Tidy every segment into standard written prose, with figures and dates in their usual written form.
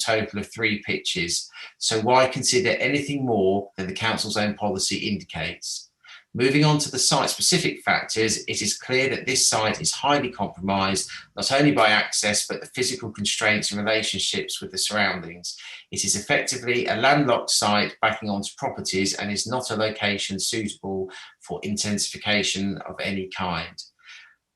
total of 3 pitches. So why consider anything more than the council's own policy indicates? Moving on to the site-specific factors, it is clear that this site is highly compromised, not only by access, but the physical constraints and relationships with the surroundings. It is effectively a landlocked site backing onto properties and is not a location suitable for intensification of any kind.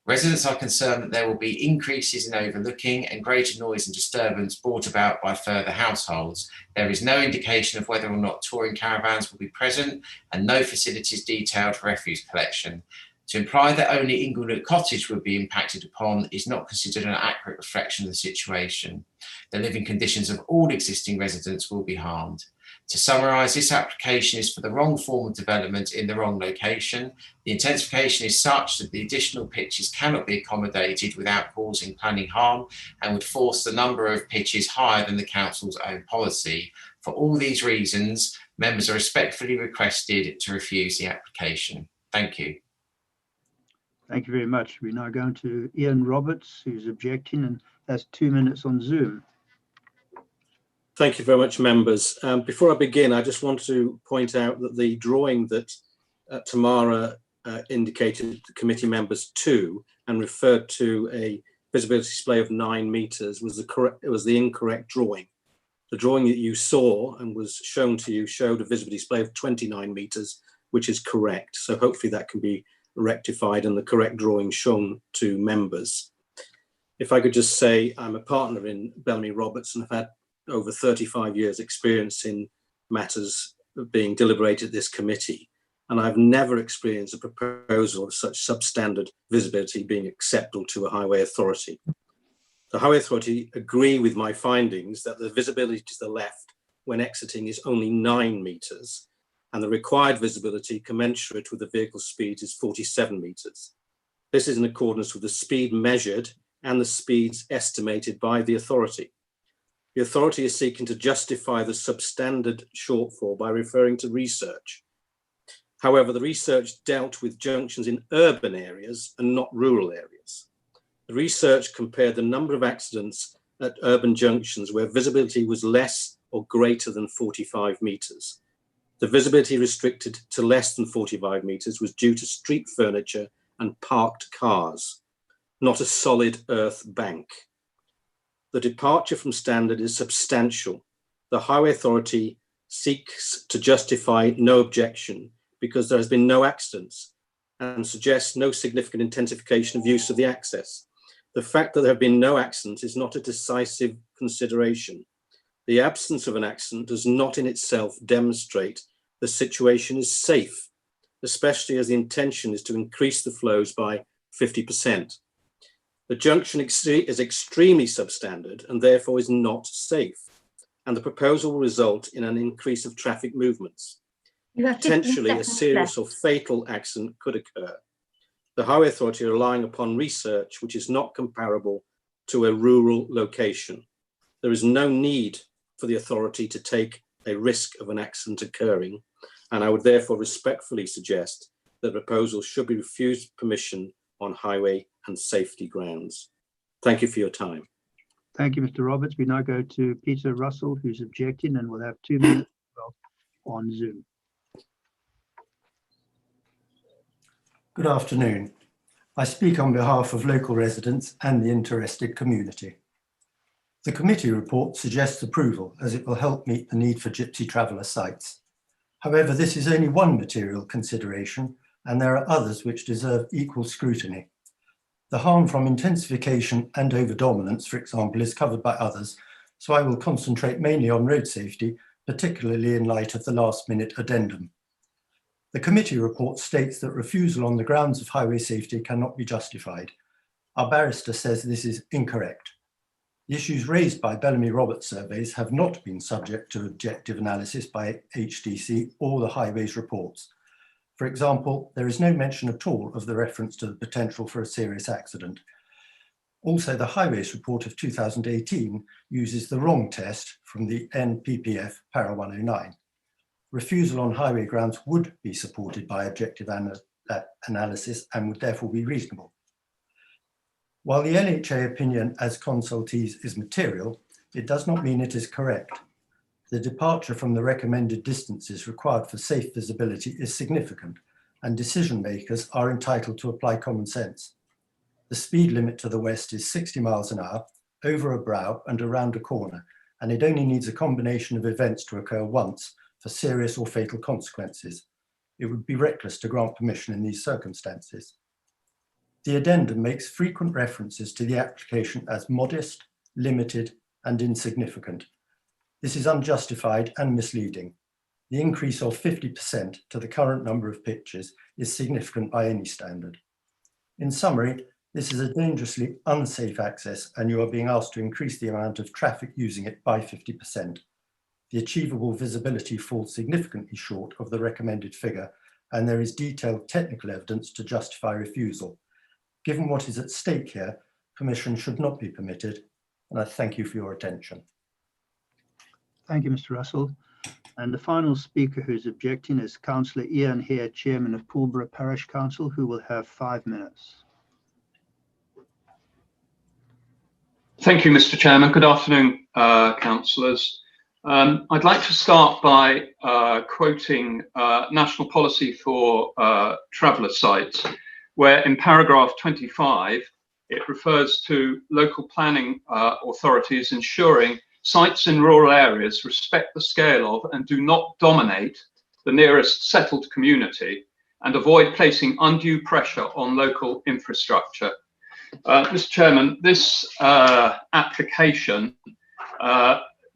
Residents are concerned that there will be increases in overlooking and greater noise and disturbance brought about by further households. There is no indication of whether or not touring caravans will be present and no facilities detailed for refuse collection. To imply that only Inglenook Cottage would be impacted upon is not considered an accurate reflection of the situation. The living conditions of all existing residents will be harmed. To summarise, this application is for the wrong form of development in the wrong location. The intensification is such that the additional pitches cannot be accommodated without causing planning harm and would force the number of pitches higher than the council's own policy. For all these reasons, members are respectfully requested to refuse the application. Thank you. Thank you very much. We're now going to Ian Roberts, who's objecting and has 2 minutes on Zoom. Thank you very much, members. Before I begin, I just want to point out that the drawing that Tamara indicated the committee members to and referred to a visibility display of 9 meters was the incorrect drawing. The drawing that you saw and was shown to you showed a visibility display of 29 meters, which is correct. So hopefully that can be rectified and the correct drawing shown to members. If I could just say, I'm a partner in Bellamy Roberts and have had over 35 years experience in matters being deliberated at this committee. And I've never experienced a proposal of such substandard visibility being acceptable to a highway authority. The highway authority agree with my findings that the visibility to the left when exiting is only 9 meters and the required visibility commensurate with the vehicle speed is 47 meters. This is in accordance with the speed measured and the speeds estimated by the authority. The authority is seeking to justify the substandard shortfall by referring to research. However, the research dealt with junctions in urban areas and not rural areas. The research compared the number of accidents at urban junctions where visibility was less or greater than 45 meters. The visibility restricted to less than 45 meters was due to street furniture and parked cars, not a solid earth bank. The departure from standard is substantial. The highway authority seeks to justify no objection because there has been no accidents and suggests no significant intensification of use of the access. The fact that there have been no accidents is not a decisive consideration. The absence of an accident does not in itself demonstrate the situation is safe, especially as the intention is to increase the flows by 50%. The junction is extremely substandard and therefore is not safe, and the proposal will result in an increase of traffic movements. Potentially, a serious or fatal accident could occur. The highway authority are relying upon research which is not comparable to a rural location. There is no need for the authority to take a risk of an accident occurring, and I would therefore respectfully suggest that the proposal should be refused permission on highway and safety grounds. Thank you for your time. Thank you, Mr. Roberts. We now go to Peter Russell, who's objecting, and we'll have 2 minutes on Zoom. Good afternoon. I speak on behalf of local residents and the interested community. The committee report suggests approval as it will help meet the need for gypsy traveller sites. However, this is only one material consideration and there are others which deserve equal scrutiny. The harm from intensification and over-dominance, for example, is covered by others, so I will concentrate mainly on road safety, particularly in light of the last-minute addendum. The committee report states that refusal on the grounds of highway safety cannot be justified. Our barrister says this is incorrect. The issues raised by Bellamy Roberts surveys have not been subject to objective analysis by HDC or the highways reports. For example, there is no mention at all of the reference to the potential for a serious accident. Also, the highways report of 2018 uses the wrong test from the NPPF Para 109. Refusal on highway grounds would be supported by objective analysis and would therefore be reasonable. While the NHA opinion as consultees is material, It does not mean it is correct. The departure from the recommended distances required for safe visibility is significant, and decision makers are entitled to apply common sense. The speed limit to the west is 60 miles an hour, over a brow and around a corner, and it only needs a combination of events to occur once for serious or fatal consequences. It would be reckless to grant permission in these circumstances. The addendum makes frequent references to the application as modest, limited, and insignificant. This is unjustified and misleading. The increase of 50% to the current number of pitches is significant by any standard. In summary, this is a dangerously unsafe access, and you are being asked to increase the amount of traffic using it by 50%. The achievable visibility falls significantly short of the recommended figure, and there is detailed technical evidence to justify refusal. Given what is at stake here, permission should not be permitted, and I thank you for your attention. Thank you, Mr. Russell. And the final speaker who's objecting is Councillor Ian Hare, Chairman of Poulborough Parish Council, who will have 5 minutes. Thank you, Mr. Chairman. Good afternoon, councillors. I'd like to start by quoting National Policy for Traveller Sites, where in paragraph 25, it refers to local planning authorities ensuring sites in rural areas respect the scale of and do not dominate the nearest settled community and avoid placing undue pressure on local infrastructure. Mr. Chairman, this application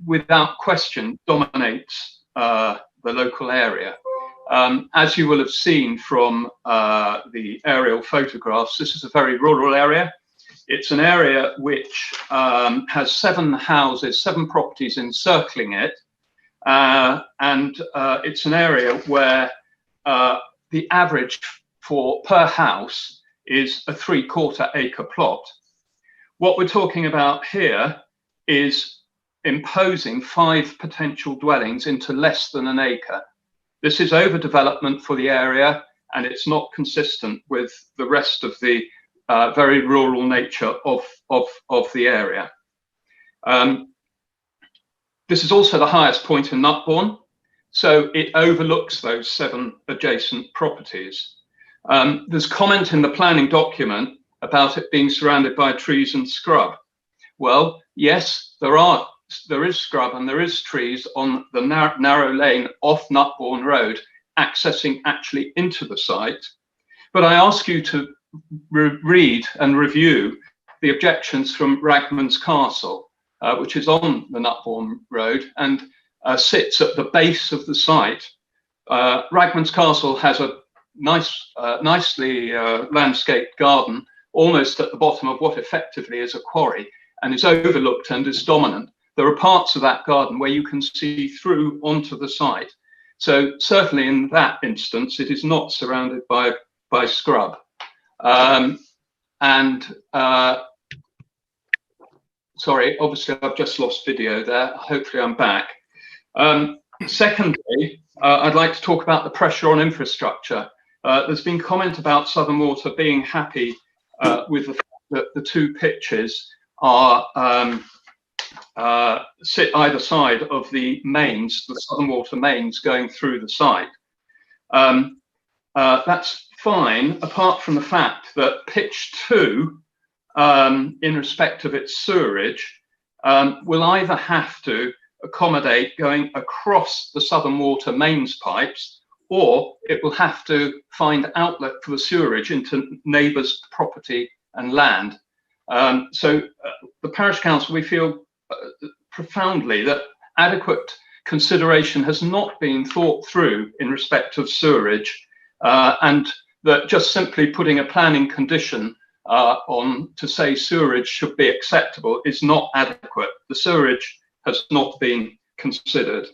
without question dominates the local area. As you will have seen from the aerial photographs, this is a very rural area. It's an area which has 7 houses, 7 properties encircling it. And it's an area where the average per house is a 3/4 acre plot. What we're talking about here is imposing 5 potential dwellings into less than an acre. This is overdevelopment for the area, and it's not consistent with the rest of the very rural nature of the area. This is also the highest point in Nutbourne, so it overlooks those 7 adjacent properties. There's comment in the planning document about it being surrounded by trees and scrub. Well, yes, there is scrub and there is trees on the narrow lane off Nutbourne Road, accessing actually into the site. But I ask you to read and review the objections from Ragman's Castle, which is on the Nutbourne Road and sits at the base of the site. Ragman's Castle has a nicely landscaped garden almost at the bottom of what effectively is a quarry, and is overlooked and is dominant. There are parts of that garden where you can see through onto the site. So certainly in that instance, it is not surrounded by scrub. Sorry, obviously I've just lost video there. Hopefully I'm back. Secondly, I'd like to talk about the pressure on infrastructure. There's been comment about Southern Water being happy with the fact that the 2 pitches are sit either side of the mains, the Southern Water mains going through the site. That's fine, apart from the fact that pitch 2, in respect of its sewerage, will either have to accommodate going across the Southern Water mains pipes, or it will have to find outlet for the sewerage into neighbours' property and land. So the Parish Council, we feel profoundly that adequate consideration has not been thought through in respect of sewerage, and that just simply putting a planning condition on to say sewerage should be acceptable is not adequate. The sewerage has not been considered.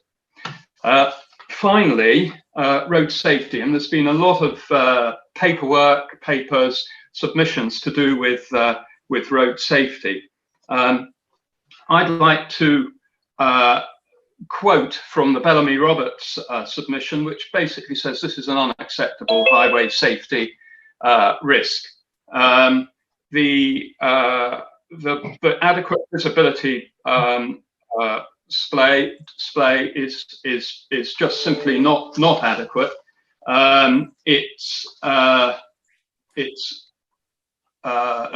Finally, road safety, and there's been a lot of paperwork, papers, submissions to do with road safety. I'd like to quote from the Bellamy Roberts submission, which basically says this is an unacceptable highway safety risk. The adequate visibility display is just simply not adequate. It's a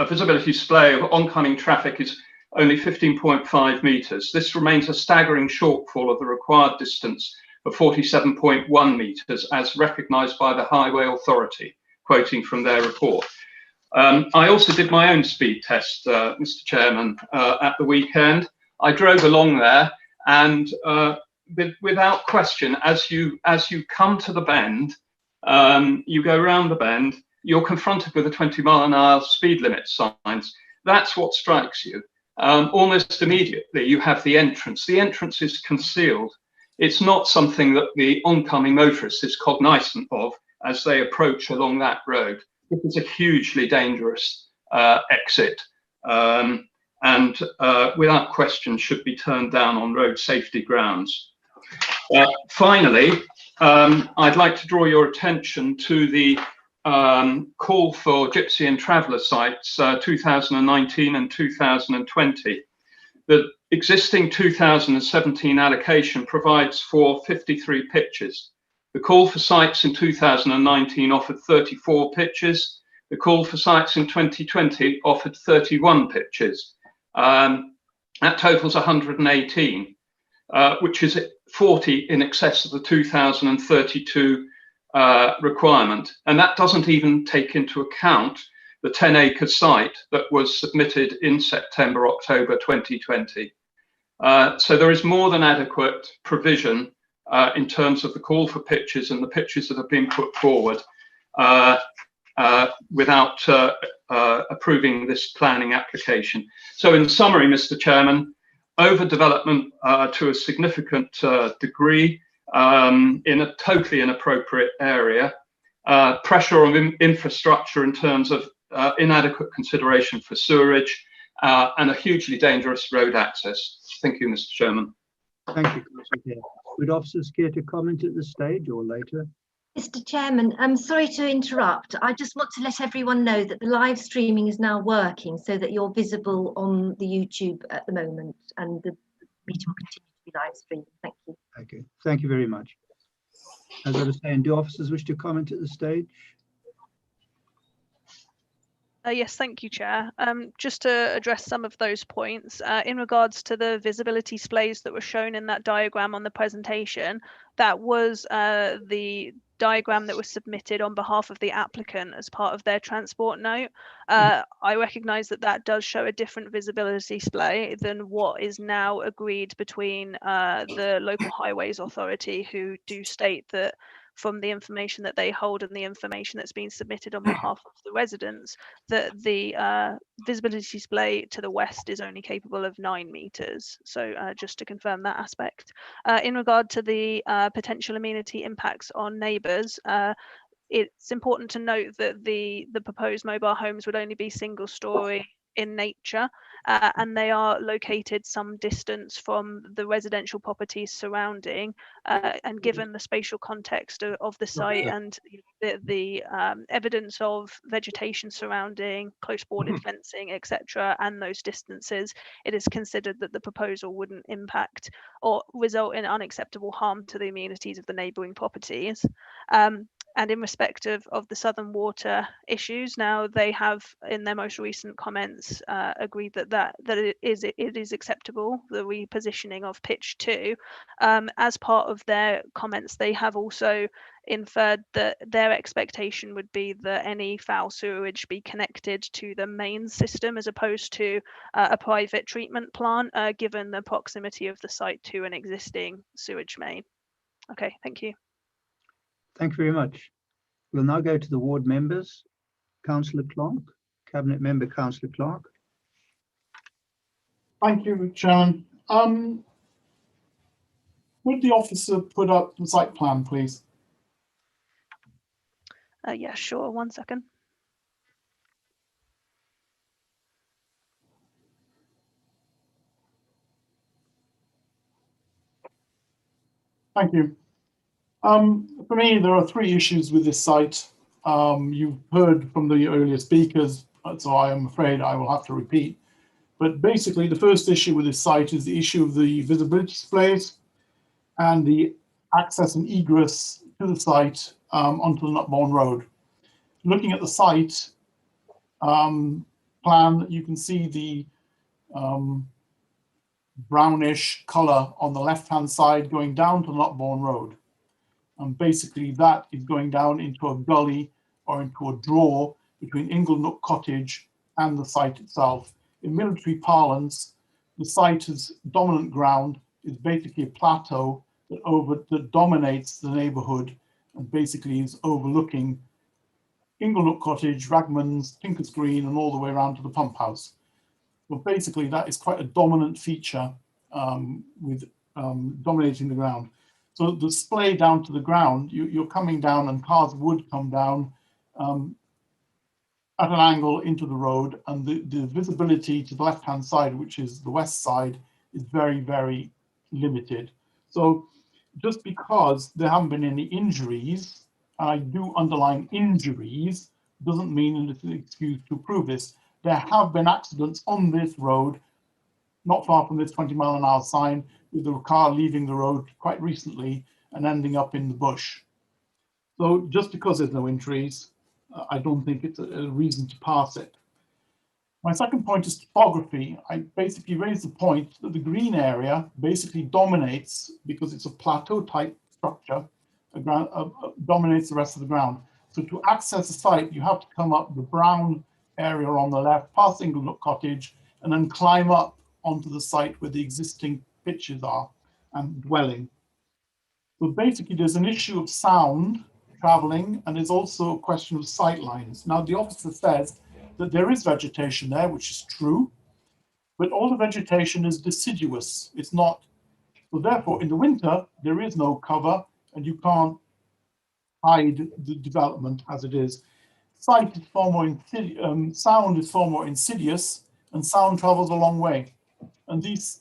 visibility display of oncoming traffic is only 15.5 meters. This remains a staggering shortfall of the required distance of 47.1 meters as recognized by the Highway Authority, quoting from their report. I also did my own speed test, Mr. Chairman, at the weekend. I drove along there, and without question, as you come to the bend, you go around the bend, you're confronted with the 20-mile-an-hour speed limit signs. That's what strikes you. Almost immediately, you have the entrance. The entrance is concealed. It's not something that the oncoming motorist is cognizant of as they approach along that road. It is a hugely dangerous exit, and without question should be turned down on road safety grounds. Finally, I'd like to draw your attention to the call for gypsy and traveller sites 2019 and 2020. The existing 2017 allocation provides for 53 pitches. The call for sites in 2019 offered 34 pitches. The call for sites in 2020 offered 31 pitches. That totals 118, which is 40 in excess of the 2032 requirement. And that doesn't even take into account the 10-acre site that was submitted in September, October 2020. So there is more than adequate provision in terms of the call for pitches and the pitches that have been put forward without approving this planning application. So in summary, Mr. Chairman, overdevelopment to a significant degree in a totally inappropriate area, pressure on infrastructure in terms of inadequate consideration for sewerage, and a hugely dangerous road access. Thank you, Mr. Chairman. Thank you, Councillor Hare. Would officers care to comment at this stage or later? Mr. Chairman, I'm sorry to interrupt. I just want to let everyone know that the live streaming is now working so that you're visible on the YouTube at the moment, and the meeting will continue to be live streamed. Thank you. Okay, thank you very much. As I was saying, do officers wish to comment at this stage? Yes, thank you, Chair. Just to address some of those points, in regards to the visibility displays that were shown in that diagram on the presentation, that was the diagram that was submitted on behalf of the applicant as part of their transport note. I recognise that that does show a different visibility display than what is now agreed between the local highways authority, who do state that from the information that they hold and the information that's been submitted on behalf of the residents, that the visibility display to the west is only capable of 9 meters. So just to confirm that aspect. In regard to the potential amenity impacts on neighbours, it's important to note that the proposed mobile homes would only be single storey in nature, and they are located some distance from the residential properties surrounding, and given the spatial context of the site and the evidence of vegetation surrounding, close bordered fencing, etc., and those distances, it is considered that the proposal wouldn't impact or result in unacceptable harm to the amenities of the neighbouring properties. And in respect of the Southern Water issues, now they have, in their most recent comments, agreed that it is acceptable, the repositioning of pitch 2. As part of their comments, they have also inferred that their expectation would be that any foul sewerage be connected to the main system as opposed to a private treatment plant, given the proximity of the site to an existing sewage main. Okay, thank you. Thank you very much. We'll now go to the ward members. Councillor Clark, Cabinet Member Councillor Clark. Thank you, Chairman. Would the officer put up the site plan, please? Yeah, sure. 1 second. Thank you. For me, there are 3 issues with this site. You've heard from the earlier speakers, so I am afraid I will have to repeat But basically, the first issue with this site is the issue of the visibility displays and the access and egress to the site onto the Nutbourne Road. Looking at the site plan, you can see the brownish color on the left-hand side going down to Nutbourne Road. And basically that is going down into a gully or into a draw between Inglenook Cottage and the site itself. In military parlance, the site's dominant ground is basically a plateau that dominates the neighbourhood and basically is overlooking Inglenook Cottage, Ragman's, Tinker's Green, and all the way around to the pump house. So basically that is quite a dominant feature with dominating the ground. So the splay down to the ground, you're coming down and cars would come down at an angle into the road, and the visibility to the left-hand side, which is the west side, is very, very limited. So just because there haven't been any injuries, and I do underline injuries, doesn't mean it's an excuse to prove this. There have been accidents on this road, not far from this 20-mile-an-hour sign, with the car leaving the road quite recently and ending up in the bush. So just because there's no injuries, I don't think it's a reason to pass it. My second point is topography. I basically raised the point that the green area basically dominates, because it's a plateau type structure, dominates the rest of the ground. So to access the site, you have to come up the brown area on the left, past Inglenook Cottage, and then climb up onto the site where the existing pitches are and dwelling. So basically there's an issue of sound traveling, and there's also a question of sight lines. Now the officer says that there is vegetation there, which is true, but all the vegetation is deciduous. It's not, so therefore in the winter, there is no cover and you can't hide the development as it is. Sight is far more sound is far more insidious, and sound travels a long way. And these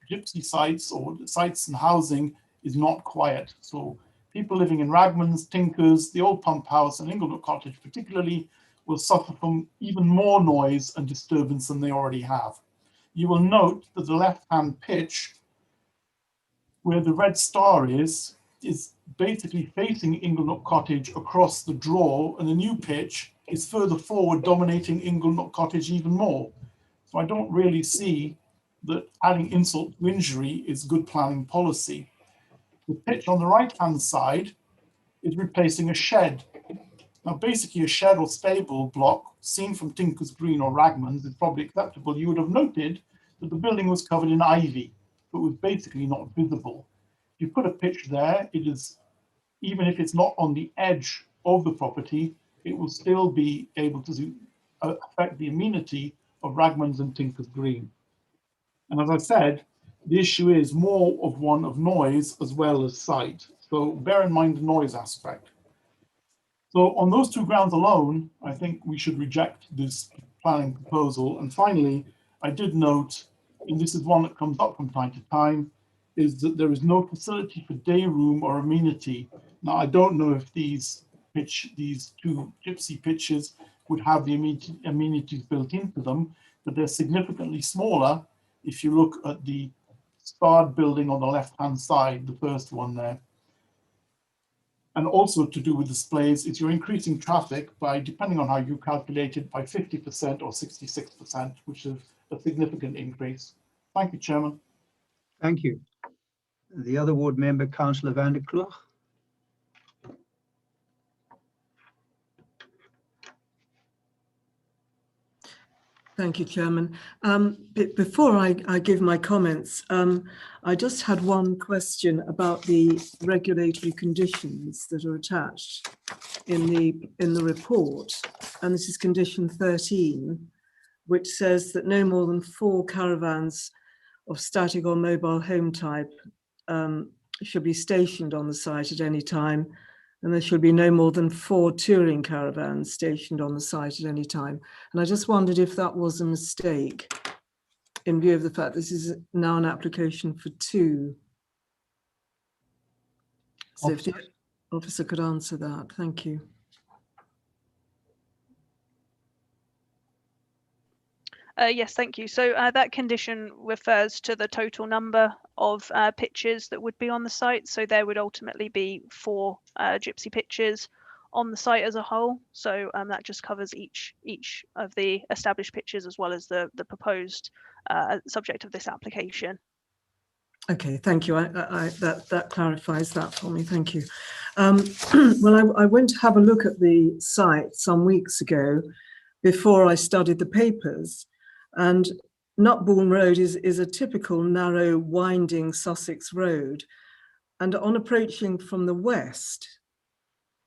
gypsy sites or sites and housing is not quiet. So people living in Ragman's, Tinker's, the old pump house, and Inglenook Cottage particularly will suffer from even more noise and disturbance than they already have. You will note that the left-hand pitch, where the red star is basically facing Inglenook Cottage across the draw, and the new pitch is further forward, dominating Inglenook Cottage even more. So I don't really see that adding insult to injury is good planning policy. The pitch on the right-hand side is replacing a shed. Now, basically a shed or stable block seen from Tinker's Green or Ragman's is probably acceptable. You would have noted that the building was covered in ivy, but was basically not visible. If you put a pitch there, it is, even if it's not on the edge of the property, it will still be able to affect the amenity of Ragman's and Tinker's Green. And as I said, the issue is more of one of noise as well as sight. So bear in mind the noise aspect. So on those two grounds alone, I think we should reject this planning proposal. And finally, I did note, and this is one that comes up from time to time, is that there is no facility for day room or amenity. Now, I don't know if these two gypsy pitches would have the amenities built into them, but they're significantly smaller if you look at the starred building on the left-hand side, the first one there. And also to do with displays is you're increasing traffic by, depending on how you calculate it, by 50% or 66%, which is a significant increase. Thank you, Chairman. Thank you. The other ward member, Councillor van der Kloeg. Thank you, Chairman. Before I give my comments, I just had one question about the regulatory conditions that are attached in the report, and this is condition 13, which says that no more than 4 caravans of static or mobile home type should be stationed on the site at any time, and there should be no more than 4 touring caravans stationed on the site at any time. And I just wondered if that was a mistake in view of the fact this is now an application for 2. So if the officer could answer that, thank you. Yes, thank you. So that condition refers to the total number of pitches that would be on the site. So there would ultimately be 4 gypsy pitches on the site as a whole. So that just covers each of the established pitches as well as the proposed subject of this application. Okay, thank you. That clarifies that for me. Thank you. Well, I went to have a look at the site some weeks ago before I studied the papers, and Nutbourne Road is a typical narrow, winding Sussex road. And on approaching from the west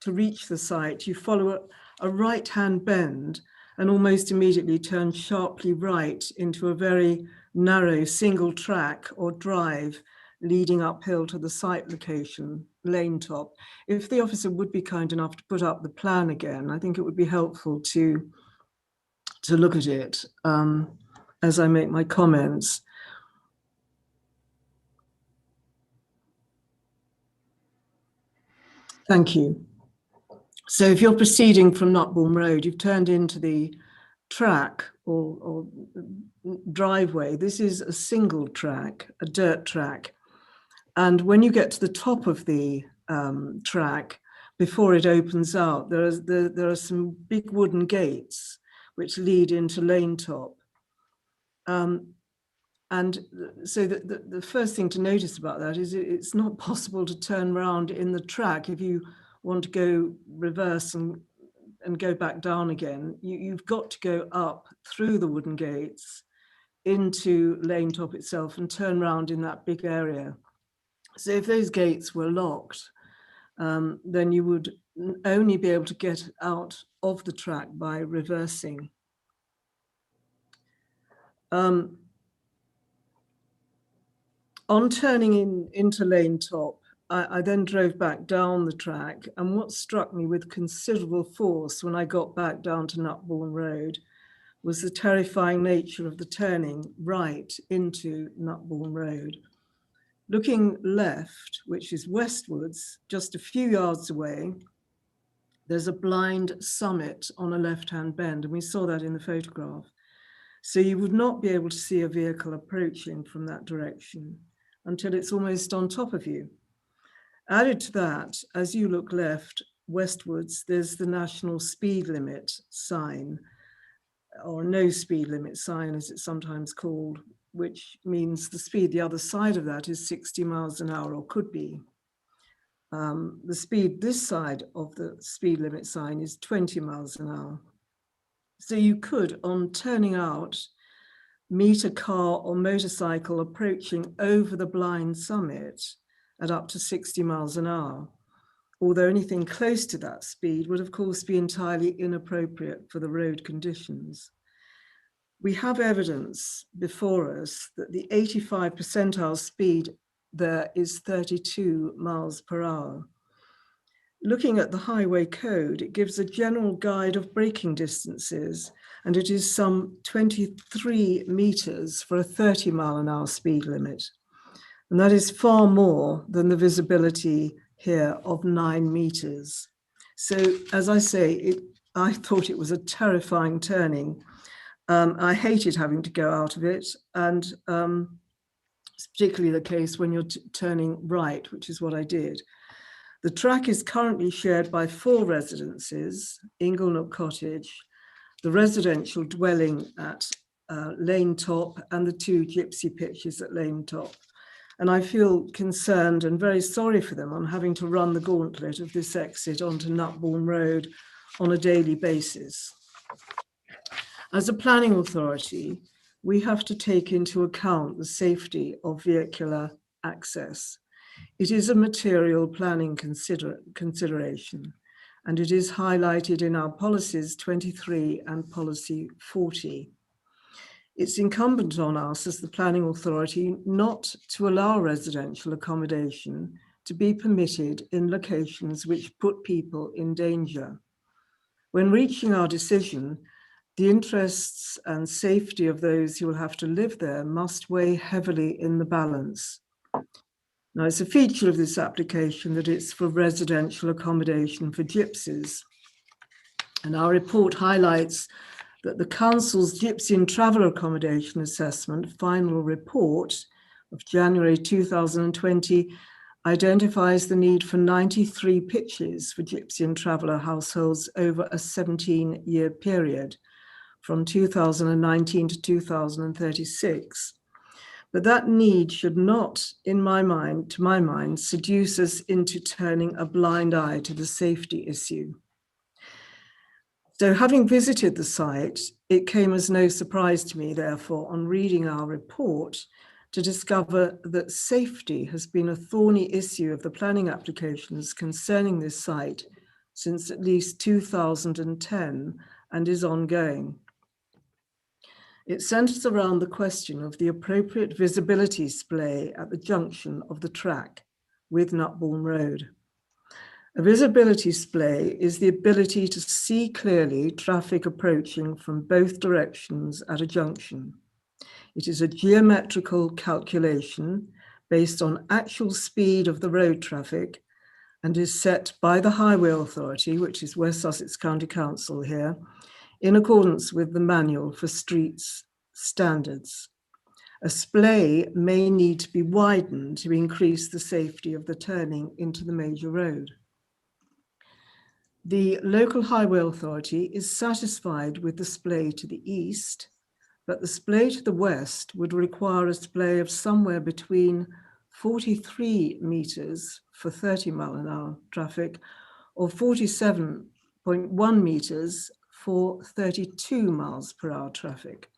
to reach the site, you follow a right-hand bend and almost immediately turn sharply right into a very narrow single track or drive leading uphill to the site location, Lane Top. If the officer would be kind enough to put up the plan again, I think it would be helpful to look at it as I make my comments. Thank you. So if you're proceeding from Nutbourne Road, you've turned into the track or driveway. This is a single track, a dirt track. And when you get to the top of the track, before it opens out, there are some big wooden gates which lead into Lane Top. And so the first thing to notice about that is it's not possible to turn around in the track if you want to go reverse and go back down again. You've got to go up through the wooden gates into Lane Top itself and turn around in that big area. So if those gates were locked, then you would only be able to get out of the track by reversing. On turning into Lane Top, I then drove back down the track, and what struck me with considerable force when I got back down to Nutbourne Road was the terrifying nature of the turning right into Nutbourne Road. Looking left, which is westwards, just a few yards away, there's a blind summit on a left-hand bend, and we saw that in the photograph. So you would not be able to see a vehicle approaching from that direction until it's almost on top of you. Added to that, as you look left, westwards, there's the national speed limit sign, or no speed limit sign as it's sometimes called, which means the speed the other side of that is 60 miles an hour, or could be. The speed this side of the speed limit sign is 20 miles an hour. So you could, on turning out, meet a car or motorcycle approaching over the blind summit at up to 60 miles an hour, although anything close to that speed would of course be entirely inappropriate for the road conditions. We have evidence before us that the 85 percentile speed there is 32 miles per hour. Looking at the highway code, it gives a general guide of braking distances, and it is some 23 meters for a 30 mile an hour speed limit. And that is far more than the visibility here of 9 meters. So as I say, I thought it was a terrifying turning. I hated having to go out of it, and it's particularly the case when you're turning right, which is what I did. The track is currently shared by 4 residences: Inglenook Cottage, the residential dwelling at Lane Top, and the 2 gypsy pitches at Lane Top. And I feel concerned and very sorry for them on having to run the gauntlet of this exit onto Nutbourne Road on a daily basis. As a planning authority, we have to take into account the safety of vehicular access. It is a material planning consideration, and it is highlighted in our policies 23 and policy 40. It's incumbent on us as the planning authority not to allow residential accommodation to be permitted in locations which put people in danger. When reaching our decision, the interests and safety of those who will have to live there must weigh heavily in the balance. Now, it's a feature of this application that it's for residential accommodation for gypsies. And our report highlights that the Council's Gypsy and Traveller Accommodation Assessment final report of January 2020 identifies the need for 93 pitches for Gypsy and Traveller households over a 17-year period from 2019 to 2036. But that need should not, to my mind, seduce us into turning a blind eye to the safety issue. So having visited the site, it came as no surprise to me, therefore, on reading our report, to discover that safety has been a thorny issue of the planning applications concerning this site since at least 2010 and is ongoing. It centres around the question of the appropriate visibility splay at the junction of the track with Nutbourne Road. A visibility splay is the ability to see clearly traffic approaching from both directions at a junction. It is a geometrical calculation based on actual speed of the road traffic and is set by the Highway Authority, which is West Sussex County Council here, in accordance with the Manual for Streets Standards. A splay may need to be widened to increase the safety of the turning into the major road. The local Highway Authority is satisfied with the splay to the east, but the splay to the west would require a splay of somewhere between 43 metres for 30-mile-an-hour traffic or 47.1 metres for 32 miles per hour traffic.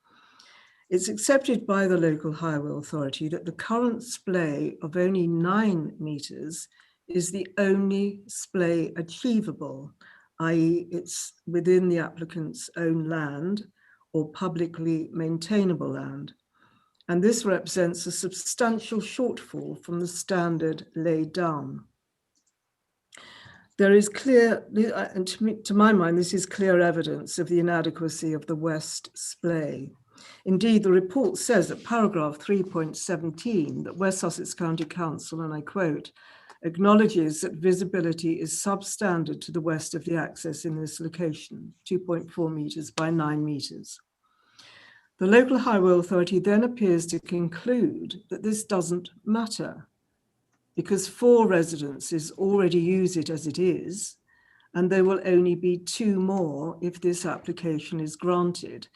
It's accepted by the local Highway Authority that the current splay of only 9 metres is the only splay achievable, i.e. it's within the applicant's own land or publicly maintainable land. And this represents a substantial shortfall from the standard laid down. There is clear, and to my mind, this is clear evidence of the inadequacy of the west splay. Indeed, the report says at paragraph 3.17 that West Sussex County Council, and I quote, acknowledges that visibility is substandard to the west of the access in this location, 2.4 metres by 9 metres. The local Highway Authority then appears to conclude that this doesn't matter because 4 residences already use it as it is, and there will only be 2 more if this application is granted.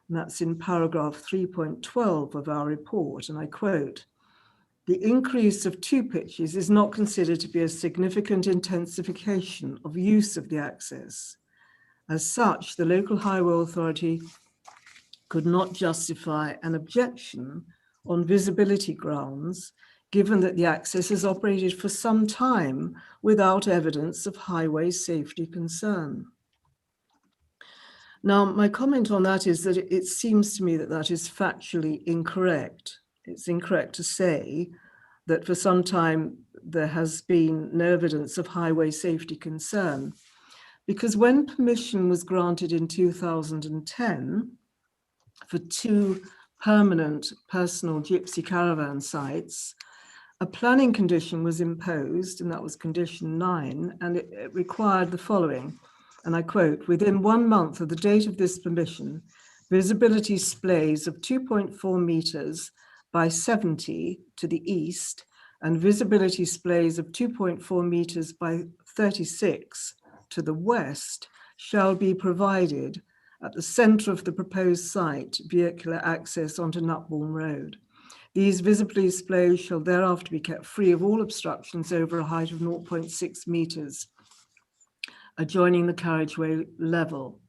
And that's in paragraph 3.12 of our report, and I quote, the increase of 2 pitches is not considered to be a significant intensification of use of the access. As such, the local Highway Authority could not justify an objection on visibility grounds, given that the access has operated for some time without evidence of highway safety concern. Now, my comment on that is that it seems to me that that is factually incorrect. It's incorrect to say that for some time there has been no evidence of highway safety concern, because when permission was granted in 2010 for 2 permanent personal gypsy caravan sites, a planning condition was imposed, and that was condition 9, and it required the following, and I quote, within 1 month of the date of this permission, visibility splays of 2.4 metres by 70 to the east and visibility splays of 2.4 metres by 36 to the west shall be provided at the centre of the proposed site, vehicular access onto Nutbourne Road. These visibility splays shall thereafter be kept free of all obstructions over a height of 0.6 metres, adjoining the carriageway level.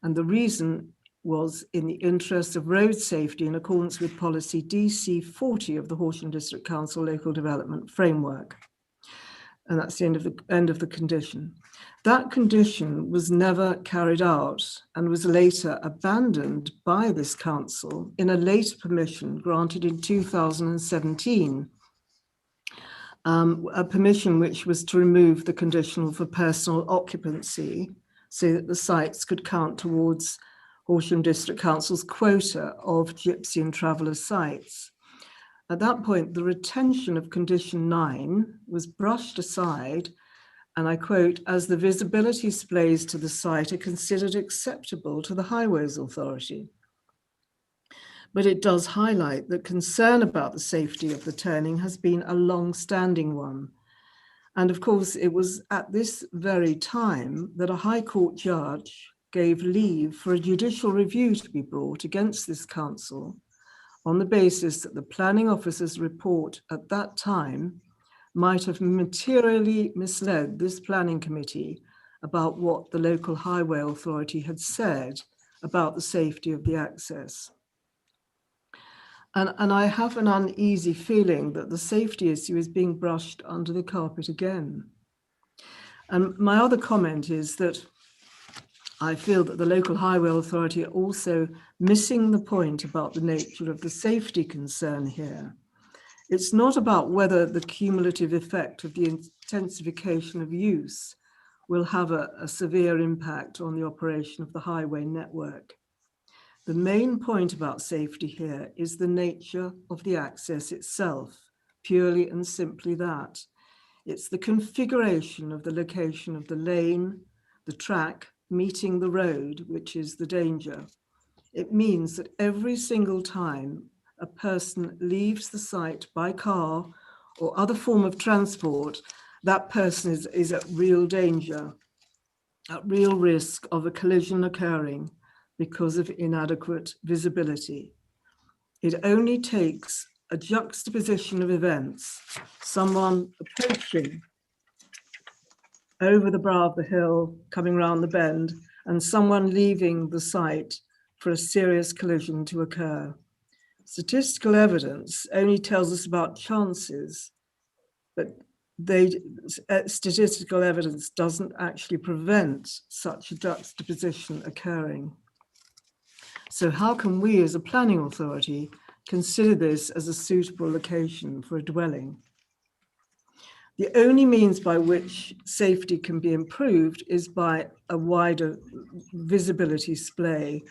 And the reason was in the interest of road safety in accordance with policy DC 40 of the Horsham District Council Local Development Framework. And that's the end of the condition. That condition was never carried out and was later abandoned by this council in a later permission granted in 2017. A permission which was to remove the conditional for personal occupancy so that the sites could count towards Horsham District Council's quota of gypsy and traveller sites. At that point, the retention of condition 9 was brushed aside and I quote, "as the visibility splays to the site are considered acceptable to the Highways Authority." But it does highlight that concern about the safety of the turning has been a long-standing one. And of course, it was at this very time that a High Court judge gave leave for a judicial review to be brought against this council on the basis that the planning officer's report at that time might have materially misled this planning committee about what the local highway authority had said about the safety of the access. And I have an uneasy feeling that the safety issue is being brushed under the carpet again. And my other comment is that I feel that the local highway authority are also missing the point about the nature of the safety concern here. It's not about whether the cumulative effect of the intensification of use will have a severe impact on the operation of the highway network. The main point about safety here is the nature of the access itself, purely and simply that. It's the configuration of the location of the lane, the track, meeting the road, which is the danger. It means that every single time a person leaves the site by car or other form of transport, that person is at real danger, at real risk of a collision occurring because of inadequate visibility. It only takes a juxtaposition of events, someone approaching over the brow of the hill, coming round the bend, and someone leaving the site for a serious collision to occur. Statistical evidence only tells us about chances, but statistical evidence doesn't actually prevent such a juxtaposition occurring. So how can we as a planning authority consider this as a suitable location for a dwelling? The only means by which safety can be improved is by a wider visibility splay,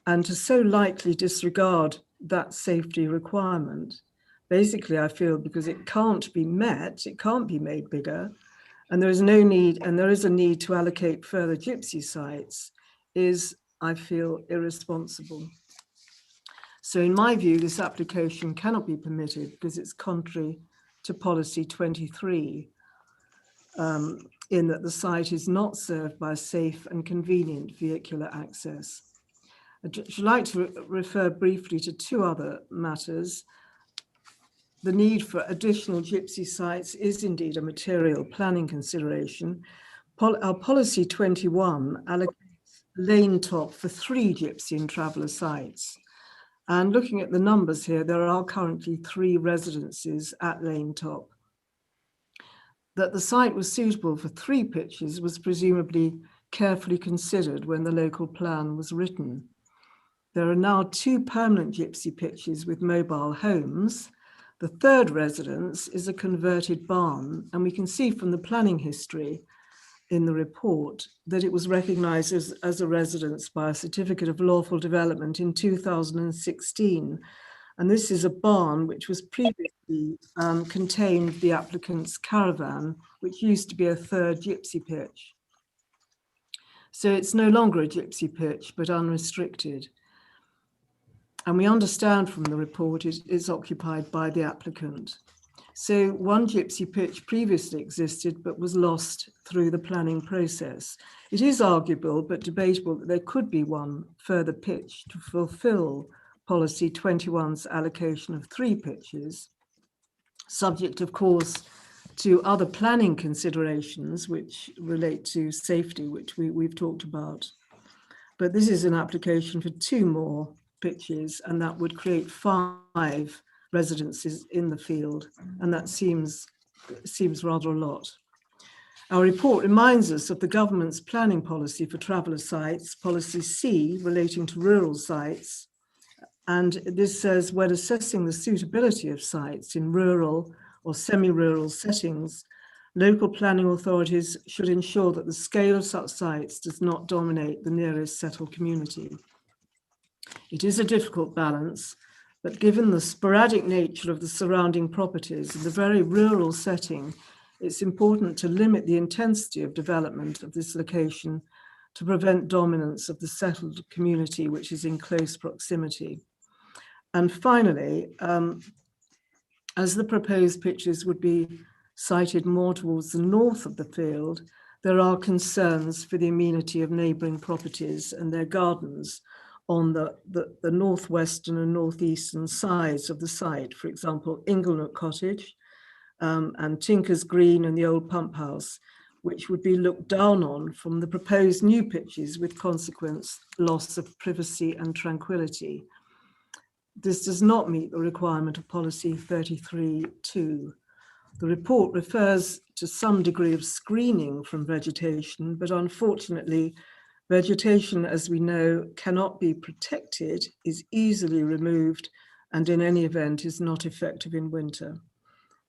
and to so lightly disregard that safety requirement, basically I feel because it can't be met, it can't be made bigger, and there is no need, and there is a need to allocate further gypsy sites, is, I feel, irresponsible. So in my view, this application cannot be permitted because it's contrary to policy 23, in that the site is not served by safe and convenient vehicular access. I'd like to refer briefly to two other matters. The need for additional gypsy sites is indeed a material planning consideration. Our policy 21 allocates lane top for 3 gypsy and traveller sites. And looking at the numbers here, there are currently 3 residences at lane top. That the site was suitable for 3 pitches was presumably carefully considered when the local plan was written. There are now 2 permanent gypsy pitches with mobile homes. The 3rd residence is a converted barn, and we can see from the planning history in the report that it was recognised as a residence by a certificate of lawful development in 2016. And this is a barn which was previously contained the applicant's caravan, which used to be a 3rd gypsy pitch. So it's no longer a gypsy pitch, but unrestricted. And we understand from the report it is occupied by the applicant. So one gypsy pitch previously existed, but was lost through the planning process. It is arguable, but debatable, that there could be one further pitch to fulfill policy 21's allocation of 3 pitches, subject, of course, to other planning considerations which relate to safety, which we've talked about. But this is an application for 2 more pitches, and that would create 5 residences in the field, and that seems rather a lot. Our report reminds us of the government's planning policy for traveller sites, policy C, relating to rural sites, and this says when assessing the suitability of sites in rural or semi-rural settings, local planning authorities should ensure that the scale of such sites does not dominate the nearest settled community. It is a difficult balance, but given the sporadic nature of the surrounding properties and the very rural setting, it's important to limit the intensity of development of this location to prevent dominance of the settled community which is in close proximity. And finally, as the proposed pitches would be sited more towards the north of the field, there are concerns for the amenity of neighbouring properties and their gardens on the northwestern and northeastern sides of the site. For example, Inglenook Cottage and Tinker's Green and the old pump house, which would be looked down on from the proposed new pitches, with consequence loss of privacy and tranquility. This does not meet the requirement of policy 33.2. The report refers to some degree of screening from vegetation, but unfortunately, vegetation, as we know, cannot be protected, is easily removed, and in any event is not effective in winter.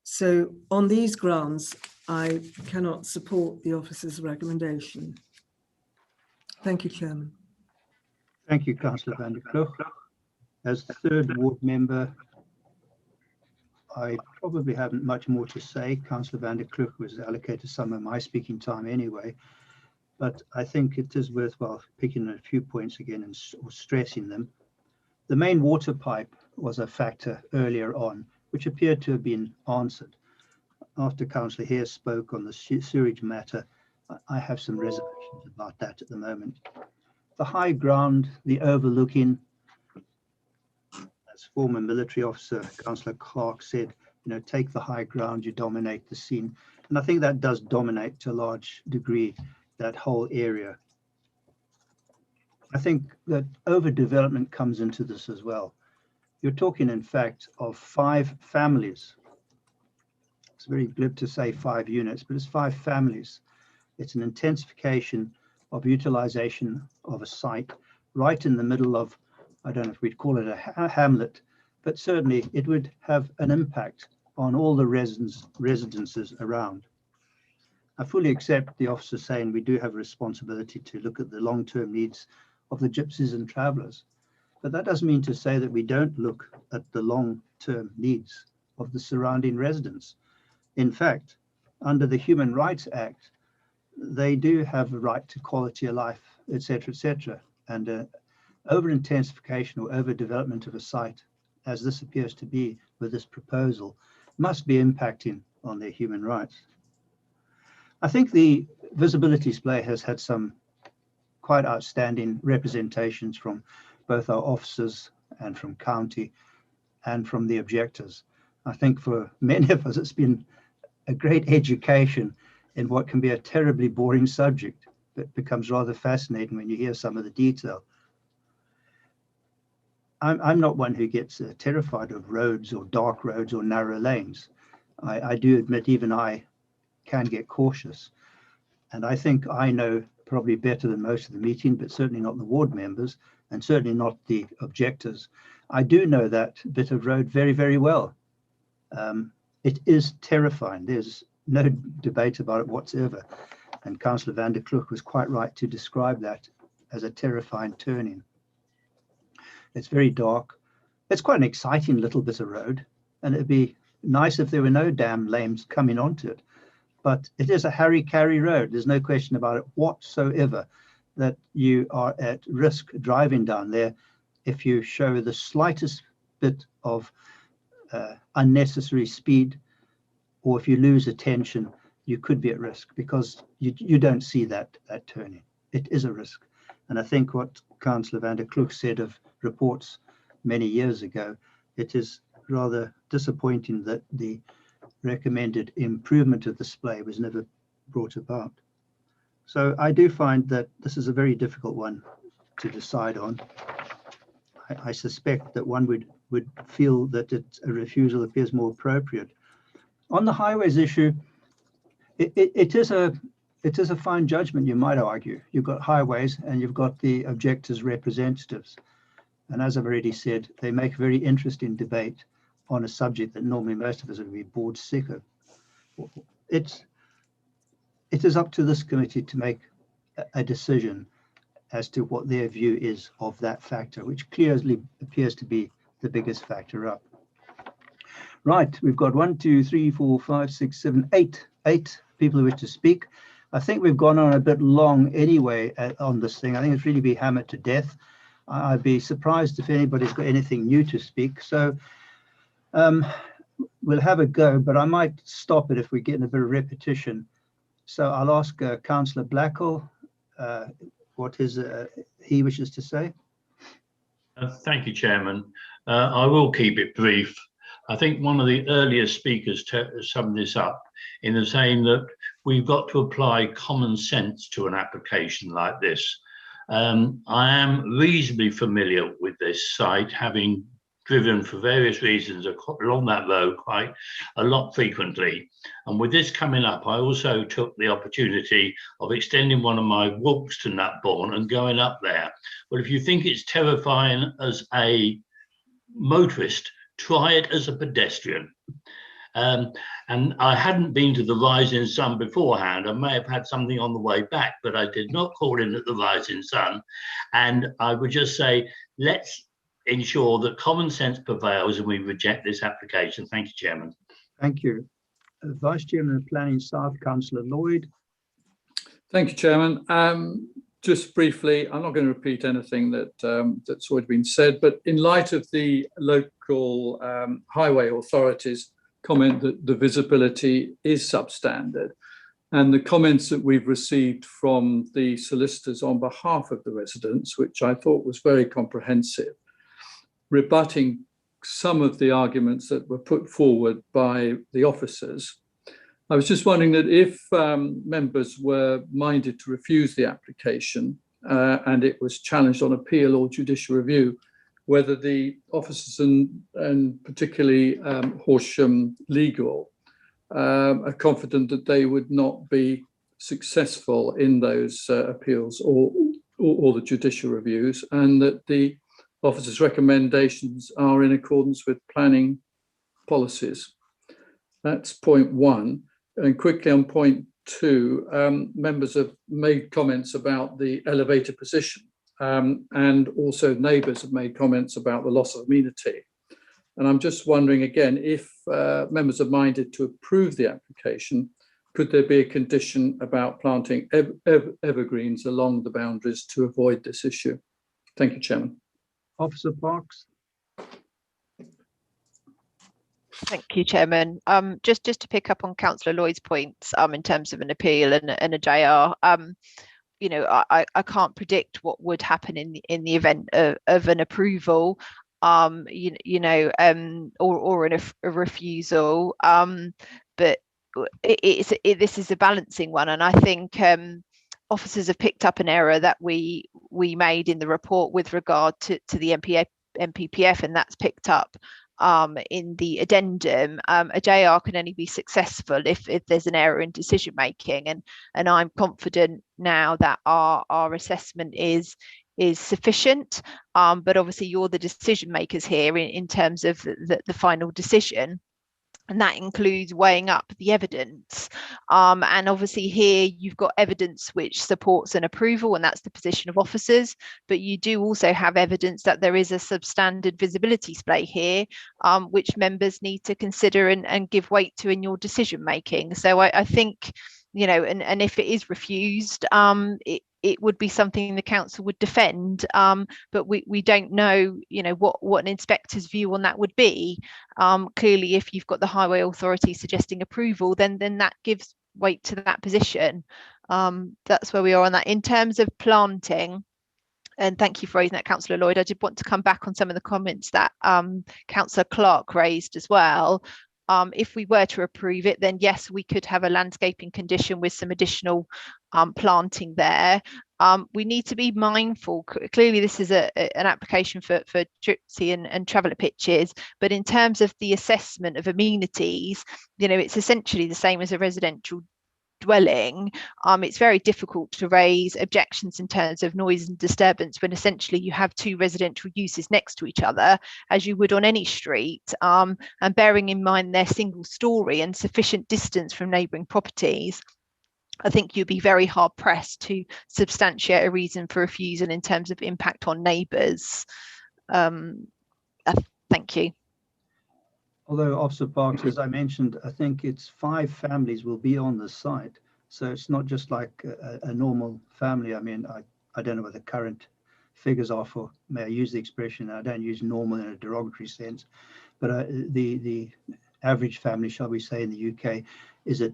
So on these grounds, I cannot support the officer's recommendation. Thank you, Chairman. Thank you, Councillor van der Kloek. As third ward member, I probably haven't much more to say. Councillor van der Kloek was allocated some of my speaking time anyway, but I think it is worthwhile picking a few points again and stressing them. The main water pipe was a factor earlier on, which appeared to have been answered. After Councillor Hare spoke on the sewage matter, I have some reservations about that at the moment. The high ground, the overlooking, as former military officer Councillor Clark said, you know, take the high ground, you dominate the scene. And I think that does dominate to a large degree that whole area. I think that overdevelopment comes into this as well. You're talking, in fact, of 5 families. It's very glib to say 5 units, but it's 5 families. It's an intensification of utilization of a site right in the middle of, I don't know if we'd call it a hamlet, but certainly it would have an impact on all the residences around. I fully accept the officer saying we do have a responsibility to look at the long-term needs of the gypsies and travellers, but that doesn't mean to say that we don't look at the long-term needs of the surrounding residents. In fact, under the Human Rights Act, they do have a right to quality of life, etc., etc. And over-intensification or overdevelopment of a site, as this appears to be with this proposal, must be impacting on their human rights. I think the visibility display has had some quite outstanding representations from both our officers and from county and from the objectors. I think for many of us, it's been a great education in what can be a terribly boring subject, but becomes rather fascinating when you hear some of the detail. I'm not one who gets terrified of roads or dark roads or narrow lanes. I do admit even I can get cautious. And I think I know probably better than most of the meeting, but certainly not the ward members and certainly not the objectors. I do know that bit of road very, very well. It is terrifying. There's no debate about it whatsoever. And Councillor van der Kloek was quite right to describe that as a terrifying turning. It's very dark. It's quite an exciting little bit of road, and it'd be nice if there were no damn lanes coming onto it. But it is a harry-carry road. There's no question about it whatsoever that you are at risk driving down there if you show the slightest bit of unnecessary speed, or if you lose attention, you could be at risk because you don't see that turning. It is a risk. And I think what Councillor van der Kloek said of reports many years ago, it is rather disappointing that the recommended improvement of the display was never brought about. So I do find that this is a very difficult one to decide on. I suspect that one would feel that a refusal appears more appropriate. On the highways issue, it is a fine judgment, you might argue. You've got highways and you've got the objectors' representatives. And as I've already said, they make a very interesting debate on a subject that normally most of us would be bored sick of. It is up to this committee to make a decision as to what their view is of that factor, which clearly appears to be the biggest factor up. Right, we've got 1, 2, 3, 4, 5, 6, 7, 8 people who wish to speak. I think we've gone on a bit long anyway on this thing. I think it's really been hammered to death. I'd be surprised if anybody's got anything new to speak. So we'll have a go, but I might stop it if we get in a bit of repetition. So I'll ask Councillor Blackwell what he wishes to say. Thank you, Chairman. I will keep it brief. I think one of the earlier speakers summed this up in saying that we've got to apply common sense to an application like this. I am reasonably familiar with this site, having driven for various reasons along that road quite a lot frequently. And with this coming up, I also took the opportunity of extending one of my walks to Nutbourne and going up there. But if you think it's terrifying as a motorist, try it as a pedestrian. And I hadn't been to the Rising Sun beforehand. I may have had something on the way back, but I did not call in at the Rising Sun. And I would just say, let's ensure that common sense prevails and we reject this application. Thank you, Chairman. Thank you. Vice Chairman of Planning South, Councillor Lloyd. Thank you, Chairman. Just briefly, I'm not going to repeat anything that's already been said, but in light of the local highway authorities' comment that the visibility is substandard, and the comments that we've received from the solicitors on behalf of the residents, which I thought was very comprehensive, rebutting some of the arguments that were put forward by the officers. I was just wondering that if members were minded to refuse the application and it was challenged on appeal or judicial review, whether the officers and particularly Horsham Legal are confident that they would not be successful in those appeals or the judicial reviews, and that the officers' recommendations are in accordance with planning policies. That's point one. And quickly on point two, members have made comments about the elevator position, and also neighbours have made comments about the loss of amenity. And I'm just wondering again, if members are minded to approve the application, could there be a condition about planting evergreens along the boundaries to avoid this issue? Thank you, Chairman. Officer Parks. Thank you, Chairman. Just to pick up on Councillor Lloyd's points in terms of an appeal and a JR, you know, I can't predict what would happen in the event of an approval, or a refusal. But this is a balancing one, and I think officers have picked up an error that we made in the report with regard to the MPPF, and that's picked up in the addendum. A JR can only be successful if there's an error in decision making, and I'm confident now that our assessment is sufficient, but obviously you're the decision makers here in terms of the final decision, and that includes weighing up the evidence, and obviously here you've got evidence which supports an approval, and that's the position of officers, but you do also have evidence that there is a substandard visibility splay here, which members need to consider and give weight to in your decision making. So I think, you know, and if it is refused, it would be something the council would defend, but we don't know, you know, what an inspector's view on that would be. Clearly, if you've got the highway authority suggesting approval, then that gives weight to that position. That's where we are on that. In terms of planting, and thank you for raising that, Councillor Lloyd, I did want to come back on some of the comments that Councillor Clark raised as well. If we were to approve it, then yes, we could have a landscaping condition with some additional planting there. We need to be mindful. Clearly, this is an application for gypsy and traveller pitches, but in terms of the assessment of amenities, you know, it's essentially the same as a residential dwelling. It's very difficult to raise objections in terms of noise and disturbance when essentially you have two residential uses next to each other, as you would on any street, and bearing in mind they're single story and sufficient distance from neighbouring properties, I think you'd be very hard pressed to substantiate a reason for refusal in terms of impact on neighbours. Thank you. Although Officer Parks, as I mentioned, I think it's 5 families will be on the site. So it's not just like a normal family. I mean, I don't know what the current figures are for, may I use the expression, I don't use normal in a derogatory sense, but the average family, shall we say, in the UK is a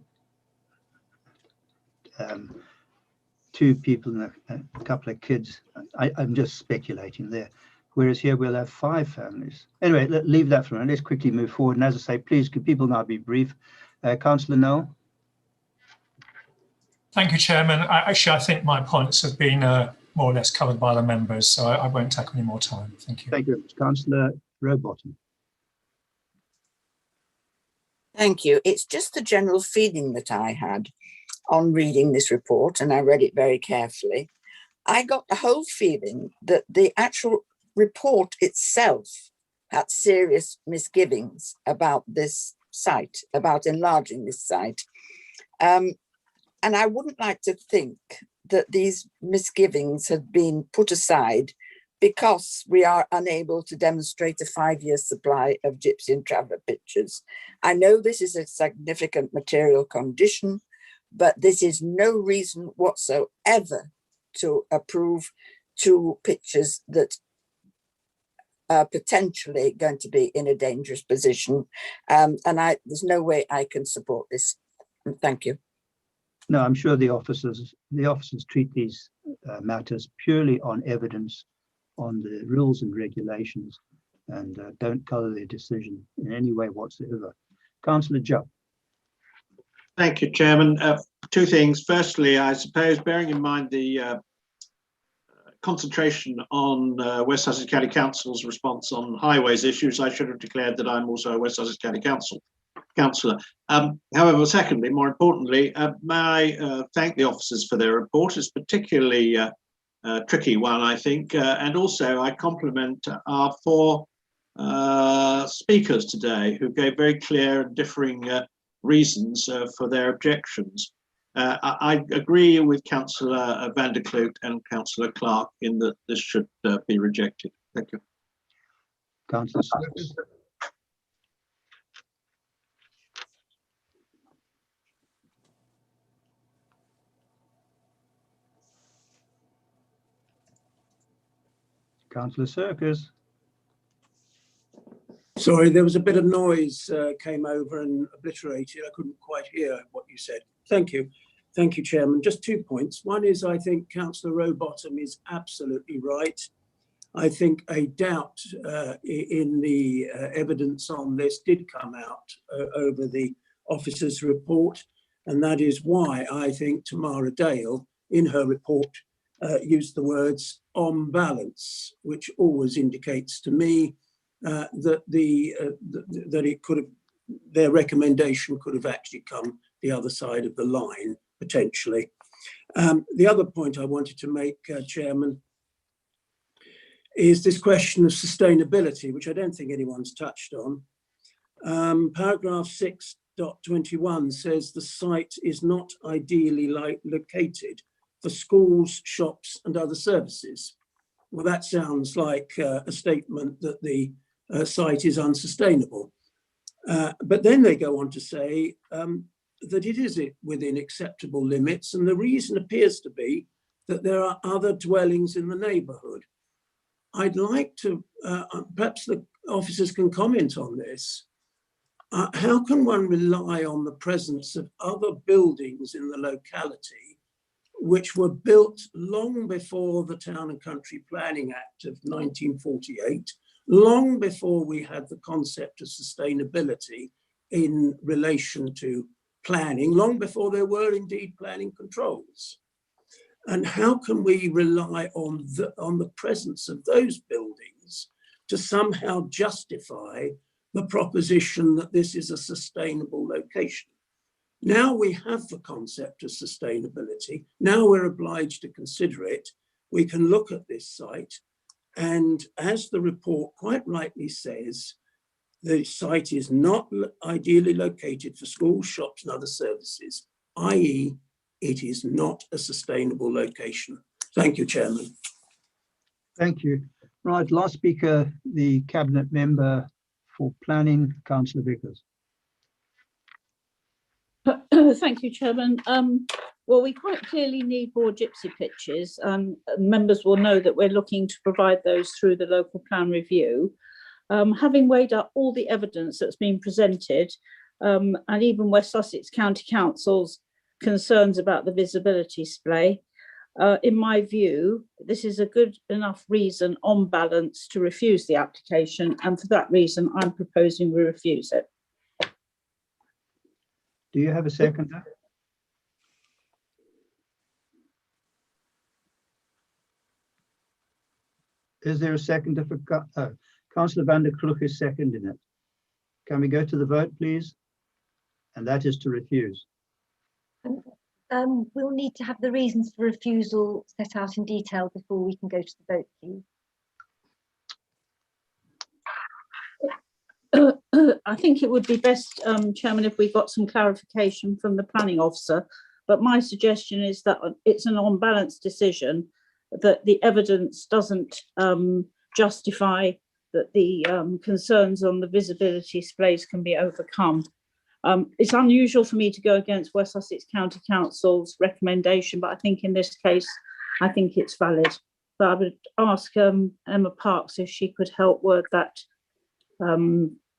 2 people and a couple of kids. I'm just speculating there. Whereas here we'll have 5 families. Anyway, leave that for a minute. Let's quickly move forward. And as I say, please, could people now be brief? Councillor Noel. Thank you, Chairman. I think my points have been more or less covered by the members, so I won't take any more time. Thank you. Thank you very much. Councillor Rowbottom. Thank you. It's just the general feeling that I had on reading this report, and I read it very carefully. I got the whole feeling that the actual report itself had serious misgivings about this site, about enlarging this site. And I wouldn't like to think that these misgivings had been put aside because we are unable to demonstrate a 5-year supply of gypsy and traveller pictures. I know this is a significant material condition, but this is no reason whatsoever to approve 2 pictures that are potentially going to be in a dangerous position. And there's no way I can support this. Thank you. No, I'm sure the officers treat these matters purely on evidence, on the rules and regulations, and don't colour their decision in any way whatsoever. Councillor Jupp. Thank you, Chairman. 2 things. Firstly, I suppose, bearing in mind the concentration on West Sussex County Council's response on highways issues, I should have declared that I'm also a West Sussex County councillor. However, secondly, more importantly, may I thank the officers for their report. It's particularly tricky one, I think, and also I compliment our 4 speakers today who gave very clear and differing reasons for their objections. I agree with Councillor van der Kloot and Councillor Clark in that this should be rejected. Thank you. Councillor Circus. Councillor Circus. Sorry, there was a bit of noise came over and obliterated. I couldn't quite hear what you said. Thank you. Thank you, Chairman. Just 2 points. One is I think Councillor Rowbottom is absolutely right. I think a doubt in the evidence on this did come out over the officer's report, and that is why I think Tamara Dale in her report used the words on balance, which always indicates to me that it could have, their recommendation could have actually come the other side of the line potentially. The other point I wanted to make, Chairman, is this question of sustainability, which I don't think anyone's touched on. Paragraph 6.21 says the site is not ideally located for schools, shops and other services. Well, that sounds like a statement that the site is unsustainable. But then they go on to say that it is within acceptable limits, and the reason appears to be that there are other dwellings in the neighbourhood. I'd like to, perhaps the officers can comment on this. How can one rely on the presence of other buildings in the locality which were built long before the Town and Country Planning Act of 1948, long before we had the concept of sustainability in relation to planning, long before there were indeed planning controls? And how can we rely on the presence of those buildings to somehow justify the proposition that this is a sustainable location? Now we have the concept of sustainability. Now we're obliged to consider it. We can look at this site, and as the report quite rightly says, the site is not ideally located for schools, shops and other services, i.e. it is not a sustainable location. Thank you, Chairman. Thank you. Right, last speaker, the Cabinet Member For planning, Councillor Vickers. Thank you, Chairman. Well, we quite clearly need more gypsy pitches. Members will know that we're looking to provide those through the local plan review. Having weighed up all the evidence that's been presented, and even West Sussex County Council's concerns about the visibility splay, in my view, this is a good enough reason on balance to refuse the application, and for that reason, I'm proposing we refuse it. Do you have a seconder? Is there a seconder for Councillor van der Kloek is seconding it? Can we go to the vote, please? And that is to refuse. We'll need to have the reasons for refusal set out in detail before we can go to the vote, please. I think it would be best, Chairman, if we got some clarification from the planning officer, but my suggestion is that it's an on-balance decision, that the evidence doesn't justify that the concerns on the visibility displays can be overcome. It's unusual for me to go against West Sussex County Council's recommendation, but I think in this case, I think it's valid. But I would ask Emma Parks if she could help word that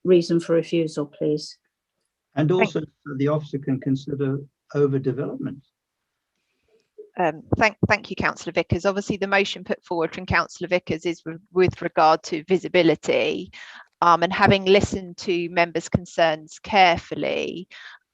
reason for refusal, please. And also the officer can consider overdevelopment. Thank you, Councillor Vickers. Obviously, the motion put forward from Councillor Vickers is with regard to visibility, and having listened to members' concerns carefully,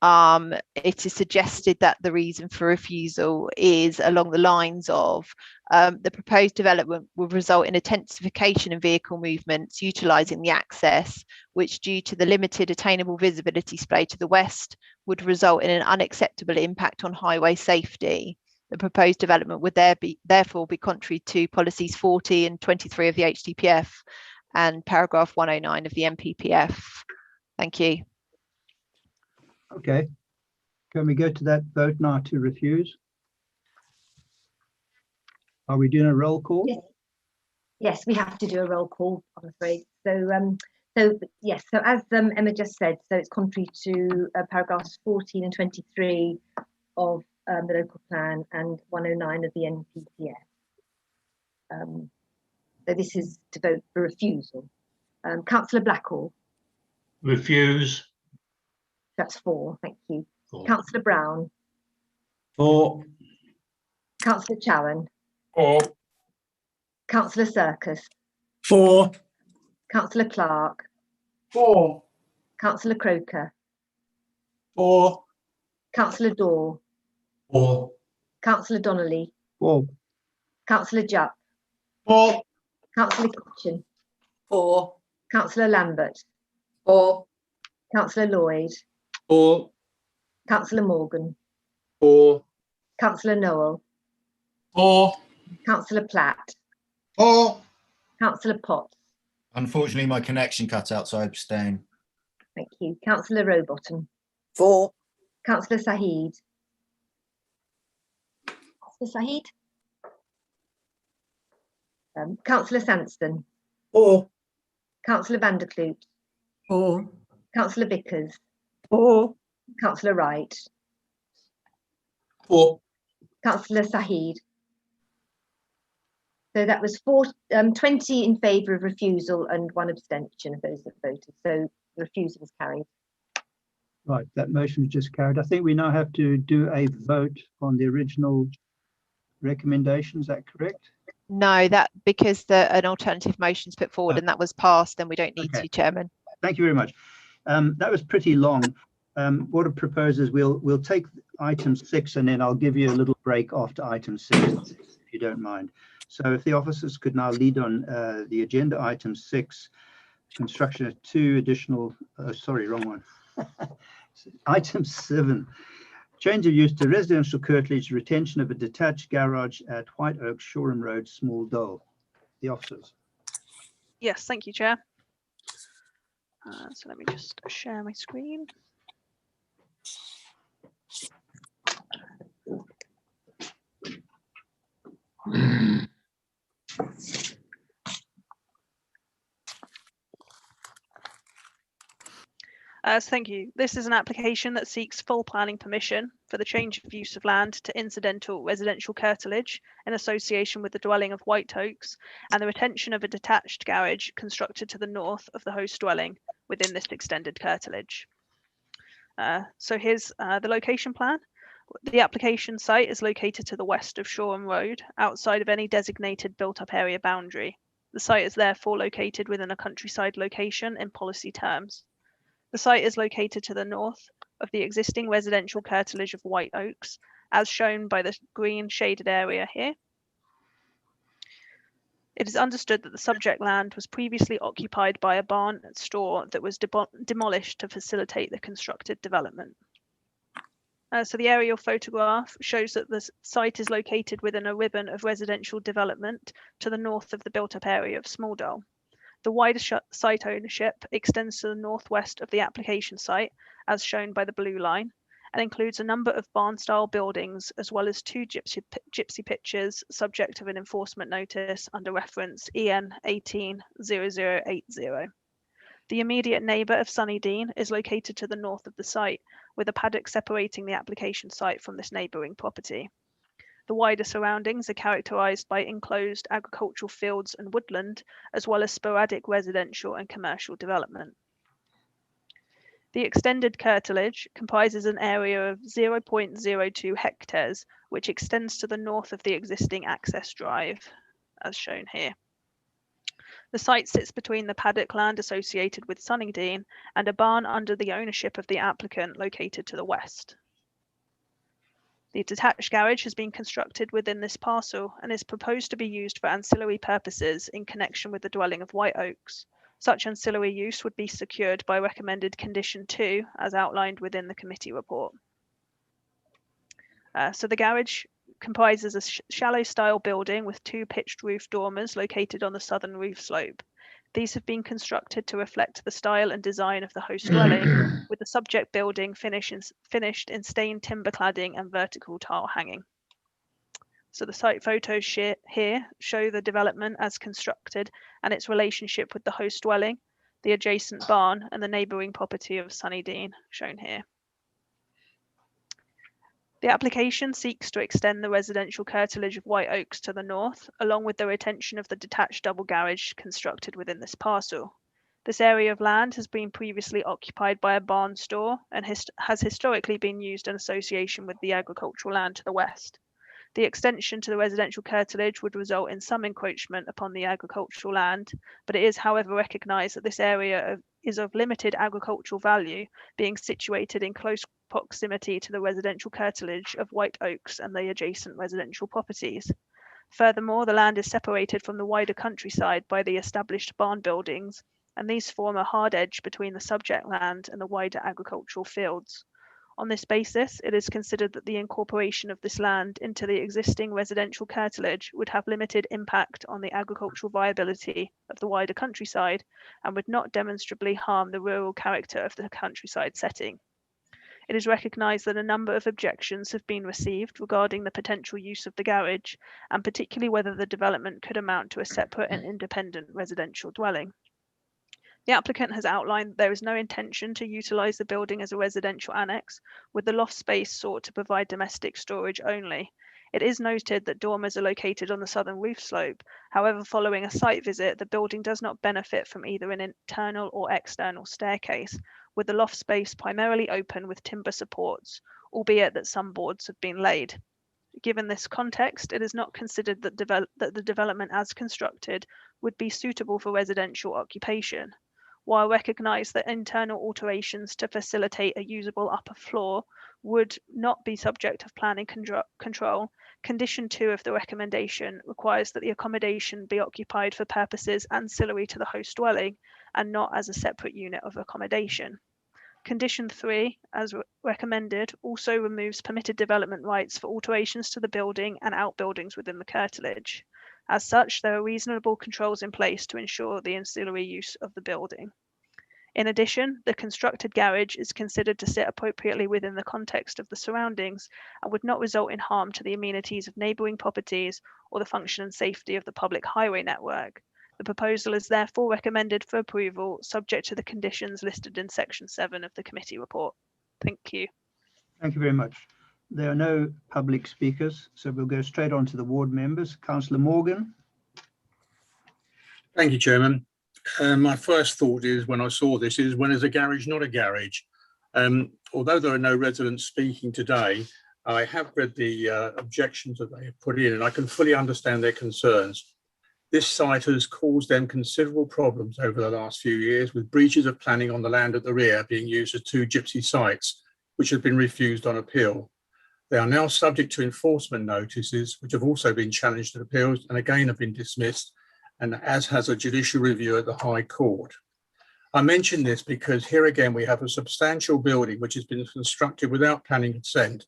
it is suggested that the reason for refusal is along the lines of the proposed development will result in intensification of vehicle movements utilising the access, which due to the limited attainable visibility splay to the west would result in an unacceptable impact on highway safety. The proposed development would therefore be contrary to policies 40 and 23 of the HDPF and paragraph 109 of the MPPF. Thank you. Okay. Can we go to that vote now to refuse? Are we doing a roll call? Yes, yes, we have to do a roll call, I'm afraid. So, yes, so as Emma just said, so it's contrary to paragraphs 14 and 23 of the local plan and 109 of the NPPF. So this is to vote for refusal. Councillor Blackhall. Refuse. That's 4, thank you. 4. Councillor Brown. 4. Councillor Chowan. 4. Councillor Circus. 4. Councillor Clark. 4. Councillor Croker. 4. Councillor Daw. 4. Councillor Donnelly. 4. Councillor Jupp. 4. Councillor Kitchen. 4. Councillor Lambert. 4. Councillor Lloyd. 4. Councillor Morgan. 4. Councillor Noel. 4. Councillor Platt. 4. Councillor Potts. Unfortunately, my connection cut out, so I abstain. Thank you. Councillor Rowbottom. 4. Councillor Saheed. Councillor Saheed. Councillor Sanston. 4. Councillor van der Kloot. 4. Councillor Vickers. 4. Councillor Wright. 4. Councillor Saheed. So that was 20 in favour of refusal and 1 abstention of those that voted. So the refusal was carried. Right, that motion was just carried. I think we now have to do a vote on the original recommendation. Is that correct? No, that because an alternative motion's put forward and that was passed, then we don't need to, Chairman. Thank you very much. That was pretty long. What I propose is we'll take item 6 and then I'll give you a little break after item 6, if you don't mind. So if the officers could now lead on the agenda item 6, construction of 2 additional, sorry, wrong one. Item 7, change of use to residential curtilage, retention of a detached garage at White Oak, Shoreham Road, Small Dole. The officers. Yes, thank you, Chair. So let me just share my screen. Thank you. This is an application that seeks full planning permission for the change of use of land to incidental residential curtilage in association with the dwelling of White Oaks and the retention of a detached garage constructed to the north of the host dwelling within this extended curtilage. So here's the location plan. The application site is located to the west of Shoreham Road, outside of any designated built-up area boundary. The site is therefore located within a countryside location in policy terms. The site is located to the north of the existing residential curtilage of White Oaks, as shown by the green shaded area here. It is understood that the subject land was previously occupied by a barn and store that was demolished to facilitate the constructed development. So the aerial photograph shows that the site is located within a ribbon of residential development to the north of the built-up area of Smalldale. The wider site ownership extends to the northwest of the application site, as shown by the blue line, and includes a number of barn-style buildings, as well as 2 gypsy pitches subject of an enforcement notice under reference EN 180080. The immediate neighbour of Sunnydean is located to the north of the site, with a paddock separating the application site from this neighbouring property. The wider surroundings are characterised by enclosed agricultural fields and woodland, as well as sporadic residential and commercial development. The extended curtilage comprises an area of 0.02 hectares, which extends to the north of the existing access drive, as shown here. The site sits between the paddock land associated with Sunnydean and a barn under the ownership of the applicant located to the west. The detached garage has been constructed within this parcel and is proposed to be used for ancillary purposes in connection with the dwelling of White Oaks. Such ancillary use would be secured by recommended condition 2, as outlined within the committee report. So the garage comprises a shallow style building with 2 pitched roof dormers located on the southern roof slope. These have been constructed to reflect the style and design of the host dwelling, with the subject building finished in stained timber cladding and vertical tile hanging. So the site photos here show the development as constructed and its relationship with the host dwelling, the adjacent barn, and the neighbouring property of Sunnydean, shown here. The application seeks to extend the residential curtilage of White Oaks to the north, along with the retention of the detached double garage constructed within this parcel. This area of land has been previously occupied by a barn store and has historically been used in association with the agricultural land to the west. The extension to the residential curtilage would result in some encroachment upon the agricultural land, but it is, however, recognised that this area is of limited agricultural value, being situated in close proximity to the residential curtilage of White Oaks and the adjacent residential properties. Furthermore, the land is separated from the wider countryside by the established barn buildings, and these form a hard edge between the subject land and the wider agricultural fields. On this basis, it is considered that the incorporation of this land into the existing residential curtilage would have limited impact on the agricultural viability of the wider countryside and would not demonstrably harm the rural character of the countryside setting. It is recognised that a number of objections have been received regarding the potential use of the garage, and particularly whether the development could amount to a separate and independent residential dwelling. The applicant has outlined that there is no intention to utilise the building as a residential annex, with the loft space sought to provide domestic storage only. It is noted that dormers are located on the southern roof slope. However, following a site visit, the building does not benefit from either an internal or external staircase, with the loft space primarily open with timber supports, albeit that some boards have been laid. Given this context, it is not considered that the development as constructed would be suitable for residential occupation. While recognised that internal alterations to facilitate a usable upper floor would not be subject of planning control, condition 2 of the recommendation requires that the accommodation be occupied for purposes ancillary to the host dwelling and not as a separate unit of accommodation. Condition 3, as recommended, also removes permitted development rights for alterations to the building and outbuildings within the curtilage. As such, there are reasonable controls in place to ensure the ancillary use of the building. In addition, the constructed garage is considered to sit appropriately within the context of the surroundings and would not result in harm to the amenities of neighbouring properties or the function and safety of the public highway network. The proposal is therefore recommended for approval, subject to the conditions listed in section 7 of the committee report. Thank you. Thank you very much. There are no public speakers, so we'll go straight on to the ward members. Councillor Morgan. Thank you, Chairman. My first thought is, when I saw this, is when is a garage not a garage? Although there are no residents speaking today, I have read the objections that they have put in, and I can fully understand their concerns. This site has caused them considerable problems over the last few years, with breaches of planning on the land at the rear being used as 2 gypsy sites, which have been refused on appeal. They are now subject to enforcement notices, which have also been challenged at appeals and again have been dismissed, and as has a judicial review at the High Court. I mention this because here again we have a substantial building which has been constructed without planning consent,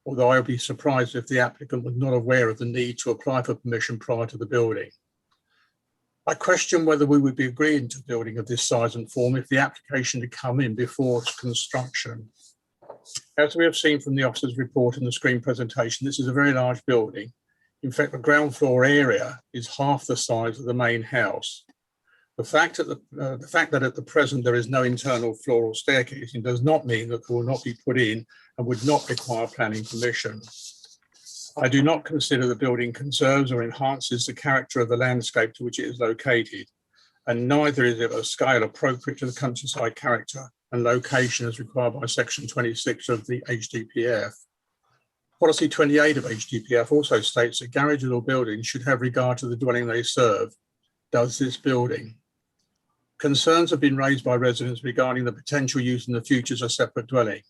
although I would be surprised if the applicant was not aware of the need to apply for permission prior to the building. I question whether we would be agreeing to building of this size and form if the application had come in before construction. As we have seen from the officer's report and the screen presentation, this is a very large building. In fact, the ground floor area is half the size of the main house. The fact that at the present there is no internal floor or staircasing does not mean that they will not be put in and would not require planning permission. I do not consider the building conserves or enhances the character of the landscape to which it is located, and neither is it a scale appropriate to the countryside character and location as required by section 26 of the HDPF. Policy 28 of HDPF also states that garages or buildings should have regard to the dwelling they serve. Does this building? Concerns have been raised by residents regarding the potential use in the future as a separate dwelling.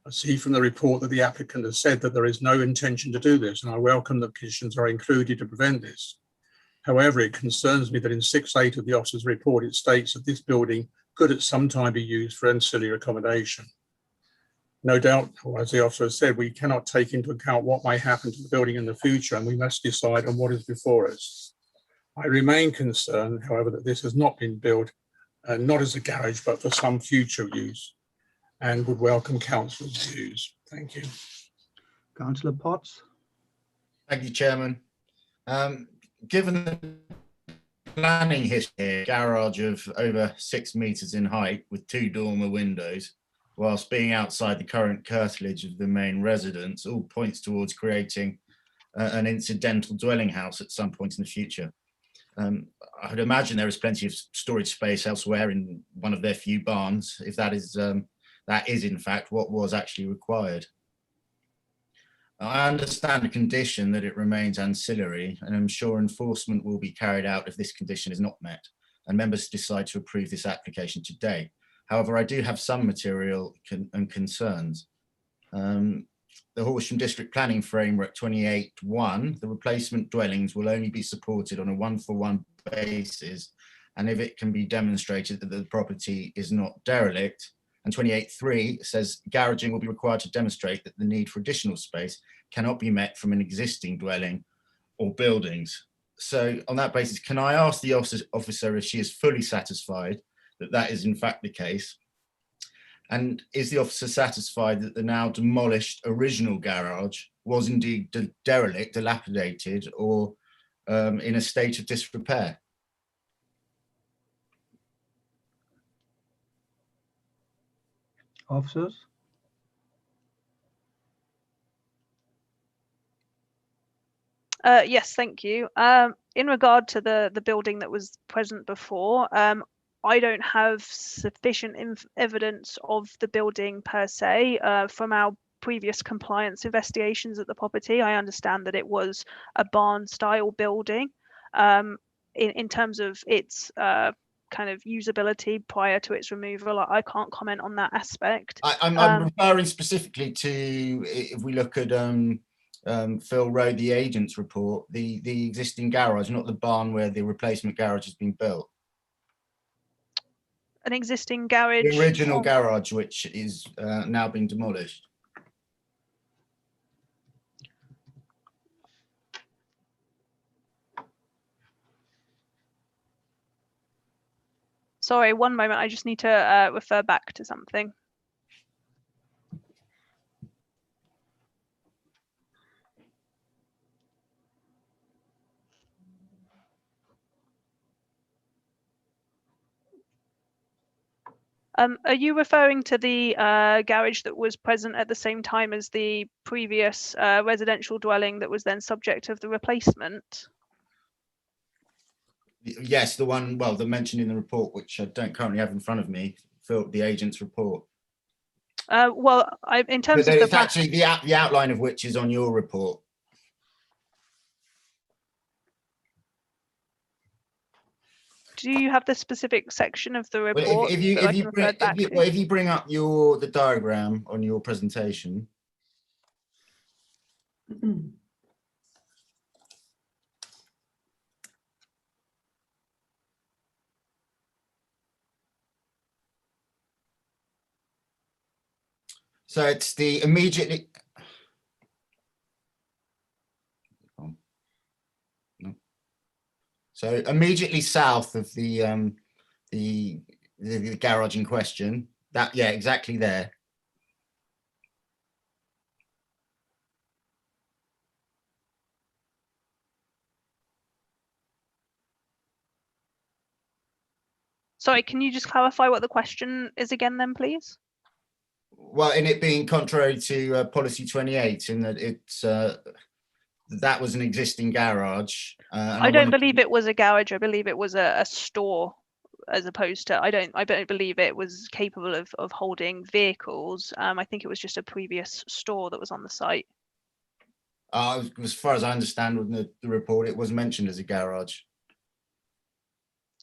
I see from the report that the applicant has said that there is no intention to do this, and I welcome that conditions are included to prevent this. However, it concerns me that in 6.8 of the officer's report, it states that this building could at some time be used for ancillary accommodation. No doubt, as the officer has said, we cannot take into account what may happen to the building in the future, and we must decide on what is before us. I remain concerned, however, that this has not been built, not as a garage, but for some future use, and would welcome councillors' views. Thank you. Councillor Potts. Thank you, Chairman. Given the planning history, a garage of over 6 metres in height with 2 dormer windows, whilst being outside the current curtilage of the main residence, all points towards creating an incidental dwelling house at some point in the future. I'd imagine there is plenty of storage space elsewhere in one of their few barns, if that is in fact what was actually required. I understand the condition that it remains ancillary, and I'm sure enforcement will be carried out if this condition is not met and members decide to approve this application today. However, I do have some material and concerns. The Horsham District Planning Framework 28.1, the replacement dwellings will only be supported on a 1-for-1 basis, and if it can be demonstrated that the property is not derelict. And 28.3 says garaging will be required to demonstrate that the need for additional space cannot be met from an existing dwelling or buildings. So on that basis, can I ask the officer if she is fully satisfied that that is in fact the case? And is the officer satisfied that the now demolished original garage was indeed derelict, dilapidated, or in a state of disrepair? Officers. Yes, thank you. In regard to the building that was present before, I don't have sufficient evidence of the building per se. From our previous compliance investigations at the property, I understand that it was a barn-style building. In terms of its kind of usability prior to its removal, I can't comment on that aspect. I'm referring specifically to, if we look at Phil Rowe, the agent's report, the existing garage, not the barn where the replacement garage has been built. An existing garage? The original garage, which is now been demolished. Sorry, one moment. I just need to refer back to something. Are you referring to the garage that was present at the same time as the previous residential dwelling that was then subject of the replacement? Yes, the one, well, the mentioned in the report, which I don't currently have in front of me, the agent's report. Well, in terms But of it's actually the outline of which is on your report. Do you have the specific section of the report Well, that I can refer back to? if you bring up the diagram on your presentation. So it's the immediately. So immediately south of the garage in question. That, yeah, exactly there. Sorry, can you just clarify what the question is again then, please? Well, in it being contrary to policy 28, in that it's that was an existing garage. I don't believe it was a garage. I believe it was a store, as opposed to. I don't believe it was capable of holding vehicles. I think it was just a previous store that was on the site. As far as I understand with the report, it was mentioned as a garage.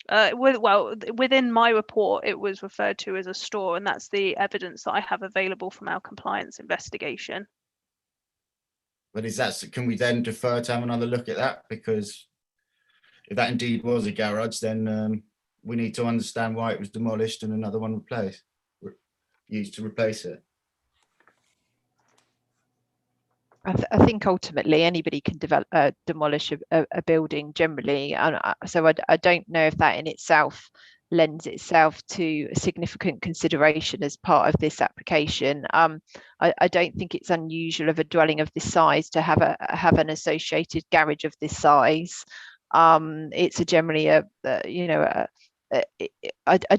Within my report, it was referred to as a store, and that's the evidence that I have available from our compliance investigation. But can we then defer to have another look at that? Because if that indeed was a garage, then we need to understand why it was demolished and another one used to replace it. I think ultimately anybody can demolish a building generally, and so I don't know if that in itself lends itself to a significant consideration as part of this application. I don't think it's unusual of a dwelling of this size to have an associated garage of this size. It's generally I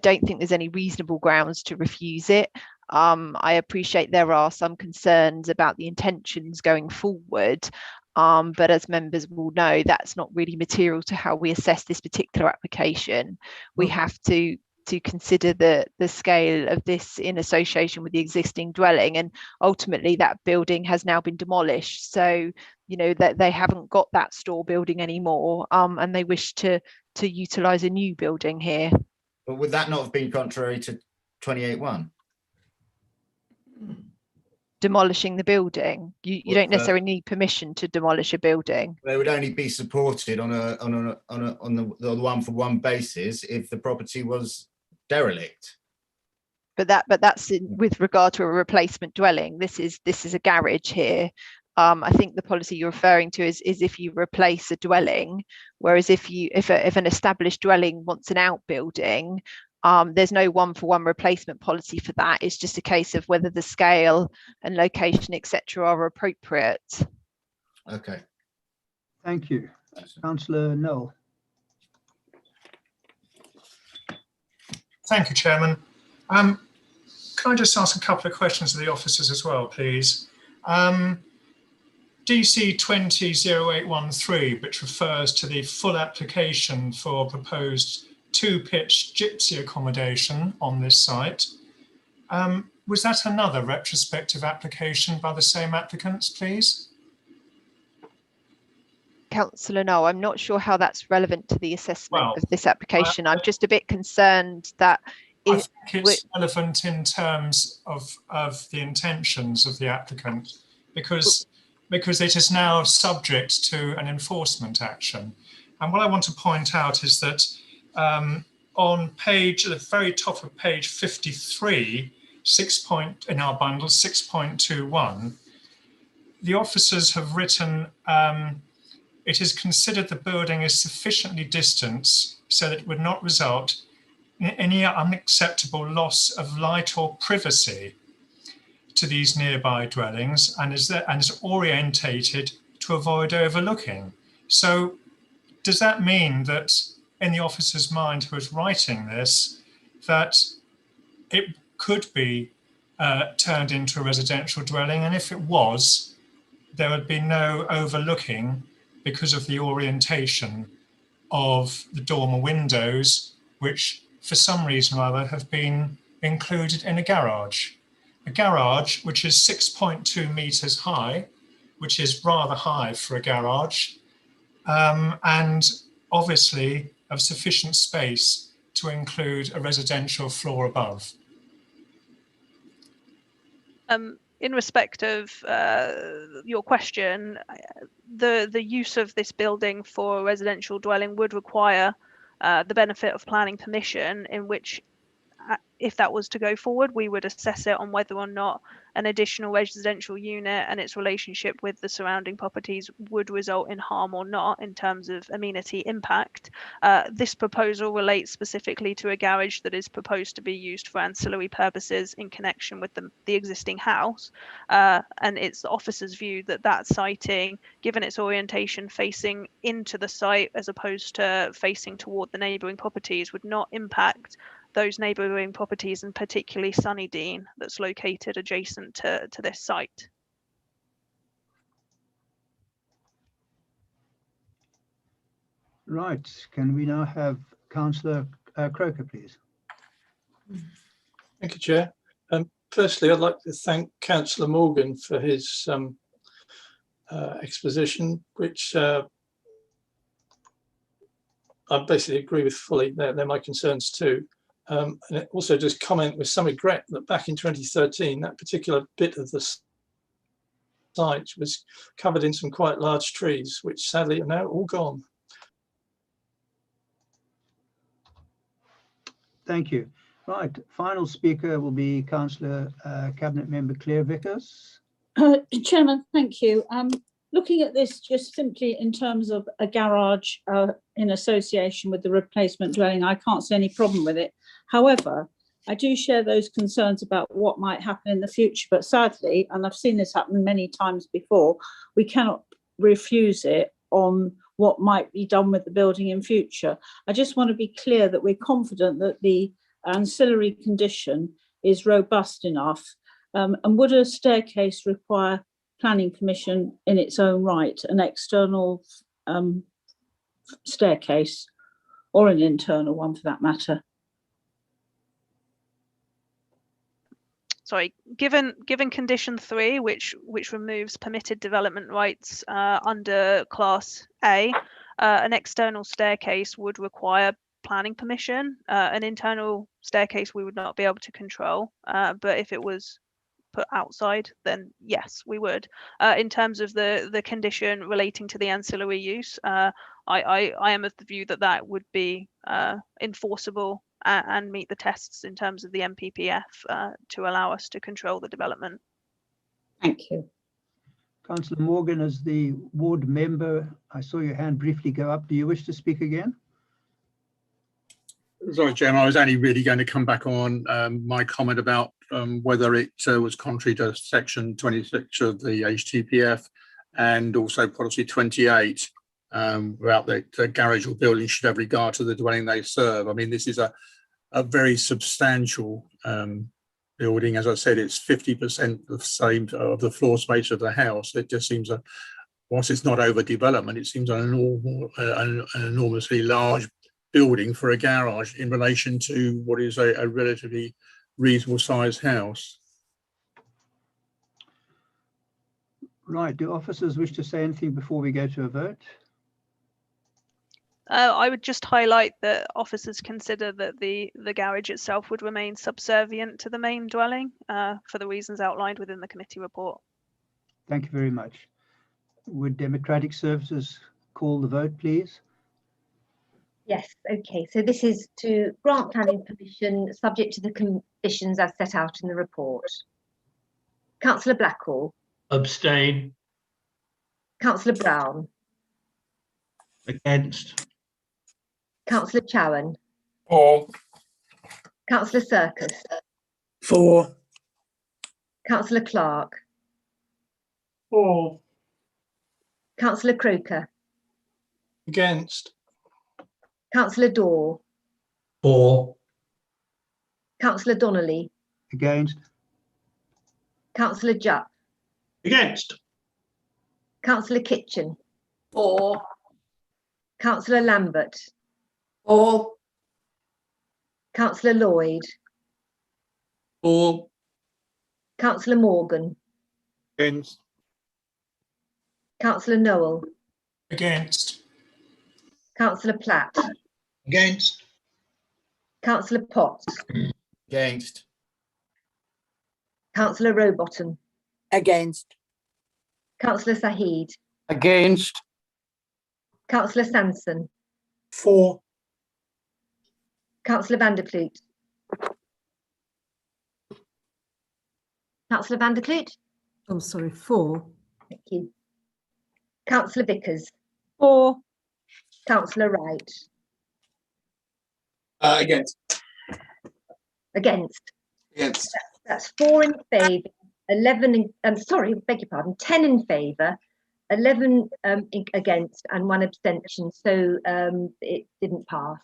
don't think there's any reasonable grounds to refuse it. I appreciate there are some concerns about the intentions going forward, but as members will know, that's not really material to how we assess this particular application. We have to consider the scale of this in association with the existing dwelling, and ultimately that building has now been demolished, so that they haven't got that store building anymore, and they wish to utilize a new building here. But would that not have been contrary to 28.1? Demolishing the building, you don't necessarily need permission to demolish a building. They would only be supported on the one-for-one basis if the property was derelict. But that's with regard to a replacement dwelling. This is a garage here. I think the policy you're referring to is if you replace a dwelling, whereas if an established dwelling wants an outbuilding, there's no one-for-one replacement policy for that. It's just a case of whether the scale and location, etc., are appropriate. Okay. Thank you. Councillor Noel. Thank you, Chairman. Can I just ask a couple of questions of the officers as well, please? DC 200813, which refers to the full application for proposed two-pitch gypsy accommodation on this site. Was that another retrospective application by the same applicants, please? Councillor, no, I'm not sure how that's relevant to the assessment of this application. I'm just a bit concerned that I think it's relevant in terms of the intentions of the applicant, because it is now subject to an enforcement action. And what I want to point out is that on at the very top of page 53, in our bundle 6.21, the officers have written, it is considered the building is sufficiently distant so that it would not result in any unacceptable loss of light or privacy to these nearby dwellings, and is orientated to avoid overlooking. So does that mean that in the officer's mind who is writing this, that it could be turned into a residential dwelling, and if it was, there would be no overlooking because of the orientation of the dormer windows, which for some reason or other have been included in a garage. A garage which is 6.2 metres high, which is rather high for a garage, and obviously of sufficient space to include a residential floor above. In respect of your question, the use of this building for a residential dwelling would require the benefit of planning permission, in which if that was to go forward, we would assess it on whether or not an additional residential unit and its relationship with the surrounding properties would result in harm or not in terms of amenity impact. This proposal relates specifically to a garage that is proposed to be used for ancillary purposes in connection with the existing house. And it's the officer's view that that siting, given its orientation facing into the site as opposed to facing toward the neighbouring properties, would not impact those neighbouring properties, and particularly Sunnydean, that's located adjacent to this site. Right, can we now have Councillor Croker, please? Thank you, Chair. Firstly, I'd like to thank Councillor Morgan for his exposition, which I basically agree with fully. They're my concerns too. And also just comment with some regret that back in 2013, that particular bit of the site was covered in some quite large trees, which sadly are now all gone. Thank you. Right, final speaker will be Councillor Cabinet Member Claire Vickers. Chairman, thank you. Looking at this just simply in terms of a garage in association with the replacement dwelling, I can't see any problem with it. However, I do share those concerns about what might happen in the future, but sadly, and I've seen this happen many times before, we cannot refuse it on what might be done with the building in future. I just want to be clear that we're confident that the ancillary condition is robust enough. And would a staircase require planning permission in its own right, an external staircase, or an internal one for that matter? Sorry, given condition 3, which removes permitted development rights under Class A, an external staircase would require planning permission. An internal staircase we would not be able to control, but if it was put outside, then yes, we would. In terms of the condition relating to the ancillary use, I am of the view that that would be enforceable and meet the tests in terms of the MPPF to allow us to control the development. Thank you. Councillor Morgan, as the ward member, I saw your hand briefly go up. Do you wish to speak again? Sorry, Chairman, I was only really going to come back on my comment about whether it was contrary to section 26 of the HTPF and also policy 28 about the garage or building should have regard to the dwelling they serve. I mean, this is a very substantial building. As I said, it's 50% the same of the floor space of the house. It just seems whilst it's not overdevelopment, it seems an enormously large building for a garage in relation to what is a relatively reasonable sized house. Right, do officers wish to say anything before we go to a vote? I would just highlight that officers consider that the garage itself would remain subservient to the main dwelling for the reasons outlined within the committee report. Thank you very much. Would Democratic Services call the vote, please? Yes, okay. So this is to grant planning permission subject to the conditions as set out in the report. Councillor Blackwell. Abstain. Councillor Brown. Against. Councillor Chowan. For. Councillor Circus. For. Councillor Clark. For. Councillor Croker. Against. Councillor Daw. For. Councillor Donnelly. Against. Councillor Jupp. Against. Councillor Kitchen. For. Councillor Lambert. For. Councillor Lloyd. For. Councillor Morgan. Against. Councillor Noel. Against. Councillor Platt. Against. Councillor Potts. Against. Councillor Rowbottom. Against. Councillor Saheed. Against. Councillor Sanson. For. Councillor van der Kloot. Councillor van der Kloot. Oh, sorry, 4. Thank you. Councillor Vickers. For. Councillor Wright. Against. Against. Against. That's 4 in favour, 11 in, sorry, beg your pardon, 10 in favour, 11 against and 1 abstention. So it didn't pass.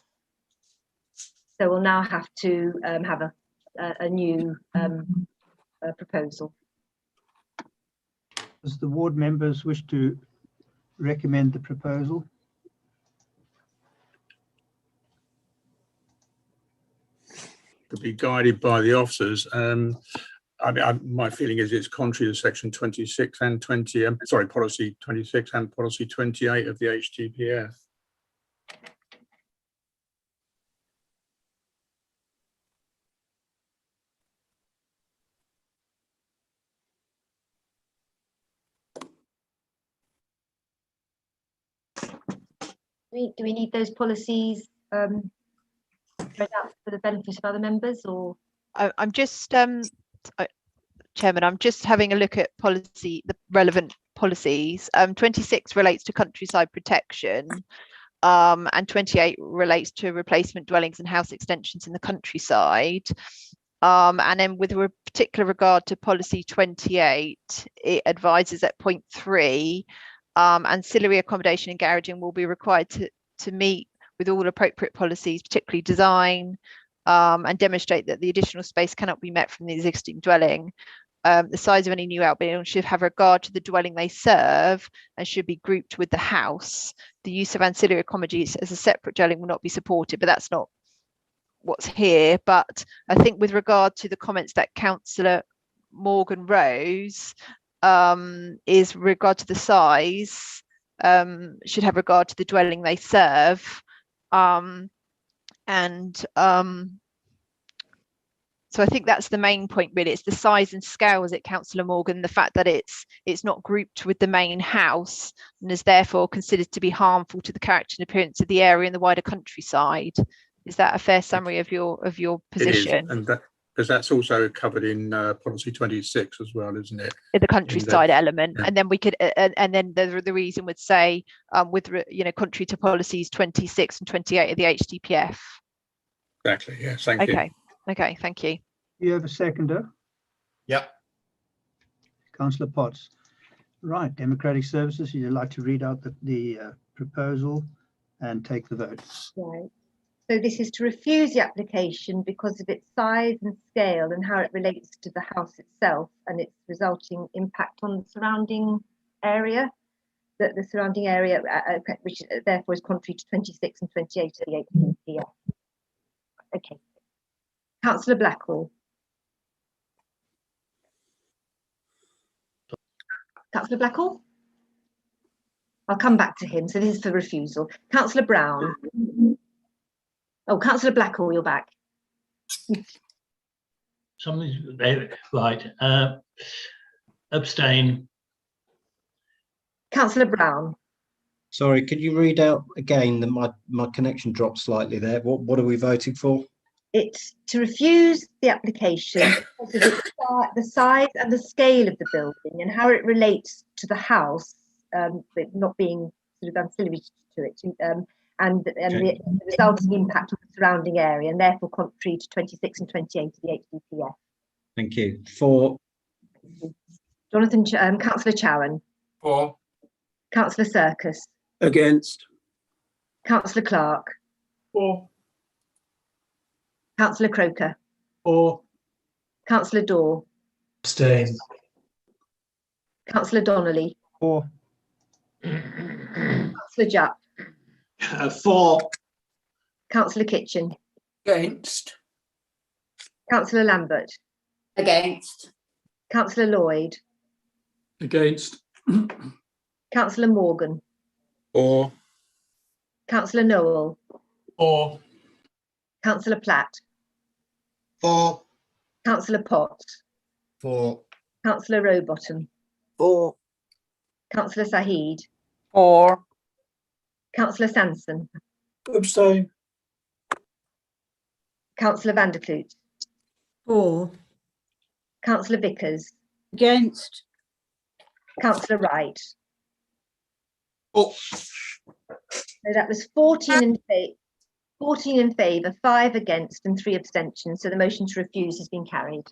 So we'll now have to have a new proposal. Does the ward members wish to recommend the proposal? To be guided by the officers. My feeling is it's contrary to section 26 and 20, policy 26 and policy 28 of the HTPF. Do we need those policies read out for the benefit of other members, or? I'm just, Chairman, I'm just having a look at the relevant policies. 26 relates to countryside protection, and 28 relates to replacement dwellings and house extensions in the countryside. And then with a particular regard to policy 28, it advises at point 3, ancillary accommodation and garaging will be required to meet with all appropriate policies, particularly design, and demonstrate that the additional space cannot be met from the existing dwelling. The size of any new outbuilding should have regard to the dwelling they serve and should be grouped with the house. The use of ancillary accommodations as a separate dwelling will not be supported, but that's not what's here. But I think with regard to the comments that Councillor Morgan rose, is regard to the size, should have regard to the dwelling they serve. So I think that's the main point, really. It's the size and scale, is it, Councillor Morgan, the fact that it's not grouped with the main house and is therefore considered to be harmful to the character and appearance of the area and the wider countryside. Is that a fair summary of your position? It is, and because that's also covered in policy 26 as well, isn't it? In the countryside element, yeah. And then we could, and then the reason would say, contrary to policies 26 and 28 of the HTPF. Exactly. Yes. Thank you. Okay, thank you. You have a seconder? Yep. Councillor Potts. Right, Democratic Services, you'd like to read out the proposal and take the vote. Right. So this is to refuse the application because of its size and scale and how it relates to the house itself and its resulting impact on the surrounding area, the surrounding area, which therefore is contrary to 26 and 28 of the HTPF. Okay. Councillor Blackwell. Councillor Blackwell? I'll come back to him. So this is for refusal. Councillor Brown. Oh, Councillor Blackwell, you're back. Something's right. Abstain. Councillor Brown. Sorry, could you read out again? That my connection dropped slightly there. What are we voting for? It's to refuse the application because of the size and the scale of the building and how it relates to the house, but not being sort of ancillary to it, and the resulting impact on the surrounding area, and therefore contrary to 26 and 28 of the HDPF. Thank you. For. Jonathan, Councillor Chowan. For. Councillor Circus. Against. Councillor Clark. For. Councillor Croker. Or. Councillor Daw. Abstain. Councillor Donnelly. For. Councillor Japp. For. Councillor Kitchen. Against. Councillor Lambert. Against. Councillor Lloyd. Against. Councillor Morgan. For. Councillor Noel. For. Councillor Platt. For. Councillor Potts. For. Councillor Rowbottom. For. Councillor Saheed. For. Councillor Sanson. Abstain. Councillor Vanderkloot. For. Councillor Vickers. Against. Councillor Wright. Oh. So that was 14 in favour, 5 against and 3 abstentions. So the motion to refuse has been carried.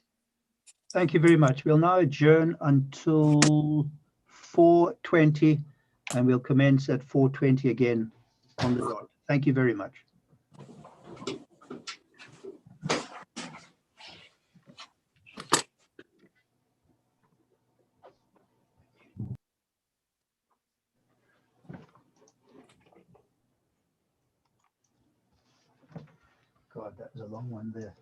Thank you very much. We'll now adjourn until 4:20 and we'll commence at 4:20 again on the dot. Thank you very much. God, that was a long one there.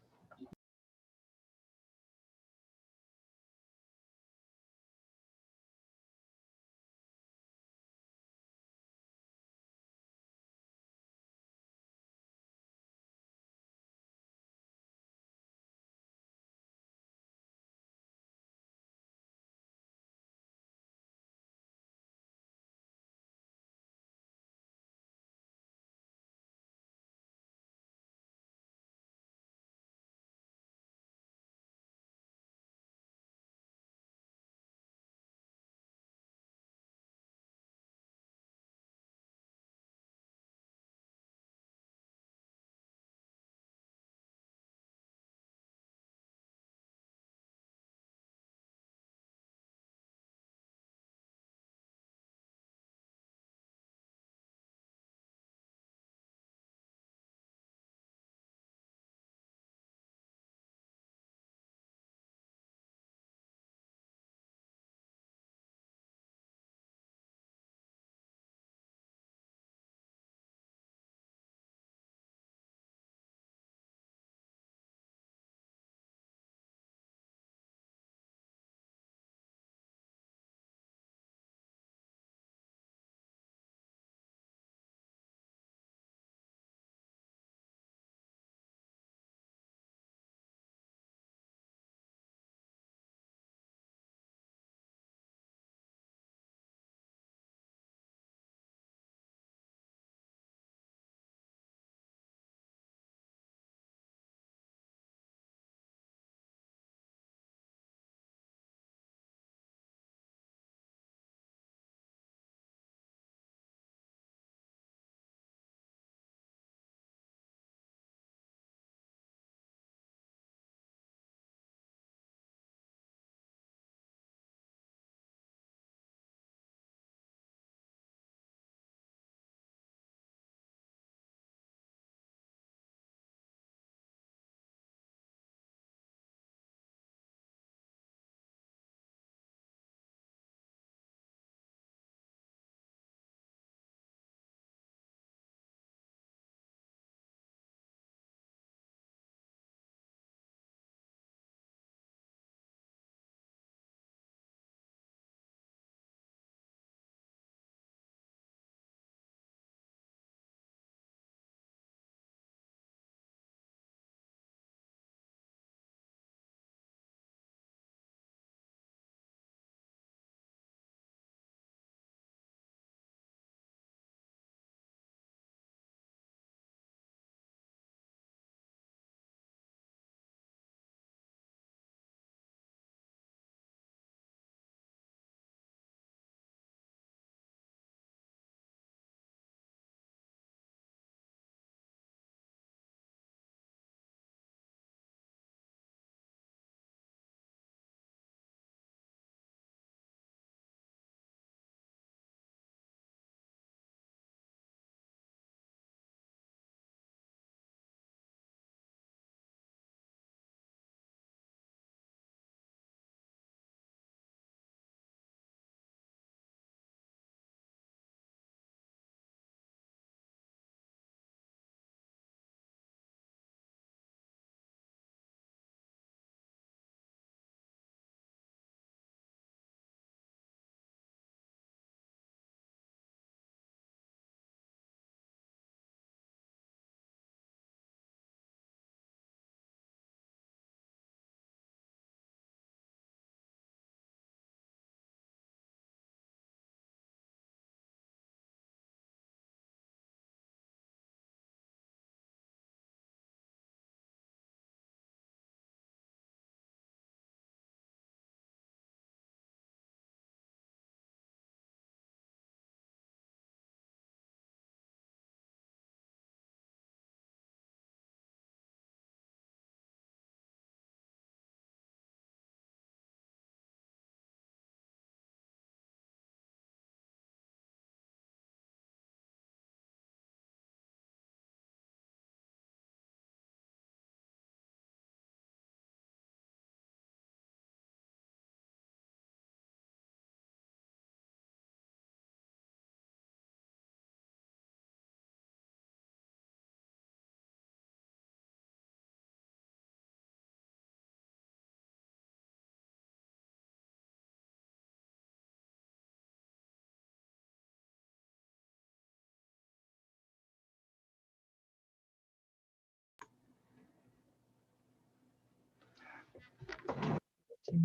And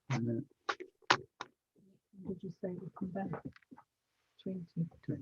then Did you say we'll come back? 20. 20.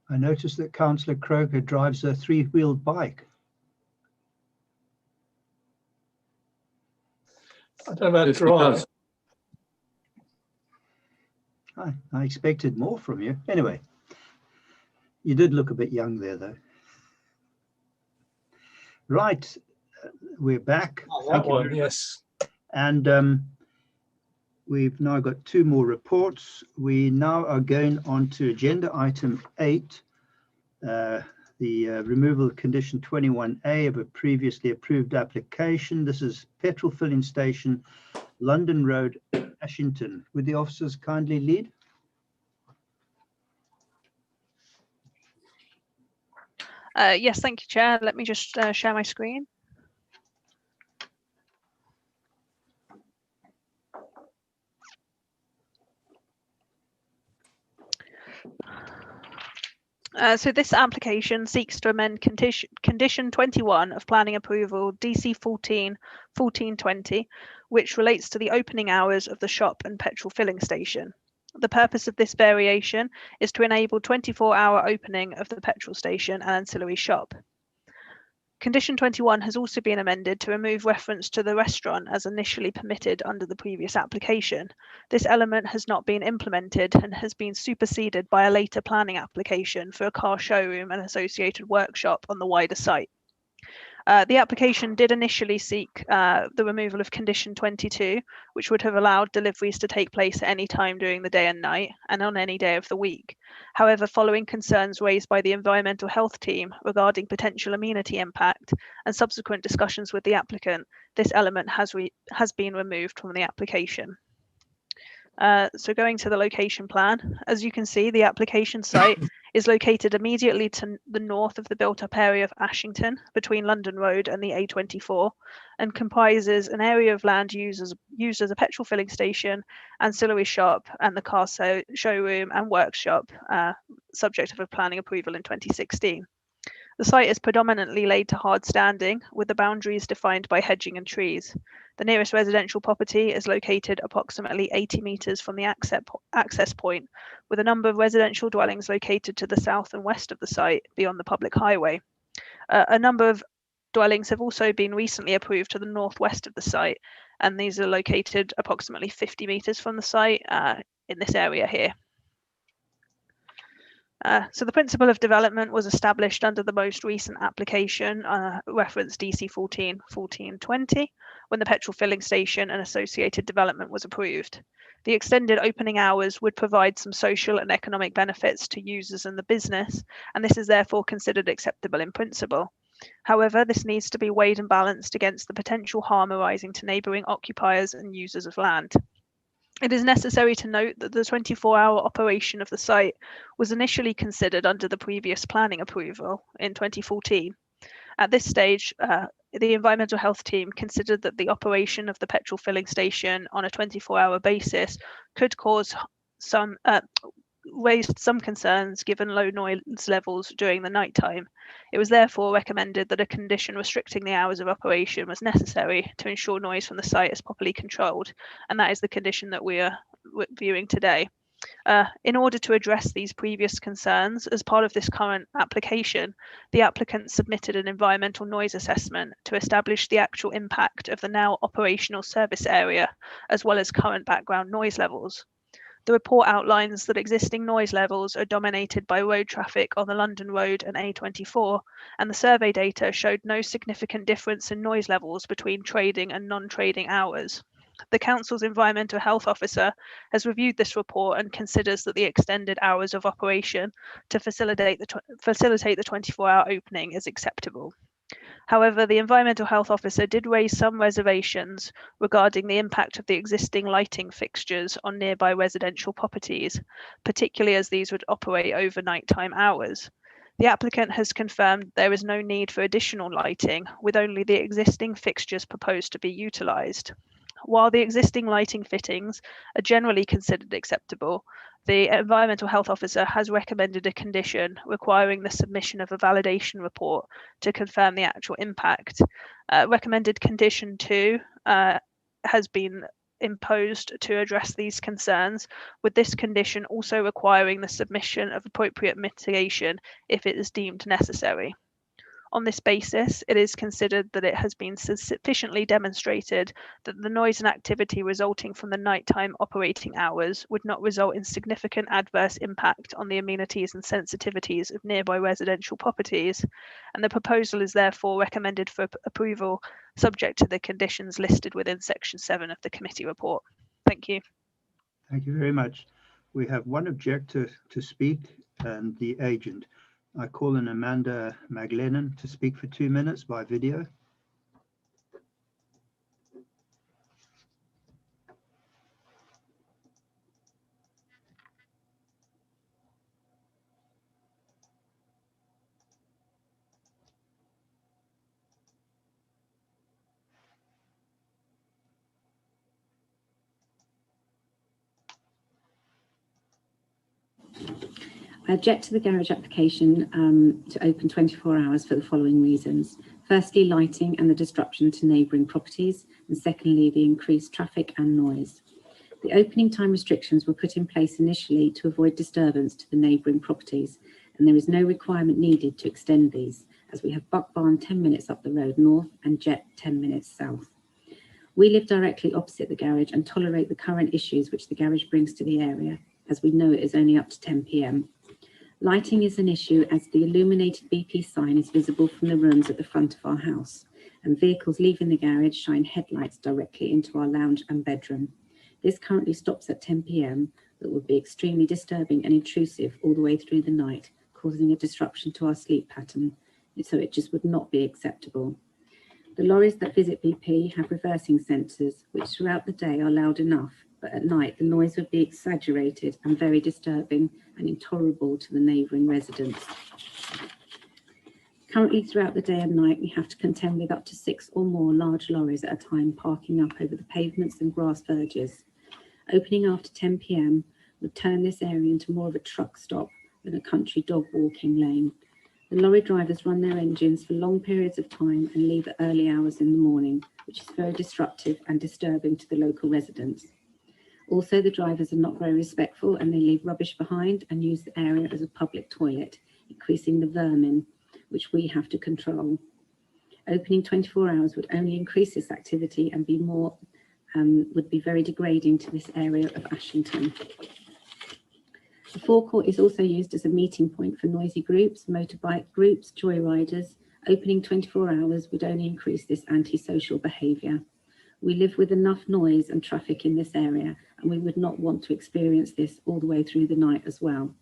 I noticed that Councillor Croker drives a three-wheeled bike. I don't know about Yes, he drive. does. I expected more from you. Anyway, you did look a bit young there, though. Right, we're back. Oh, Thank that you one, very yes. much. And we've now got two more reports. We now are going on to agenda item 8, the removal of condition 21A of a previously approved application. This is petrol filling station, London Road, Ashington. Would the officers kindly lead? Yes, thank you, Chair. Let me just share my screen. So this application seeks to amend condition 21 of planning approval DC 1420, which relates to the opening hours of the shop and petrol filling station. The purpose of this variation is to enable 24-hour opening of the petrol station and ancillary shop. Condition 21 has also been amended to remove reference to the restaurant as initially permitted under the previous application. This element has not been implemented and has been superseded by a later planning application for a car showroom and associated workshop on the wider site. The application did initially seek the removal of condition 22, which would have allowed deliveries to take place at any time during the day and night and on any day of the week. However, following concerns raised by the environmental health team regarding potential amenity impact and subsequent discussions with the applicant, this element has been removed from the application. So going to the location plan, as you can see, the application site is located immediately to the north of the built-up area of Ashington, between London Road and the A24, and comprises an area of land used as a petrol filling station, ancillary shop, and the car showroom and workshop, subject of a planning approval in 2016. The site is predominantly laid to hard standing, with the boundaries defined by hedging and trees. The nearest residential property is located approximately 80 metres from the access point, with a number of residential dwellings located to the south and west of the site beyond the public highway. A number of dwellings have also been recently approved to the northwest of the site, and these are located approximately 50 metres from the site in this area here. So the principle of development was established under the most recent application, reference DC 1420, when the petrol filling station and associated development was approved. The extended opening hours would provide some social and economic benefits to users and the business, and this is therefore considered acceptable in principle. However, this needs to be weighed and balanced against the potential harm arising to neighbouring occupiers and users of land. It is necessary to note that the 24-hour operation of the site was initially considered under the previous planning approval in 2014. At this stage, the environmental health team considered that the operation of the petrol filling station on a 24-hour basis could cause raised some concerns given low noise levels during the night time. It was therefore recommended that a condition restricting the hours of operation was necessary to ensure noise from the site is properly controlled, and that is the condition that we are viewing today. In order to address these previous concerns, as part of this current application, the applicant submitted an environmental noise assessment to establish the actual impact of the now operational service area, as well as current background noise levels. The report outlines that existing noise levels are dominated by road traffic on the London Road and A24, and the survey data showed no significant difference in noise levels between trading and non-trading hours. The Council's Environmental Health Officer has reviewed this report and considers that the extended hours of operation to facilitate the 24-hour opening is acceptable. However, the Environmental Health Officer did raise some reservations regarding the impact of the existing lighting fixtures on nearby residential properties, particularly as these would operate over nighttime hours. The applicant has confirmed there is no need for additional lighting, with only the existing fixtures proposed to be utilised. While the existing lighting fittings are generally considered acceptable, the Environmental Health Officer has recommended a condition requiring the submission of a validation report to confirm the actual impact. Recommended condition 2 has been imposed to address these concerns, with this condition also requiring the submission of appropriate mitigation if it is deemed necessary. On this basis, it is considered that it has been sufficiently demonstrated that the noise and activity resulting from the nighttime operating hours would not result in significant adverse impact on the amenities and sensitivities of nearby residential properties, and the proposal is therefore recommended for approval, subject to the conditions listed within Section 7 of the committee report. Thank you. Thank you very much. We have one objector to speak and the agent. I call on Amanda Maglennon to speak for 2 minutes by video. I object to the garage application to open 24 hours for the following reasons. Firstly, lighting and the disruption to neighbouring properties, and secondly, the increased traffic and noise. The opening time restrictions were put in place initially to avoid disturbance to the neighbouring properties, and there is no requirement needed to extend these, as we have Buck Barn 10 minutes up the road north and Jet 10 minutes south. We live directly opposite the garage and tolerate the current issues which the garage brings to the area, as we know it is only up to 10 p.m. Lighting is an issue as the illuminated BP sign is visible from the rooms at the front of our house, and vehicles leaving the garage shine headlights directly into our lounge and bedroom. This currently stops at 10 p.m, but would be extremely disturbing and intrusive all the way through the night, causing a disruption to our sleep pattern, so it just would not be acceptable. The lorries that visit BP have reversing sensors, which throughout the day are loud enough, but at night the noise would be exaggerated and very disturbing and intolerable to the neighbouring residents. Currently, throughout the day and night, we have to contend with up to 6 or more large lorries at a time parking up over the pavements and grass verges. Opening after 10 p.m. would turn this area into more of a truck stop than a country dog walking lane. The lorry drivers run their engines for long periods of time and leave at early hours in the morning, which is very disruptive and disturbing to the local residents. Also, the drivers are not very respectful and they leave rubbish behind and use the area as a public toilet, increasing the vermin, which we have to control. Opening 24 hours would only increase this activity and would be very degrading to this area of Ashington. The forecourt is also used as a meeting point for noisy groups, motorbike groups, joyriders. Opening 24 hours would only increase this antisocial behaviour. We live with enough noise and traffic in this area, and we would not want to experience this all the way through the night as well.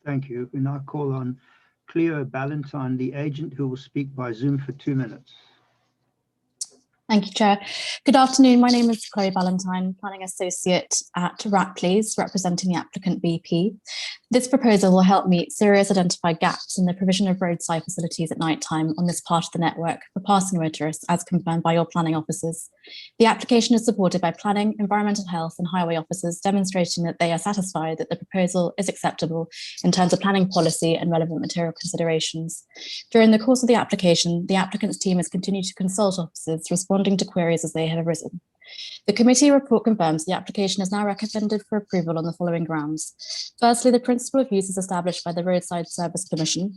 Thank you. We now call on Cleo Ballantyne, the agent, who will speak by Zoom for 2 minutes. Thank you, Chair. Good afternoon. My name is Chloe Ballantyne, Planning Associate at Rackleys, representing the applicant BP. This proposal will help meet serious identified gaps in the provision of roadside facilities at night time on this part of the network for passing motorists, as confirmed by your planning officers. The application is supported by planning, environmental health and highway officers, demonstrating that they are satisfied that the proposal is acceptable in terms of planning policy and relevant material considerations. During the course of the application, the applicant's team has continued to consult officers, responding to queries as they have arisen. The committee report confirms the application is now recommended for approval on the following grounds. Firstly, the principle of use is established by the Roadside Service Commission,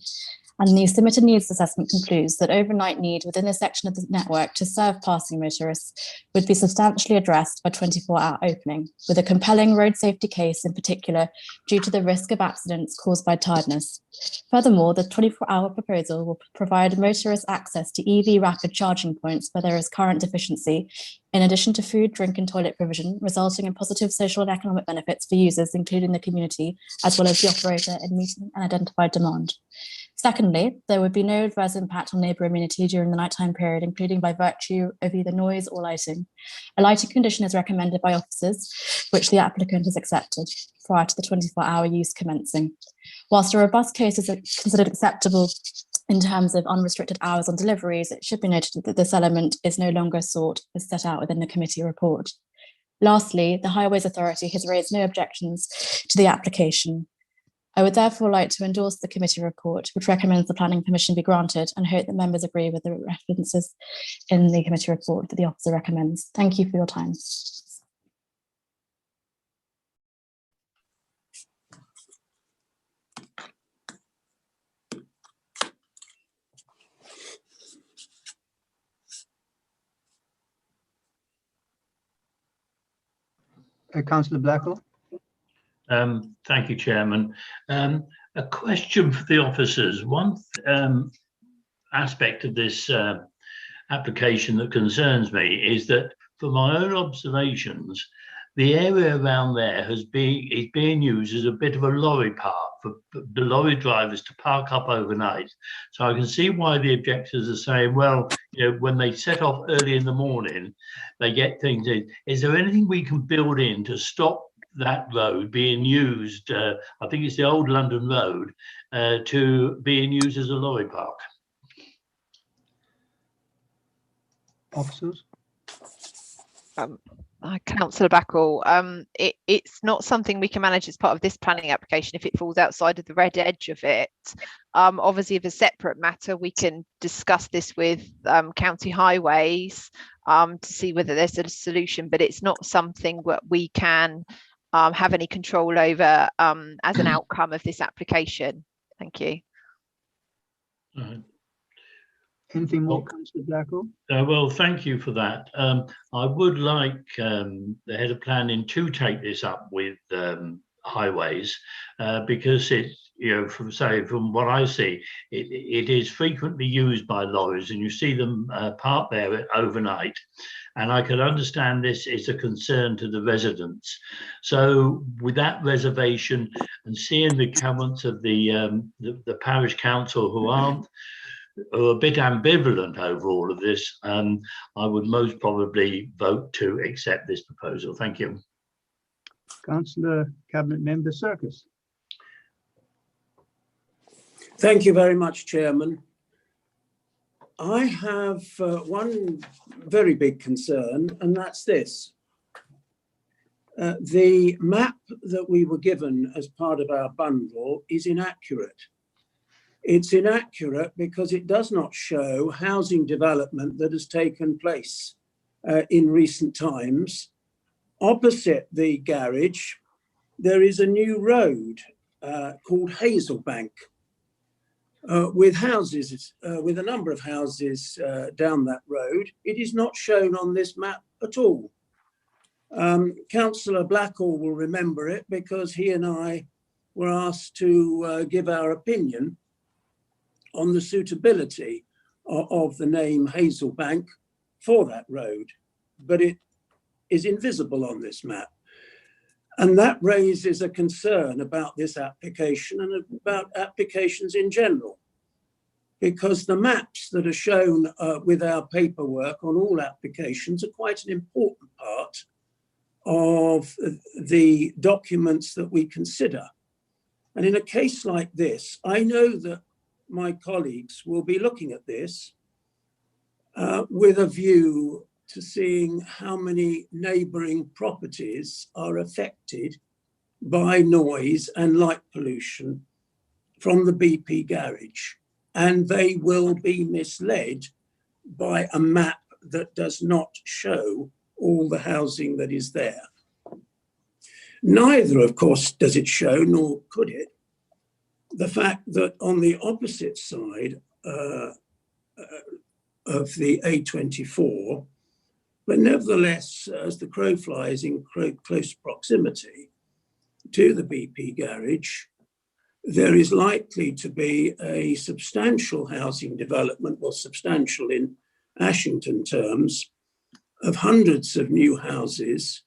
And the submitted needs assessment concludes that overnight need within this section of the network to serve passing motorists would be substantially addressed by 24-hour opening, with a compelling road safety case in particular due to the risk of accidents caused by tiredness. Furthermore, the 24-hour proposal will provide motorists access to EV rapid charging points where there is current deficiency, in addition to food, drink and toilet provision, resulting in positive social and economic benefits for users, including the community, as well as the operator in meeting an identified demand. Secondly, there would be no adverse impact on neighbour amenity during the nighttime period, including by virtue of either noise or lighting. A lighting condition is recommended by officers, which the applicant has accepted prior to the 24-hour use commencing. Whilst a robust case is considered acceptable in terms of unrestricted hours on deliveries, it should be noted that this element is no longer sought as set out within the committee report. Lastly, the Highways Authority has raised no objections to the application. I would therefore like to endorse the committee report, which recommends the planning permission be granted, and hope that members agree with the references in the committee report that the officer recommends. Thank you for your time. Councillor Blackwell. Thank you, Chairman. A question for the officers. One aspect of this application that concerns me is that, from my own observations, the area around there is being used as a bit of a lorry park for the lorry drivers to park up overnight. So I can see why the objectors are saying, well, you know, when they set off early in the morning, they get things in. Is there anything we can build in to stop that road being used, I think it's the old London Road, to being used as a lorry park? Officers? Councillor Blackwell, it's not something we can manage as part of this planning application if it falls outside of the red edge of it. Obviously, if a separate matter, we can discuss this with County Highways to see whether there's a solution, but it's not something that we can have any control over as an outcome of this application. Thank you. Anything more, Councillor Blackwell? Well, thank you for that. I would like the head of planning to take this up with Highways because it, you know, from what I see, it is frequently used by lorries, and you see them parked there overnight. And I can understand this is a concern to the residents. So with that reservation and seeing the comments of the parish council who are a bit ambivalent over all of this, I would most probably vote to accept this proposal. Thank you. Councillor Cabinet Member Circus. Thank you very much, Chairman. I have one very big concern, and that's this. The map that we were given as part of our bundle is inaccurate. It's inaccurate because it does not show housing development that has taken place in recent times. Opposite the garage, there is a new road called Hazelbank, with houses, with a number of houses down that road. It is not shown on this map at all. Councillor Blackwell will remember it because he and I were asked to give our opinion on the suitability of the name Hazelbank for that road, but it is invisible on this map. And that raises a concern about this application and about applications in general, because the maps that are shown with our paperwork on all applications are quite an important part of the documents that we consider. And in a case like this, I know that my colleagues will be looking at this with a view to seeing how many neighbouring properties are affected by noise and light pollution from the BP garage. And they will be misled by a map that does not show all the housing that is there. Neither, of course, does it show, nor could it, the fact that on the opposite side of the A24, but nevertheless, as the crow flies in close proximity to the BP garage, there is likely to be a substantial housing development, well, substantial in Ashington terms, of hundreds of new houses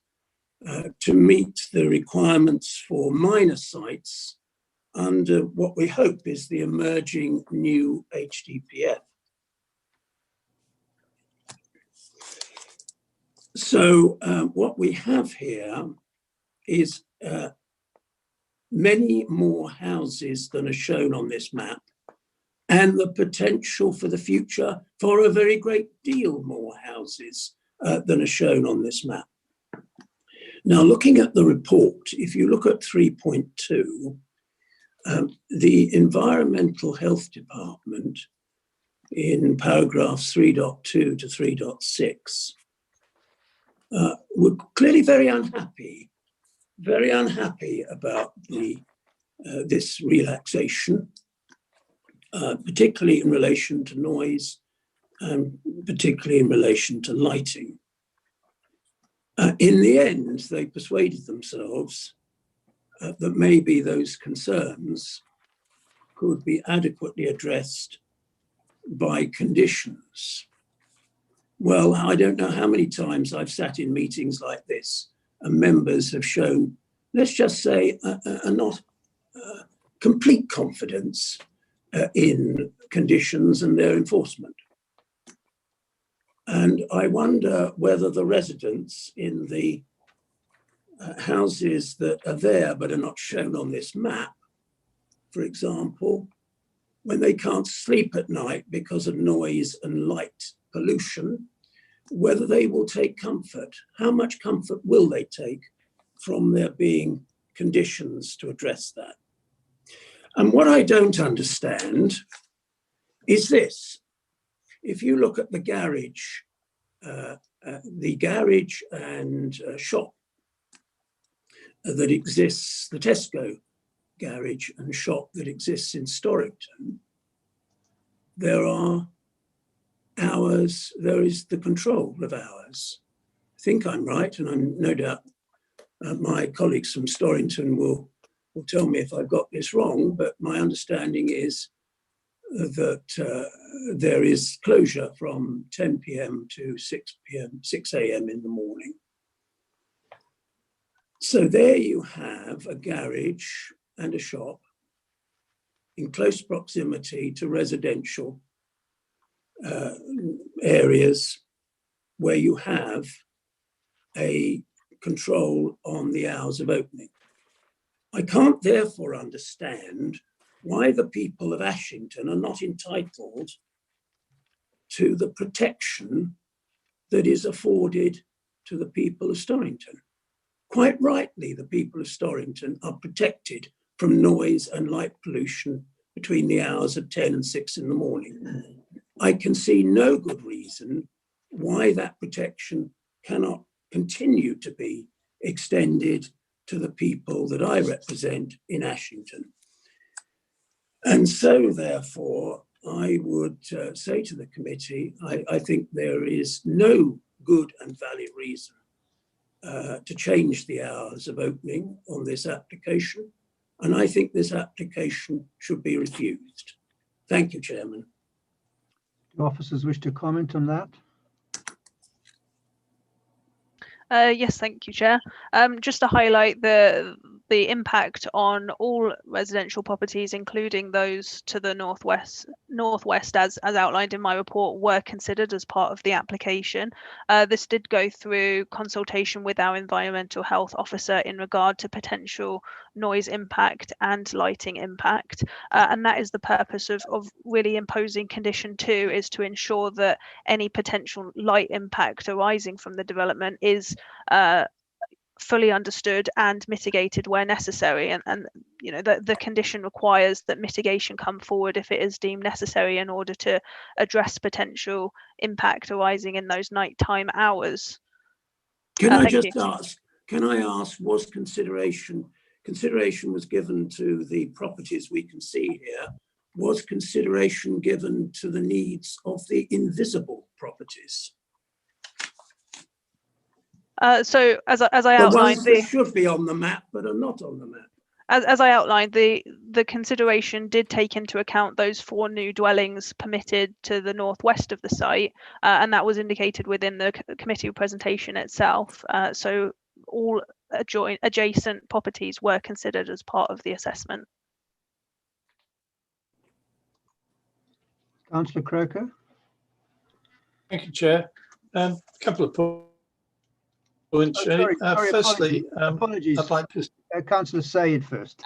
to meet the requirements for minor sites under what we hope is the emerging new HDPF. So what we have here is many more houses than are shown on this map, and the potential for the future for a very great deal more houses than are shown on this map. Now, looking at the report, if you look at 3.2, the Environmental Health Department in paragraphs 3.2 to 3.6 were clearly very unhappy about this relaxation, particularly in relation to noise and particularly in relation to lighting. In the end, they persuaded themselves that maybe those concerns could be adequately addressed by conditions. Well, I don't know how many times I've sat in meetings like this and members have shown, let's just say, a not complete confidence in conditions and their enforcement. And I wonder whether the residents in the houses that are there but are not shown on this map, for example, when they can't sleep at night because of noise and light pollution, whether they will take comfort. How much comfort will they take from there being conditions to address that? And what I don't understand is this. If you look at the garage and shop that exists, the Tesco garage and shop that exists in Storrington, there are hours, there is the control of hours. I think I'm right, and I'm no doubt my colleagues from Storrington will tell me if I've got this wrong, but my understanding is that there is closure from 10 p.m. to 6 a.m. in the morning. So there you have a garage and a shop in close proximity to residential areas where you have a control on the hours of opening. I can't therefore understand why the people of Ashington are not entitled to the protection that is afforded to the people of Storrington. Quite rightly, the people of Storrington are protected from noise and light pollution between the hours of 10 and 6 in the morning. I can see no good reason why that protection cannot continue to be extended to the people that I represent in Ashington. And so, therefore, I would say to the committee, I think there is no good and valid reason to change the hours of opening on this application. And I think this application should be refused. Thank you, Chairman. Do officers wish to comment on that? Yes, thank you, Chair. Just to highlight the impact on all residential properties, including those to the northwest, as outlined in my report, were considered as part of the application. This did go through consultation with our environmental health officer in regard to potential noise impact and lighting impact, and that is the purpose of really imposing condition 2, is to ensure that any potential light impact arising from the development is fully understood and mitigated where necessary, and you know the condition requires that mitigation come forward if it is deemed necessary in order to address potential impact arising in those nighttime hours. Can I just ask, was consideration consideration was given to the properties we can see here. Was consideration given to the needs of the invisible properties? So as I The outlined, ones that should be on the map but are not on the map. as I outlined, the consideration did take into account those 4 new dwellings permitted to the northwest of the site, and that was indicated within the committee presentation itself. So all adjacent properties were considered as part of the assessment. Councillor Croker. Thank you, Chair. A couple of points. Sorry, Firstly, apologies. I'd like to... Councillor Said first.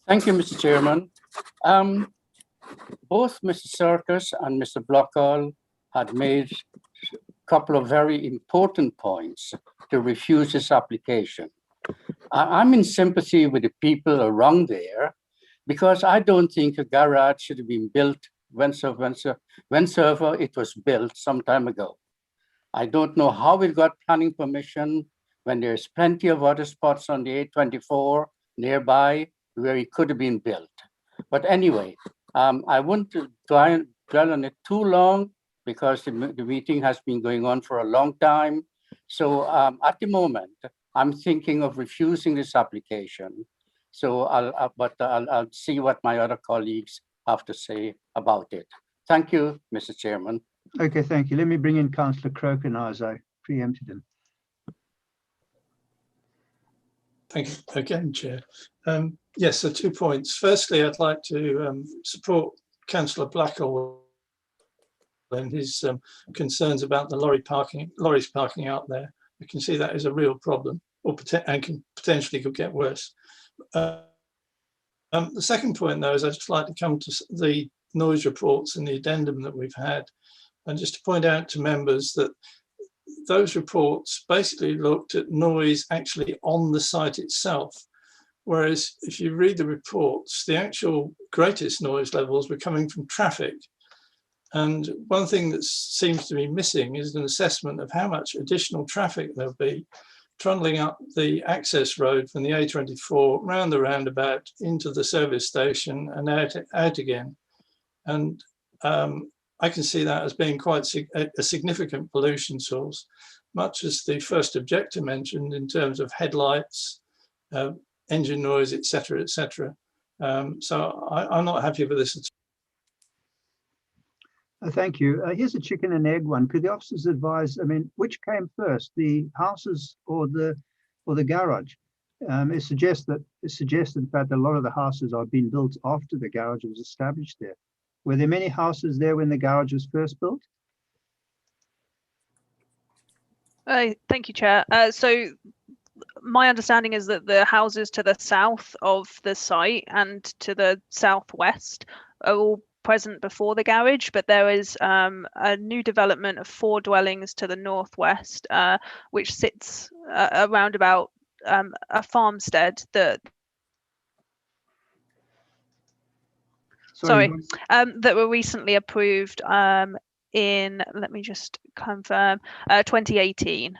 Thank you, Mr. Chairman. Both Mr. Circus and Mr. Blockall had made a couple of very important points to refuse this application. I'm in sympathy with the people around there because I don't think a garage should have been built whensoever it was built some time ago. I don't know how it got planning permission when there's plenty of other spots on the A24 nearby where it could have been built. But anyway, I won't dwell on it too long because the meeting has been going on for a long time. So at the moment, I'm thinking of refusing this application. So I'll see what my other colleagues have to say about it. Thank you, Mr. Chairman. Okay, thank you. Let me bring in Councillor Croker now as I preempted him. Thank you again, Chair. Yes, so 2 points. Firstly, I'd like to support Councillor Blackall and his concerns about the lorries parking out there. We can see that is a real problem, and can potentially could get worse. The second point, though, is I'd just like to come to the noise reports and the addendum that we've had, and just to point out to members that those reports basically looked at noise actually on the site itself. Whereas if you read the reports, the actual greatest noise levels were coming from traffic. And one thing that seems to be missing is an assessment of how much additional traffic there'll be trundling up the access road from the A24 round the roundabout into the service station and out again. And I can see that as being quite a significant pollution source, much as the first objector mentioned in terms of headlights, engine noise, etc., etc. So I'm not happy with this at all. Thank you. Here's a chicken and egg one. Could the officers advise, I mean, which came first, the houses or the garage? It suggests in fact that a lot of the houses are being built after the garage was established there. Were there many houses there when the garage was first built? Thank you, Chair. So my understanding is that the houses to the south of the site and to the southwest are all present before the garage, but there is a new development of 4 dwellings to the northwest, which sits around about a farmstead that that were recently approved in, let me just confirm, 2018.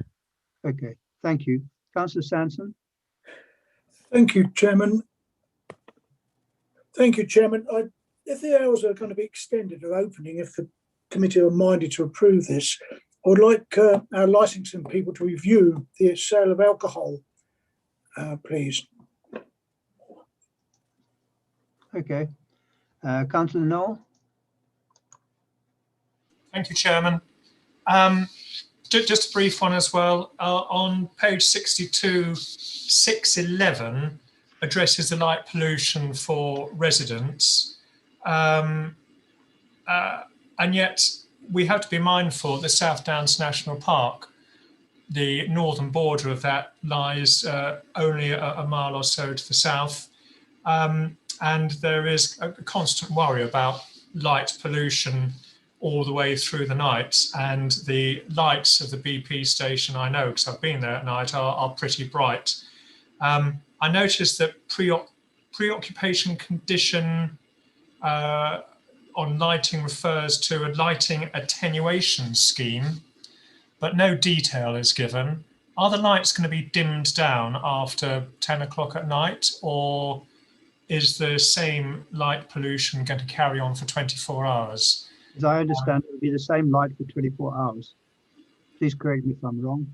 Okay, thank you. Councillor Sanson. Thank you, Chairman. Thank you, Chairman. If the hours are going to be extended or opening, if the committee are minded to approve this, I would like our licensing people to review the sale of alcohol, please. Okay. Councillor Noel. Thank you, Chairman. Just a brief one as well. On page 62, 611 addresses the light pollution for residents. And yet we have to be mindful the South Downs National Park, the northern border of that lies only a mile or so to the south. And there is a constant worry about light pollution all the way through the night. And the lights of the BP station, I know because I've been there at night, are pretty bright. I noticed that preoccupation condition on lighting refers to a lighting attenuation scheme, but no detail is given. are the lights going to be dimmed down after 10 o'clock at night, or is the same light pollution going to carry on for 24 hours? As I understand, it will be the same light for 24 hours. Please correct me if I'm wrong.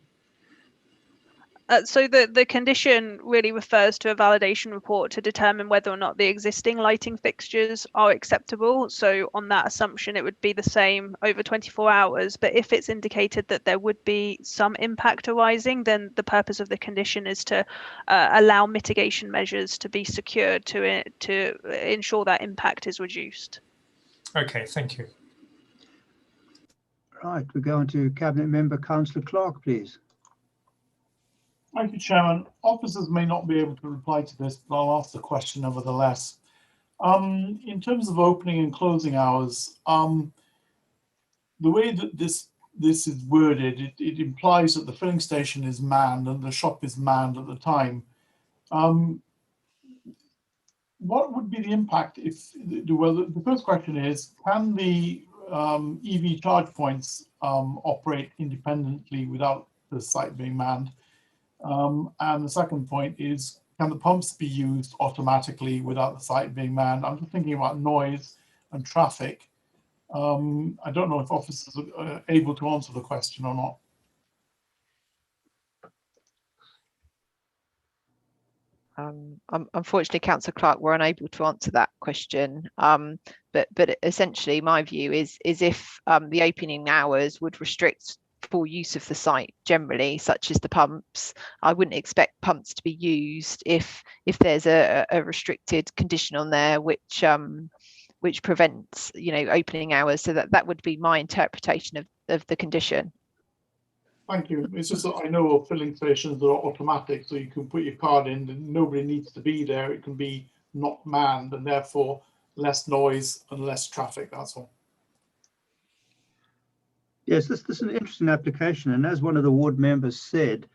So the condition really refers to a validation report to determine whether or not the existing lighting fixtures are acceptable. So on that assumption, it would be the same over 24 hours. But if it's indicated that there would be some impact arising, then the purpose of the condition is to allow mitigation measures to be secured to ensure that impact is reduced. Okay, thank you. Right, we go on to Cabinet Member Councillor Clark, please. Thank you, Chairman. Officers may not be able to reply to this, but I'll ask the question nevertheless. In terms of opening and closing hours, the way that this is worded, it implies that the filling station is manned and the shop is manned at the time. What would be the impact if, well, the first question is, can the EV charge points operate independently without the site being manned? And the second point is, can the pumps be used automatically without the site being manned? I'm just thinking about noise and traffic. I don't know if officers are able to answer the question or not. Unfortunately, Councillor Clark, we're unable to answer that question. But essentially, my view is if the opening hours would restrict full use of the site generally, such as the pumps, I wouldn't expect pumps to be used if there's a restricted condition on there which prevents, you know, opening hours. So that would be my interpretation of the condition. Thank you. It's just that I know of filling stations that are automatic, so you can put your card in and nobody needs to be there. It can be not manned and therefore less noise and less traffic, that's all. Yes, this is an interesting application, and as one of the ward members said,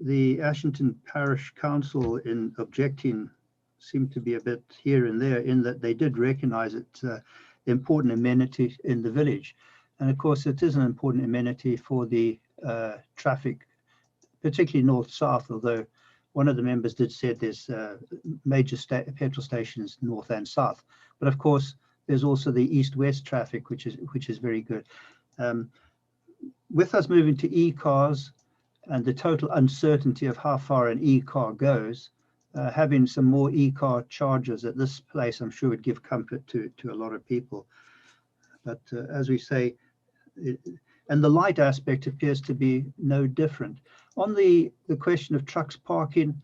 the Ashington Parish Council in objecting seemed to be a bit here and there, in that they did recognise it's an important amenity in the village. And of course, it is an important amenity for the traffic, particularly north-south, although one of the members did say there's major petrol stations north and south. But of course, there's also the east-west traffic, which is very good. With us moving to e-cars and the total uncertainty of how far an e-car goes, having some more e-car chargers at this place, I'm sure would give comfort to a lot of people. But as we say, and the light aspect appears to be no different. On the question of trucks parking,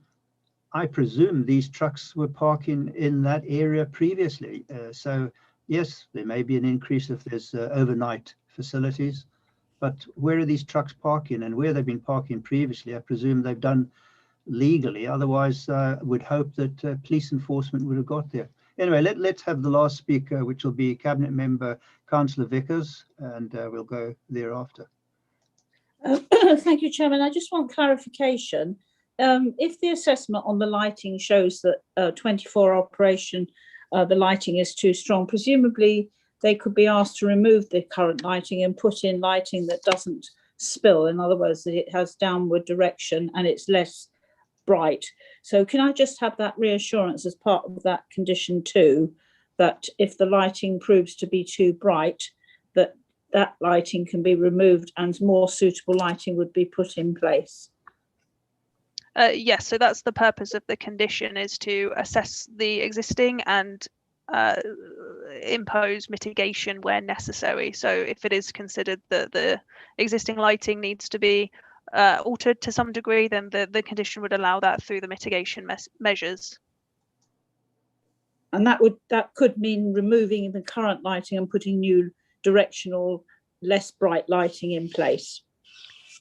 I presume these trucks were parking in that area previously. So yes, there may be an increase if there's overnight facilities. But where are these trucks parking, and where they've been parking previously, I presume they've done legally. Otherwise, would hope that police enforcement would have got there. Anyway, let's have the last speaker, which will be Cabinet Member Councillor Vickers, and we'll go thereafter. Thank you, Chairman. I just want clarification. If the assessment on the lighting shows that 24 operation, the lighting is too strong, presumably they could be asked to remove the current lighting and put in lighting that doesn't spill. In other words, that it has downward direction and it's less bright. So can I just have that reassurance as part of that condition too, that if the lighting proves to be too bright, that lighting can be removed and more suitable lighting would be put in place? Yes, so that's the purpose of the condition, is to assess the existing and impose mitigation where necessary. So if it is considered that the existing lighting needs to be altered to some degree, then the condition would allow that through the mitigation measures. And that could mean removing the current lighting and putting new directional, less bright lighting in place.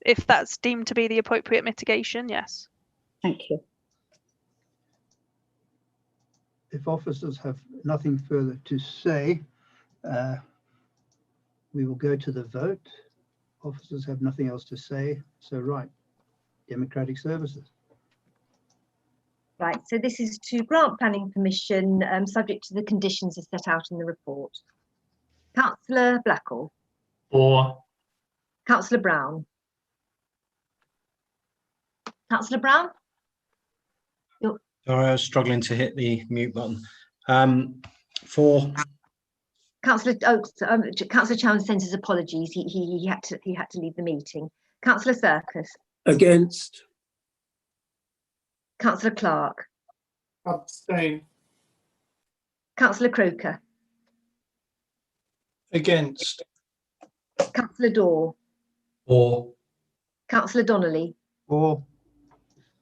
If that's deemed to be the appropriate mitigation, yes. Thank you. If officers have nothing further to say, we will go to the vote. Officers have nothing else to say. So right, Democratic Services. Right, so this is to grant planning permission subject to the conditions as set out in the report. Councillor Blackall. For. Councillor Brown. Councillor Brown? Sorry, I was struggling to hit the mute button. For Councillor Councillor Chown sends his apologies. He had to leave the meeting. Councillor Circus. Against. Councillor Clark. Abstain. Councillor Croker. Against. Councillor Daw. For. Councillor Donnelly. For.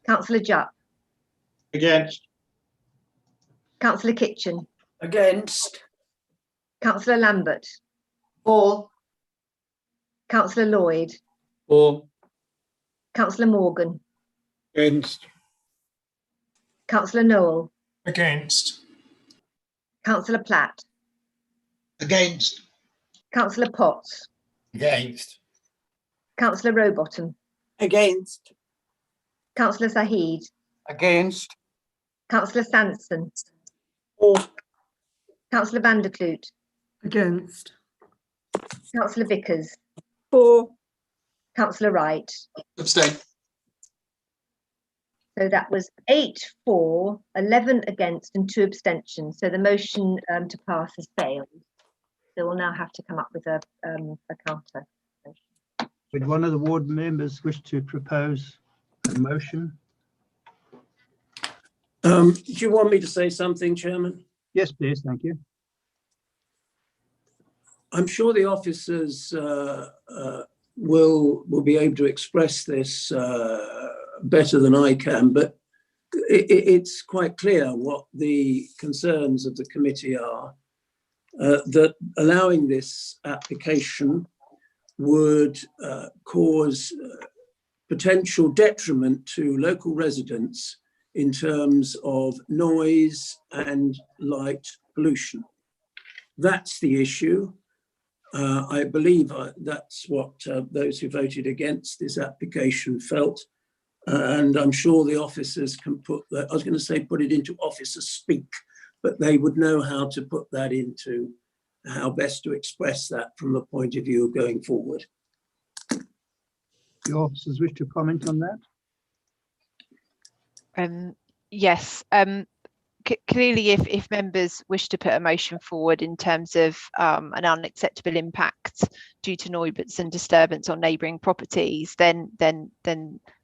Councillor Jupp. Against. Councillor Kitchen. Against. Councillor Lambert. For. Councillor Lloyd. For. Councillor Morgan. Against. Councillor Noel. Against. Councillor Platt. Against. Councillor Potts. Against. Councillor Rowbottom. Against. Councillor Saheed. Against. Councillor Sanson. For. Councillor Vanderkloot. Against. Councillor Vickers. For. Councillor Wright. Abstain. So that was 8 for, 11 against and 2 abstentions. So the motion to pass has failed. So we'll now have to come up with a counter. Would one of the ward members wish to propose a motion? Do you want me to say something, Chairman? Yes, please. Thank you. I'm sure the officers will be able to express this better than I can, but it's quite clear what the concerns of the committee are, that allowing this application would cause potential detriment to local residents in terms of noise and light pollution. That's the issue. I believe that's what those who voted against this application felt. And I'm sure the officers can put that, I was going to say put it into officer speak, but they would know how to put that into how best to express that from the point of view of going forward. The officers wish to comment on that? Yes. Clearly, if members wish to put a motion forward in terms of an unacceptable impact due to noise and disturbance on neighbouring properties, then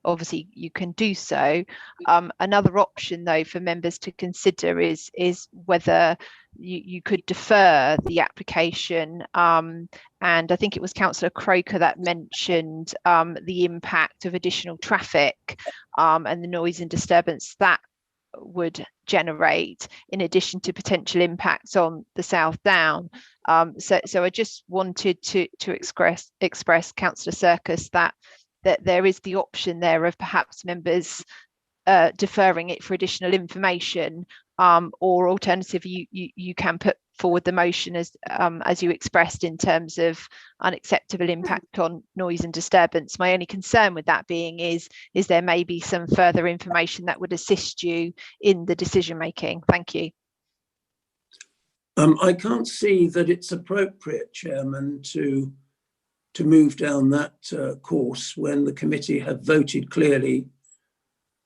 obviously you can do so. Another option, though, for members to consider is whether you could defer the application. And I think it was Councillor Croker that mentioned the impact of additional traffic and the noise and disturbance that would generate, in addition to potential impacts on the South Down. So I just wanted to express Councillor Circus that there is the option there of perhaps members deferring it for additional information, or alternatively you can put forward the motion as you expressed in terms of unacceptable impact on noise and disturbance. My only concern with that being is there may be some further information that would assist you in the decision making. Thank you. I can't see that it's appropriate, Chairman, to move down that course when the committee have voted clearly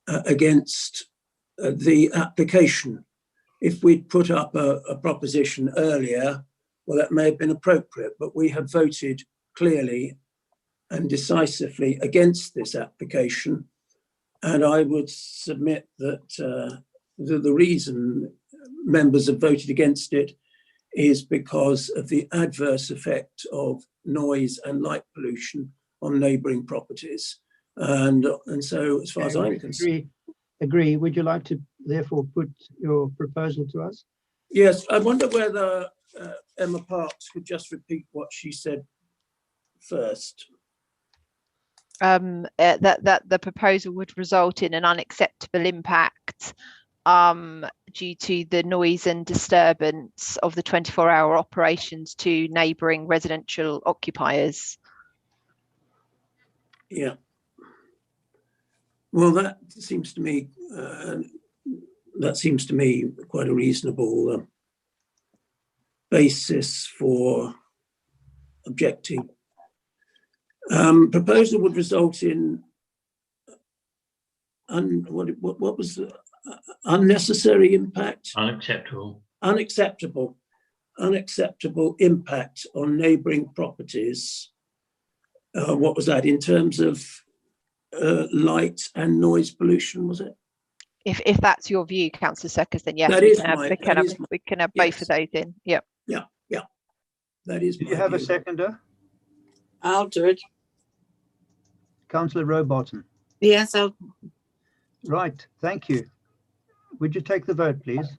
against the application. If we'd put up a proposition earlier, well, that may have been appropriate, but we have voted clearly and decisively against this application. And I would submit that the reason members have voted against it is because of the adverse effect of noise and light pollution on neighbouring properties. And so as far as I'm concerned. Agree. Would you like to therefore put your proposal to us? Yes, I wonder whether Emma Parks could just repeat what she said first. That the proposal would result in an unacceptable impact due to the noise and disturbance of the 24-hour operations to neighbouring residential occupiers. Yeah. Well, that seems to me quite a reasonable basis for objecting. Proposal would result in what was the unnecessary impact? Unacceptable. Unacceptable impact on neighbouring properties. What was that in terms of light and noise pollution, was it? If that's your view, Councillor Circus, then yes, That we is can have, my- we can that have, is my- we can have yes. both of those in. Yep. Yeah. That is. Do you have a seconder? I'll do it. Councillor Rowbottom. Yes, I'll. Right, thank you. Would you take the vote, please?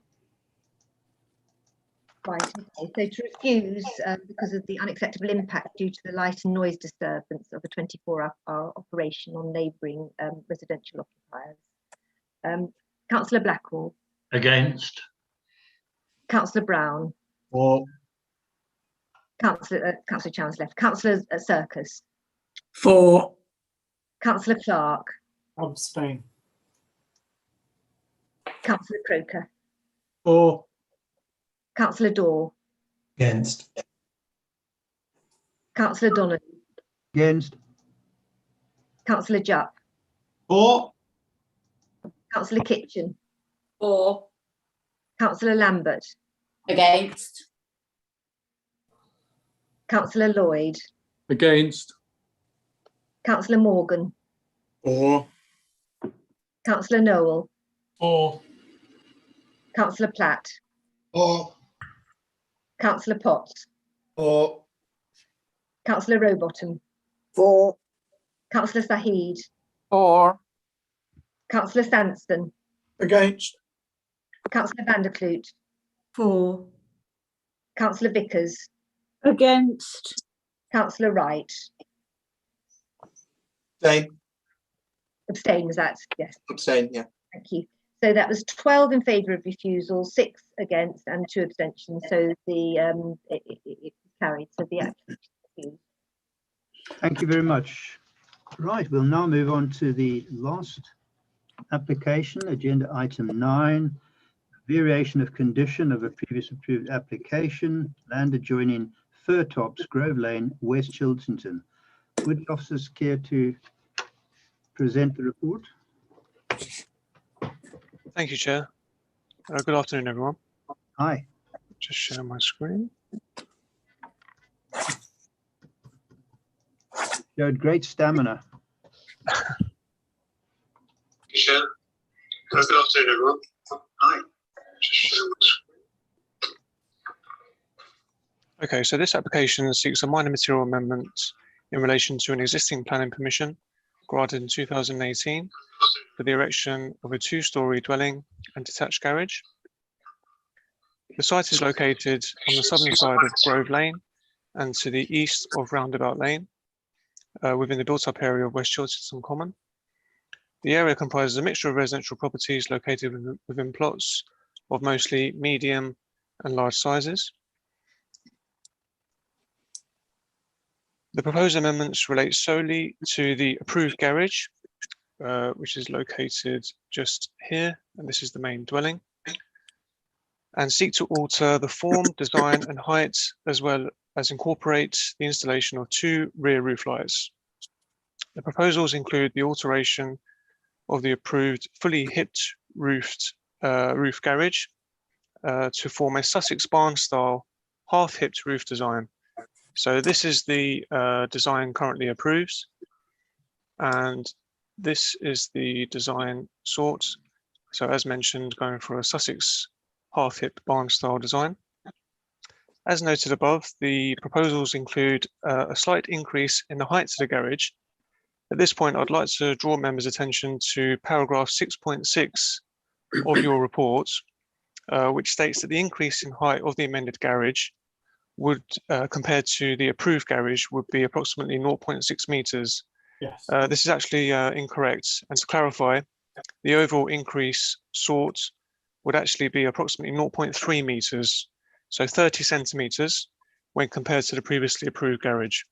Right, okay. So to refuse because of the unacceptable impact due to the light and noise disturbance of a 24-hour operation on neighbouring residential occupiers. Councillor Blackwell. Against. Councillor Brown. For. Councillor Chandler's left. Councillor Circus. For. Councillor Clark. Abstain. Councillor Croker. For. Councillor Daw. Against. Councillor Donnelly. Against. Councillor Jupp. For. Councillor Kitchen. For. Councillor Lambert. Against. Councillor Lloyd. Against. Councillor Morgan. For. Councillor Noel. For. Councillor Platt. For. Councillor Potts. For. Councillor Rowbottom. For. Councillor Saheed. For. Councillor Sanston. Against. Councillor Vanderkloot. For. Councillor Vickers. Against. Councillor Wright. Abstain. Abstain, was that? Yes. Abstain, yeah. Thank you. So that was 12 in favour of refusal, 6 against and 2 abstentions. So the it carried. So the action. Thank you very much. Right, we'll now move on to the last application, agenda item 9, variation of condition of a previous approved application, land adjoining Fir Tops, Grove Lane, West Chilternton. Would officers care to present the report? Thank you, Chair. Good afternoon, everyone. Hi. Just share my screen. Showed great stamina. Chair. Good afternoon, everyone. Hi. Just share my screen. Okay, so this application seeks a minor material amendment in relation to an existing planning permission granted in 2018 for the erection of a 2-storey dwelling and detached garage. The site is located on the southern side of Grove Lane and to the east of Roundabout Lane, within the built-up area of West Chilternton Common. The area comprises a mixture of residential properties located within plots of mostly medium and large sizes. The proposed amendments relate solely to the approved garage, which is located just here, and this is the main dwelling, and seek to alter the form, design and height, as well as incorporate the installation of 2 rear roof lights. The proposals include the alteration of the approved fully hipped roof garage to form a Sussex barn style half hipped roof design. So this is the design currently approved, and this is the design sought. So as mentioned, going for a Sussex half hipped barn style design. As noted above, the proposals include a slight increase in the height of the garage. At this point, I'd like to draw members' attention to paragraph 6.6 of your report, which states that the increase in height of the amended garage would, compared to the approved garage, would be approximately 0.6 meters. Yes. This is actually incorrect. And to clarify, the overall increase sought would actually be approximately 0.3 meters, so 30 centimeters when compared to the previously approved garage.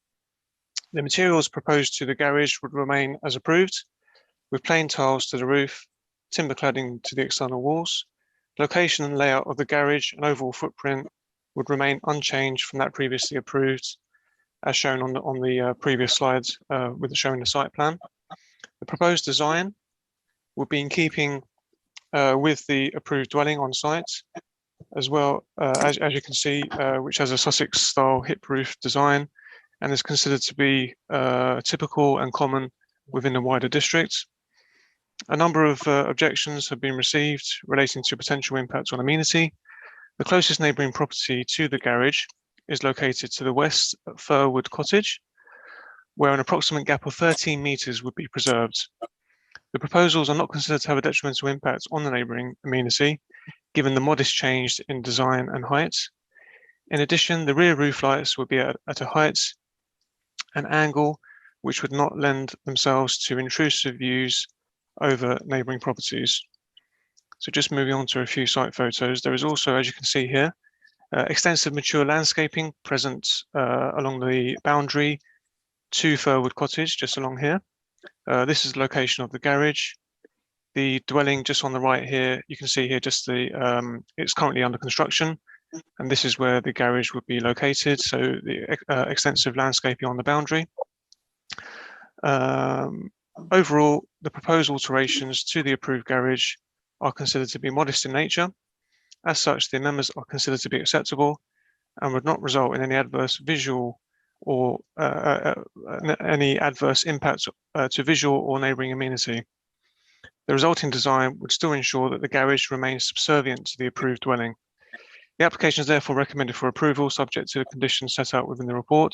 The materials proposed to the garage would remain as approved, with plain tiles to the roof, timber cladding to the external walls. Location and layout of the garage and overall footprint would remain unchanged from that previously approved, as shown on the previous slides with showing the site plan. The proposed design would be in keeping with the approved dwelling on site, as well as you can see, which has a Sussex-style hip roof design and is considered to be typical and common within the wider district. A number of objections have been received relating to potential impact on amenity. The closest neighbouring property to the garage is located to the west at Firwood Cottage, where an approximate gap of 13 metres would be preserved. The proposals are not considered to have a detrimental impact on the neighbouring amenity, given the modest change in design and height. In addition, the rear roof lights would be at a height and angle which would not lend themselves to intrusive views over neighbouring properties. So just moving on to a few site photos, there is also, as you can see here, extensive mature landscaping present along the boundary to Firwood Cottage, just along here. This is the location of the garage. The dwelling just on the right here, you can see here just the, it's currently under construction, and this is where the garage would be located. So the extensive landscaping on the boundary. Overall, the proposed alterations to the approved garage are considered to be modest in nature. As such, the amendments are considered to be acceptable and would not result in any adverse visual or any adverse impact to visual or neighbouring amenity. The resulting design would still ensure that the garage remains subservient to the approved dwelling. The application is therefore recommended for approval, subject to the conditions set out within the report,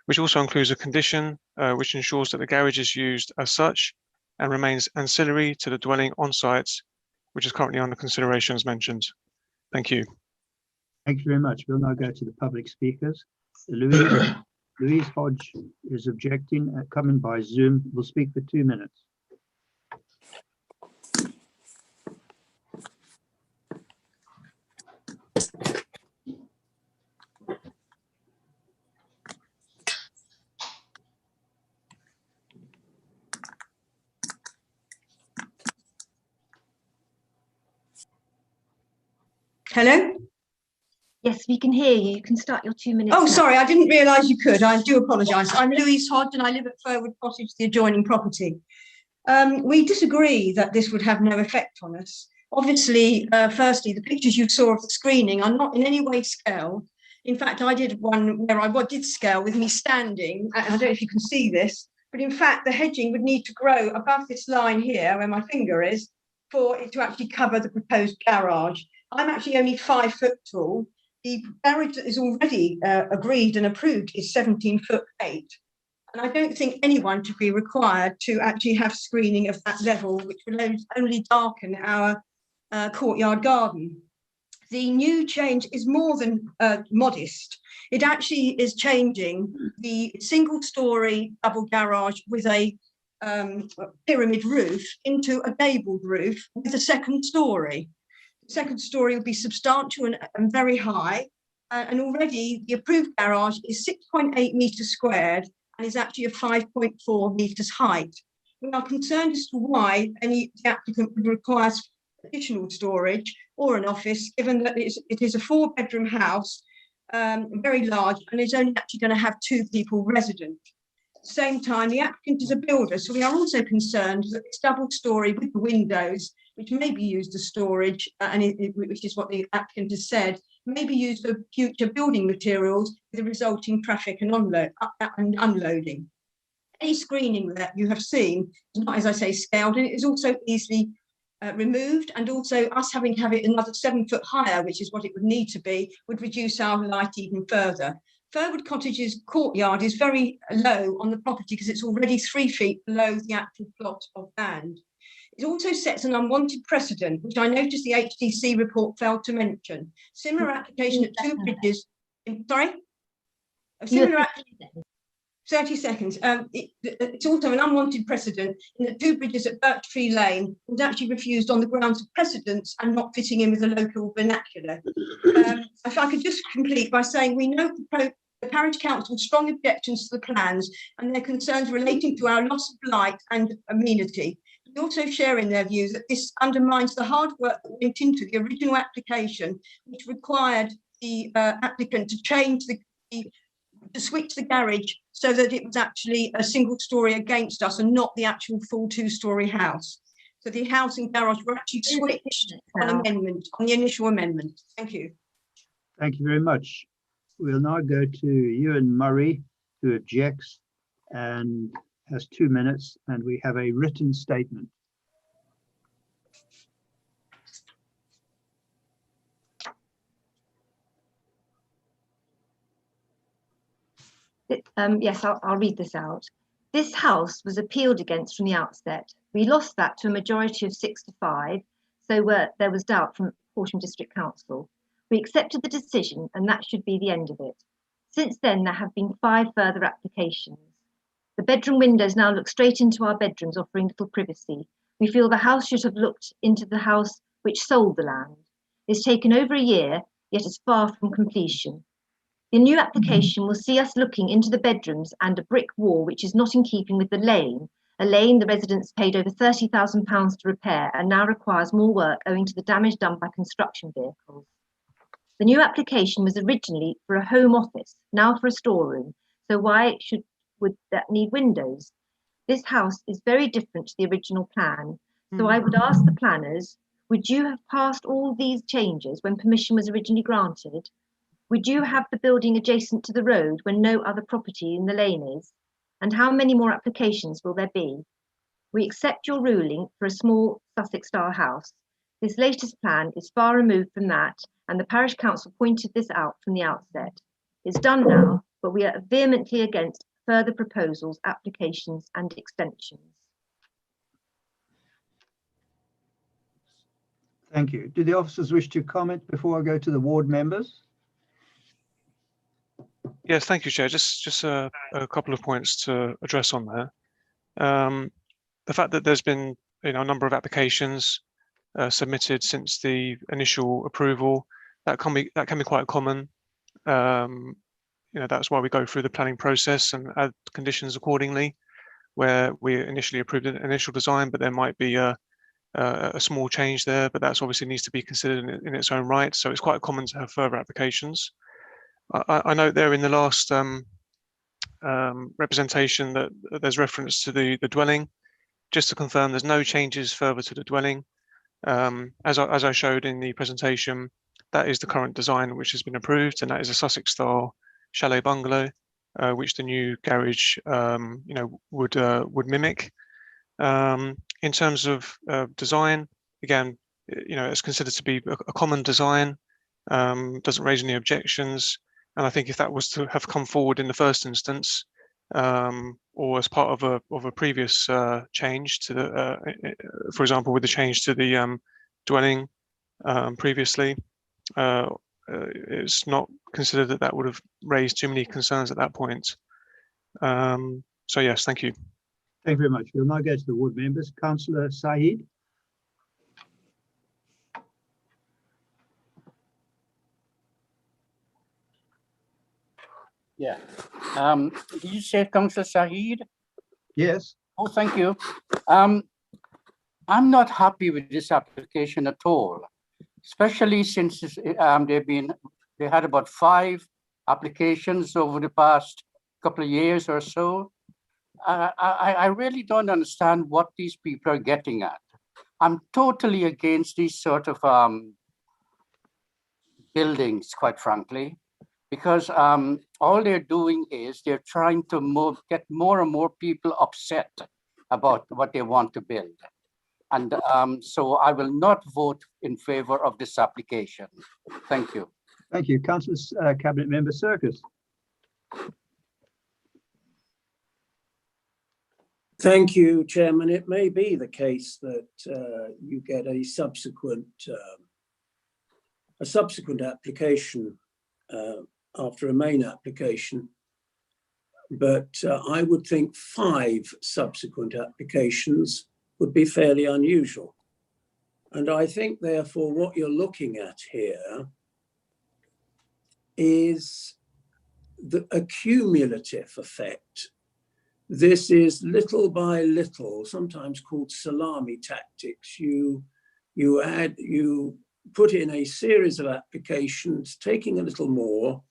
which also includes a condition which ensures that the garage is used as such and remains ancillary to the dwelling on site, which is currently under consideration as mentioned. Thank you. Thank you very much. We'll now go to the public speakers. Louise Hodge is objecting, coming by Zoom. Will speak for 2 minutes. Hello? Yes, we can hear you. You can start your 2 minutes. Oh, now. sorry, I didn't realise you could. I do apologise. I'm Louise Hodge and I live at Firwood Cottage, the adjoining property. We disagree that this would have no effect on us. Obviously, firstly, the pictures you saw of the screening are not in any way scaled. In fact, I did one where I did scale with me standing. I don't know if you can see this, but in fact, the hedging would need to grow above this line here where my finger is for it to actually cover the proposed garage. I'm actually only 5 foot tall. The garage that is already agreed and approved is 17'8". And I don't think anyone should be required to actually have screening of that level, which will only darken our courtyard garden. The new change is more than modest. It actually is changing the single-storey double garage with a pyramid roof into a gabled roof with a second storey. The second storey will be substantial and very high. And already the approved garage is 6.8 metres squared and is actually a 5.4 metres height. We are concerned as to why the applicant would require additional storage or an office, given that it is a 4-bedroom house, very large, and is only actually going to have 2 people resident. At the same time, the applicant is a builder, so we are also concerned that this double storey with the windows, which may be used as storage, which is what the applicant has said, may be used for future building materials with the resulting traffic and unloading. Any screening that you have seen is not, as I say, scaled, and it is also easily removed, and also us having to have it another 7 foot higher, which is what it would need to be, would reduce our light even further. Firwood Cottage's courtyard is very low on the property because it's already 3 feet below the actual plot of land. It also sets an unwanted precedent, which I noticed the HDC report failed to mention. Similar application at 2 bridges. Sorry? A similar 30 seconds. It's also an unwanted precedent in that 2 bridges at Birch Tree Lane was actually refused on the grounds of precedence and not fitting in with the local vernacular. If I could just complete by saying we note the Parish Council's strong objections to the plans and their concerns relating to our loss of light and amenity. We also share in their views that this undermines the hard work that went into the original application, which required the applicant to change to switch the garage so that it was actually a single storey against us and not the actual full 2-storey house. So the house and garage were actually switched on amendment, on the initial amendment. Thank you. Thank you very much. We'll now go to Ewan Murray, who objects and has 2 minutes, and we have a written statement. Yes, I'll read this out. This house was appealed against from the outset. We lost that to a majority of 6 to 5, so there was doubt from Horsham District Council. We accepted the decision, and that should be the end of it. Since then, there have been 5 further applications. The bedroom windows now look straight into our bedrooms, offering little privacy. We feel the house should have looked into the house which sold the land. It's taken over a year, yet is far from completion. The new application will see us looking into the bedrooms and a brick wall which is not in keeping with the lane, a lane the residents paid over £30,000 to repair and now requires more work owing to the damage done by construction vehicles. The new application was originally for a home office, now for a storeroom, so why would that need windows? This house is very different to the original plan, so I would ask the planners, would you have passed all these changes when permission was originally granted? Would you have the building adjacent to the road when no other property in the lane is? And how many more applications will there be? We accept your ruling for a small Sussex-style house. This latest plan is far removed from that, and the Parish Council pointed this out from the outset. It's done now, but we are vehemently against further proposals, applications and extensions. Thank you. Do the officers wish to comment before I go to the ward members? Yes, thank you, Chair. Just a couple of points to address on there. The fact that there's been a number of applications submitted since the initial approval, that can be quite common. That's why we go through the planning process and add conditions accordingly, where we initially approved an initial design, but there might be a small change there, but that's obviously needs to be considered in its own right. So it's quite common to have further applications. I note there in the last representation that there's reference to the dwelling. Just to confirm, there's no changes further to the dwelling. As I showed in the presentation, that is the current design which has been approved, and that is a Sussex-style chalet bungalow, which the new garage, would mimic. In terms of design, again, it's considered to be a common design. Doesn't raise any objections. And I think if that was to have come forward in the first instance, or as part of a previous change to the, for example, with the change to the dwelling previously, it's not considered that would have raised too many concerns at that point. So yes, thank you. Thank you very much. We'll now go to the ward members. Councillor Saeed. Yeah. Did you say Councillor Saeed? Yes. Oh, thank you. I'm not happy with this application at all, especially since they had about 5 applications over the past couple of years or so. I really don't understand what these people are getting at. I'm totally against these sort of buildings, quite frankly, because all they're doing is they're trying to get more and more people upset about what they want to build. And so I will not vote in favor of this application. Thank you. Thank you. Councillor Cabinet Member Circus. Thank you, Chairman. It may be the case that you get a subsequent application after a main application, but I would think 5 subsequent applications would be fairly unusual. And I think, therefore, what you're looking at here is a cumulative effect. This is little by little, sometimes called salami tactics. You put in a series of applications, taking a little more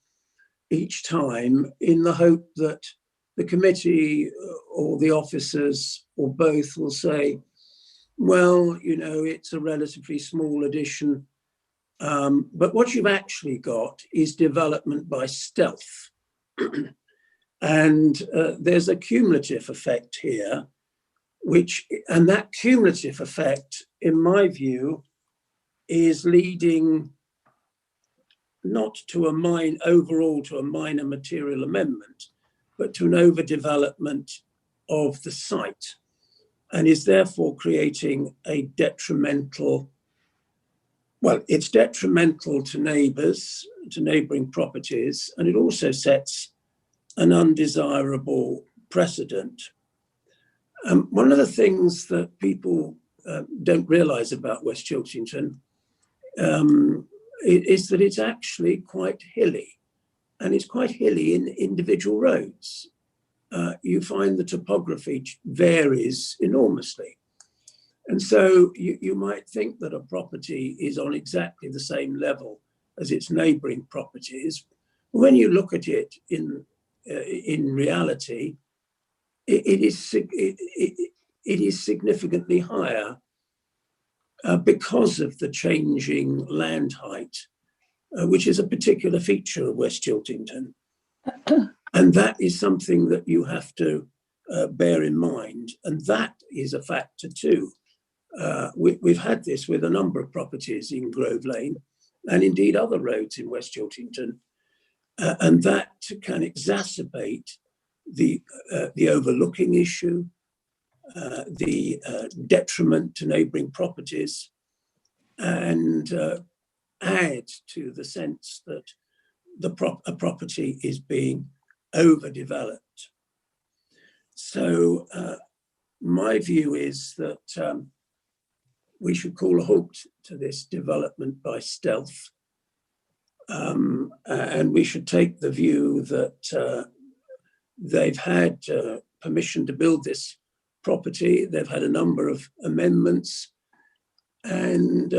each time in the hope that the committee or the officers or both will say, well, you know, it's a relatively small addition. But what you've actually got is development by stealth. And there's a cumulative effect here, and that cumulative effect, in my view, is leading not to overall to a minor material amendment, but to an overdevelopment of the site, and is therefore creating a detrimental, well, it's detrimental to neighbours, to neighbouring properties, and it also sets an undesirable precedent. One of the things that people don't realise about West Chiltington is that it's actually quite hilly, and it's quite hilly in individual roads. You find the topography varies enormously. And so you might think that a property is on exactly the same level as its neighbouring properties. When you look at it in reality, it is significantly higher because of the changing land height, which is a particular feature of West Chiltington. And that is something that you have to bear in mind. And that is a factor too. We've had this with a number of properties in Grove Lane and indeed other roads in West Chiltington. And that can exacerbate the overlooking issue, the detriment to neighbouring properties, and add to the sense that a property is being overdeveloped. So my view is that we should call a halt to this development by stealth, and we should take the view that they've had permission to build this property. They've had a number of amendments, and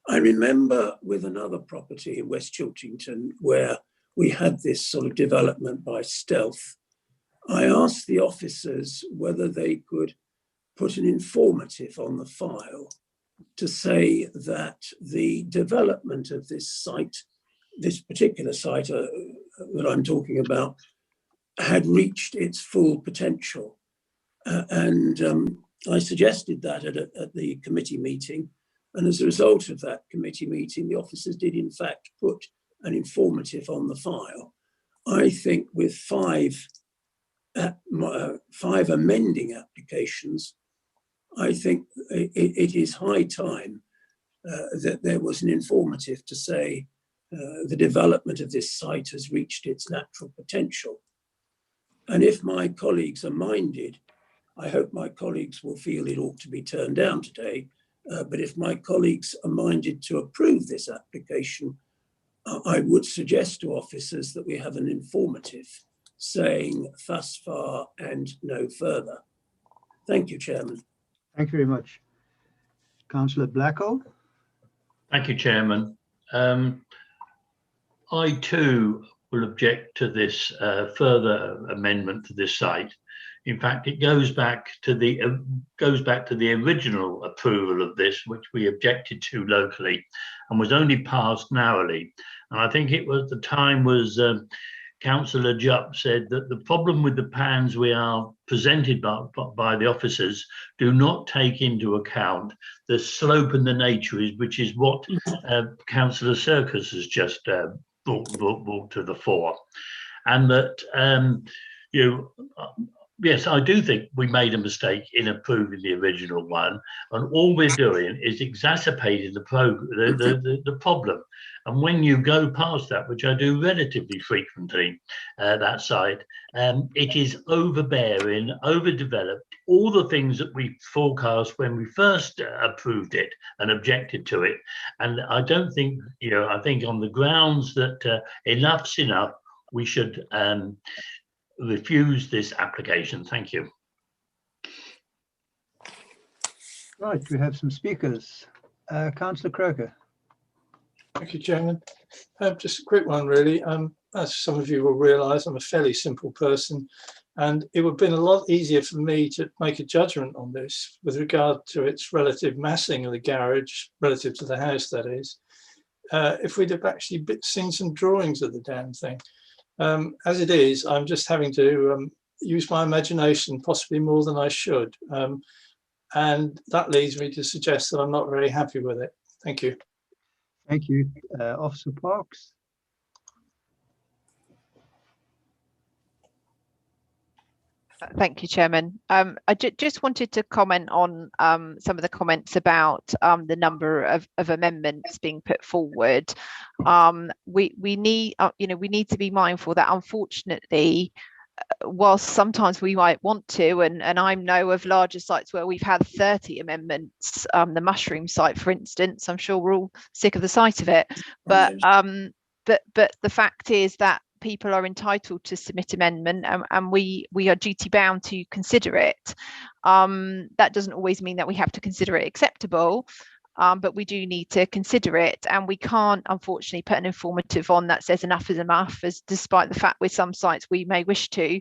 I remember with another property in West Chiltington where we had this sort of development by stealth. I asked the officers whether they could put an informative on the file to say that the development of this site, this particular site that I'm talking about, had reached its full potential. And I suggested that at the committee meeting. And as a result of that committee meeting, the officers did in fact put an informative on the file. I think with five amending applications, I think it is high time that there was an informative to say the development of this site has reached its natural potential. And if my colleagues are minded, I hope my colleagues will feel it ought to be turned down today. But if my colleagues are minded to approve this application, I would suggest to officers that we have an informative saying thus far and no further. Thank you, Chairman. Thank you very much. Councillor Blackwell. Thank you, Chairman. I too will object to this further amendment to this site. In fact, it goes back to the original approval of this, which we objected to locally, and was only passed narrowly. And I think it was the time was Councillor Jupp said that the problem with the plans we are presented by the officers do not take into account the slope and the nature, which is what Councillor Circus has just brought to the fore, and that yes, I do think we made a mistake in approving the original one, and all we're doing is exacerbating the problem. And when you go past that, which I do relatively frequently, that site, it is overbearing, overdeveloped, all the things that we forecast when we first approved it and objected to it. And I don't think, I think on the grounds that enough's enough, we should refuse this application. Thank you. Right, we have some speakers. Councillor Croker. Thank you, Chairman. Just a quick one, really. As some of you will realise, I'm a fairly simple person, And it would have been a lot easier for me to make a judgment on this with regard to its relative massing of the garage, relative to the house, that is, if we'd have actually seen some drawings of the damn thing. As it is, I'm just having to use my imagination possibly more than I should. And that leads me to suggest that I'm not very happy with it. Thank you. Thank you. Officer Parks. Thank you, Chairman. I just wanted to comment on some of the comments about the number of amendments being put forward. We need, we need to be mindful that, unfortunately, whilst sometimes we might want to, and I know of larger sites where we've had 30 amendments, the mushroom site, for instance. I'm sure we're all sick of the sight of it, but the fact is that people are entitled to submit amendment, and we are duty bound to consider it. That doesn't always mean that we have to consider it acceptable, but we do need to consider it, and we can't unfortunately put an informative on that says enough is enough, as despite the fact with some sites we may wish to,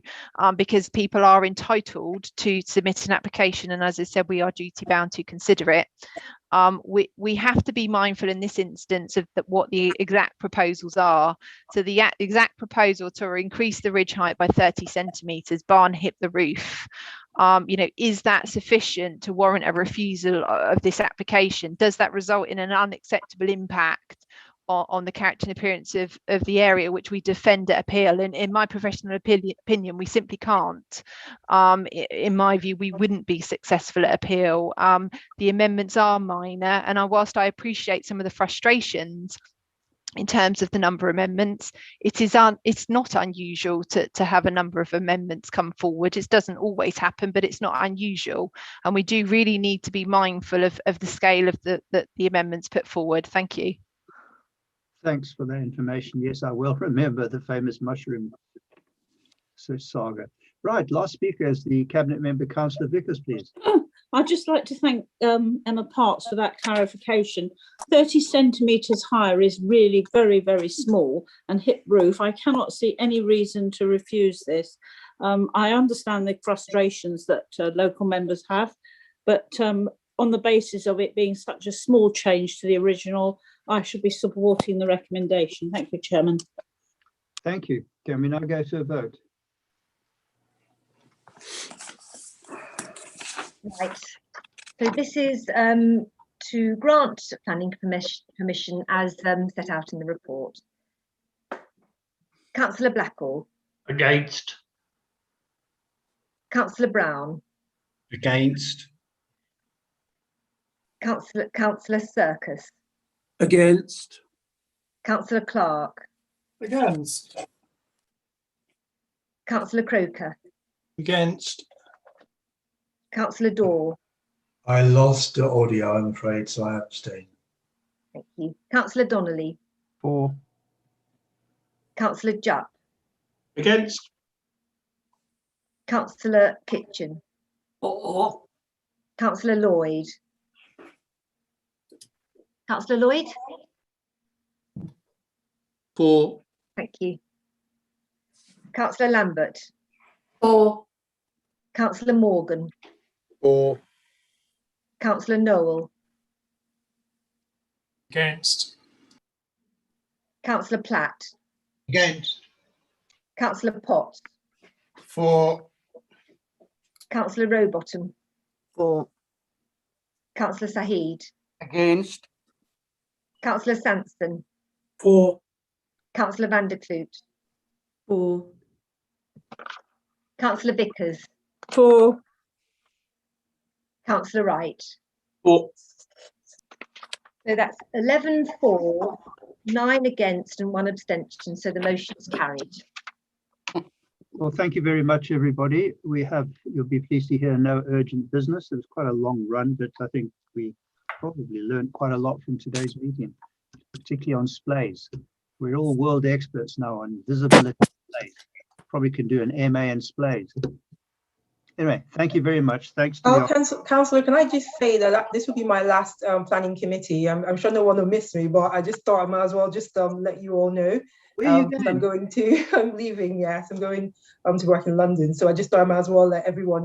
because people are entitled to submit an application, and as I said, we are duty bound to consider it. We have to be mindful in this instance of what the exact proposals are. So the exact proposal to increase the ridge height by 30 centimetres, barn hip the roof, is that sufficient to warrant a refusal of this application? Does that result in an unacceptable impact on the character and appearance of the area which we defend at appeal? And in my professional opinion, we simply can't. In my view, we wouldn't be successful at appeal. The amendments are minor, and whilst I appreciate some of the frustrations in terms of the number of amendments, it's not unusual to have a number of amendments come forward. It doesn't always happen, but it's not unusual, and we do really need to be mindful of the scale of the amendments put forward. Thank you. Thanks for that information. Yes, I will remember the famous mushroom saga. Right, last speaker is the Cabinet Member, Councillor Vickers, please. I'd just like to thank Emma Parks for that clarification. 30 centimetres higher is really very, very small, and hip roof, I cannot see any reason to refuse this. I understand the frustrations that local members have, but on the basis of it being such a small change to the original, I should be supporting the recommendation. Thank you, Chairman. Thank you. Can we now go to a vote? Right. So this is to grant planning permission as set out in the report. Councillor Blackall. Against. Councillor Brown. Against. Councillor Circus. Against. Councillor Clark. Against. Councillor Croker. Against. Councillor Dorr. I lost the audio, I'm afraid, so I abstain. Thank you. Councillor Donnelly. For. Councillor Jupp. Against. Councillor Kitchen. For. Councillor Lloyd. Councillor Lloyd. For. Thank you. Councillor Lambert. For. Councillor Morgan. For. Councillor Noel. Against. Councillor Platt. Against. Councillor Potts. For. Councillor Rowbottom. For. Councillor Saheed. Against. Councillor Sampson. For. Councillor van der Kloot. For. Councillor Vickers. For. Councillor Wright. For. So that's 11 for, 9 against and 1 abstention. So the motion is carried. Well, thank you very much, everybody. You'll be pleased to hear, no urgent business. It was quite a long run, but I think we probably learned quite a lot from today's meeting, particularly on splays. We're all world experts now on visibility splays. Probably can do an MA in splays. Anyway, thank you very much. Thanks to Councillor, can I just say that this will be my last planning committee. I'm sure no one will miss me, but I just thought I might as well just let you all know Where are you 'cause going? I'm leaving, yes, I'm going to work in London. So I just thought I might as well let everyone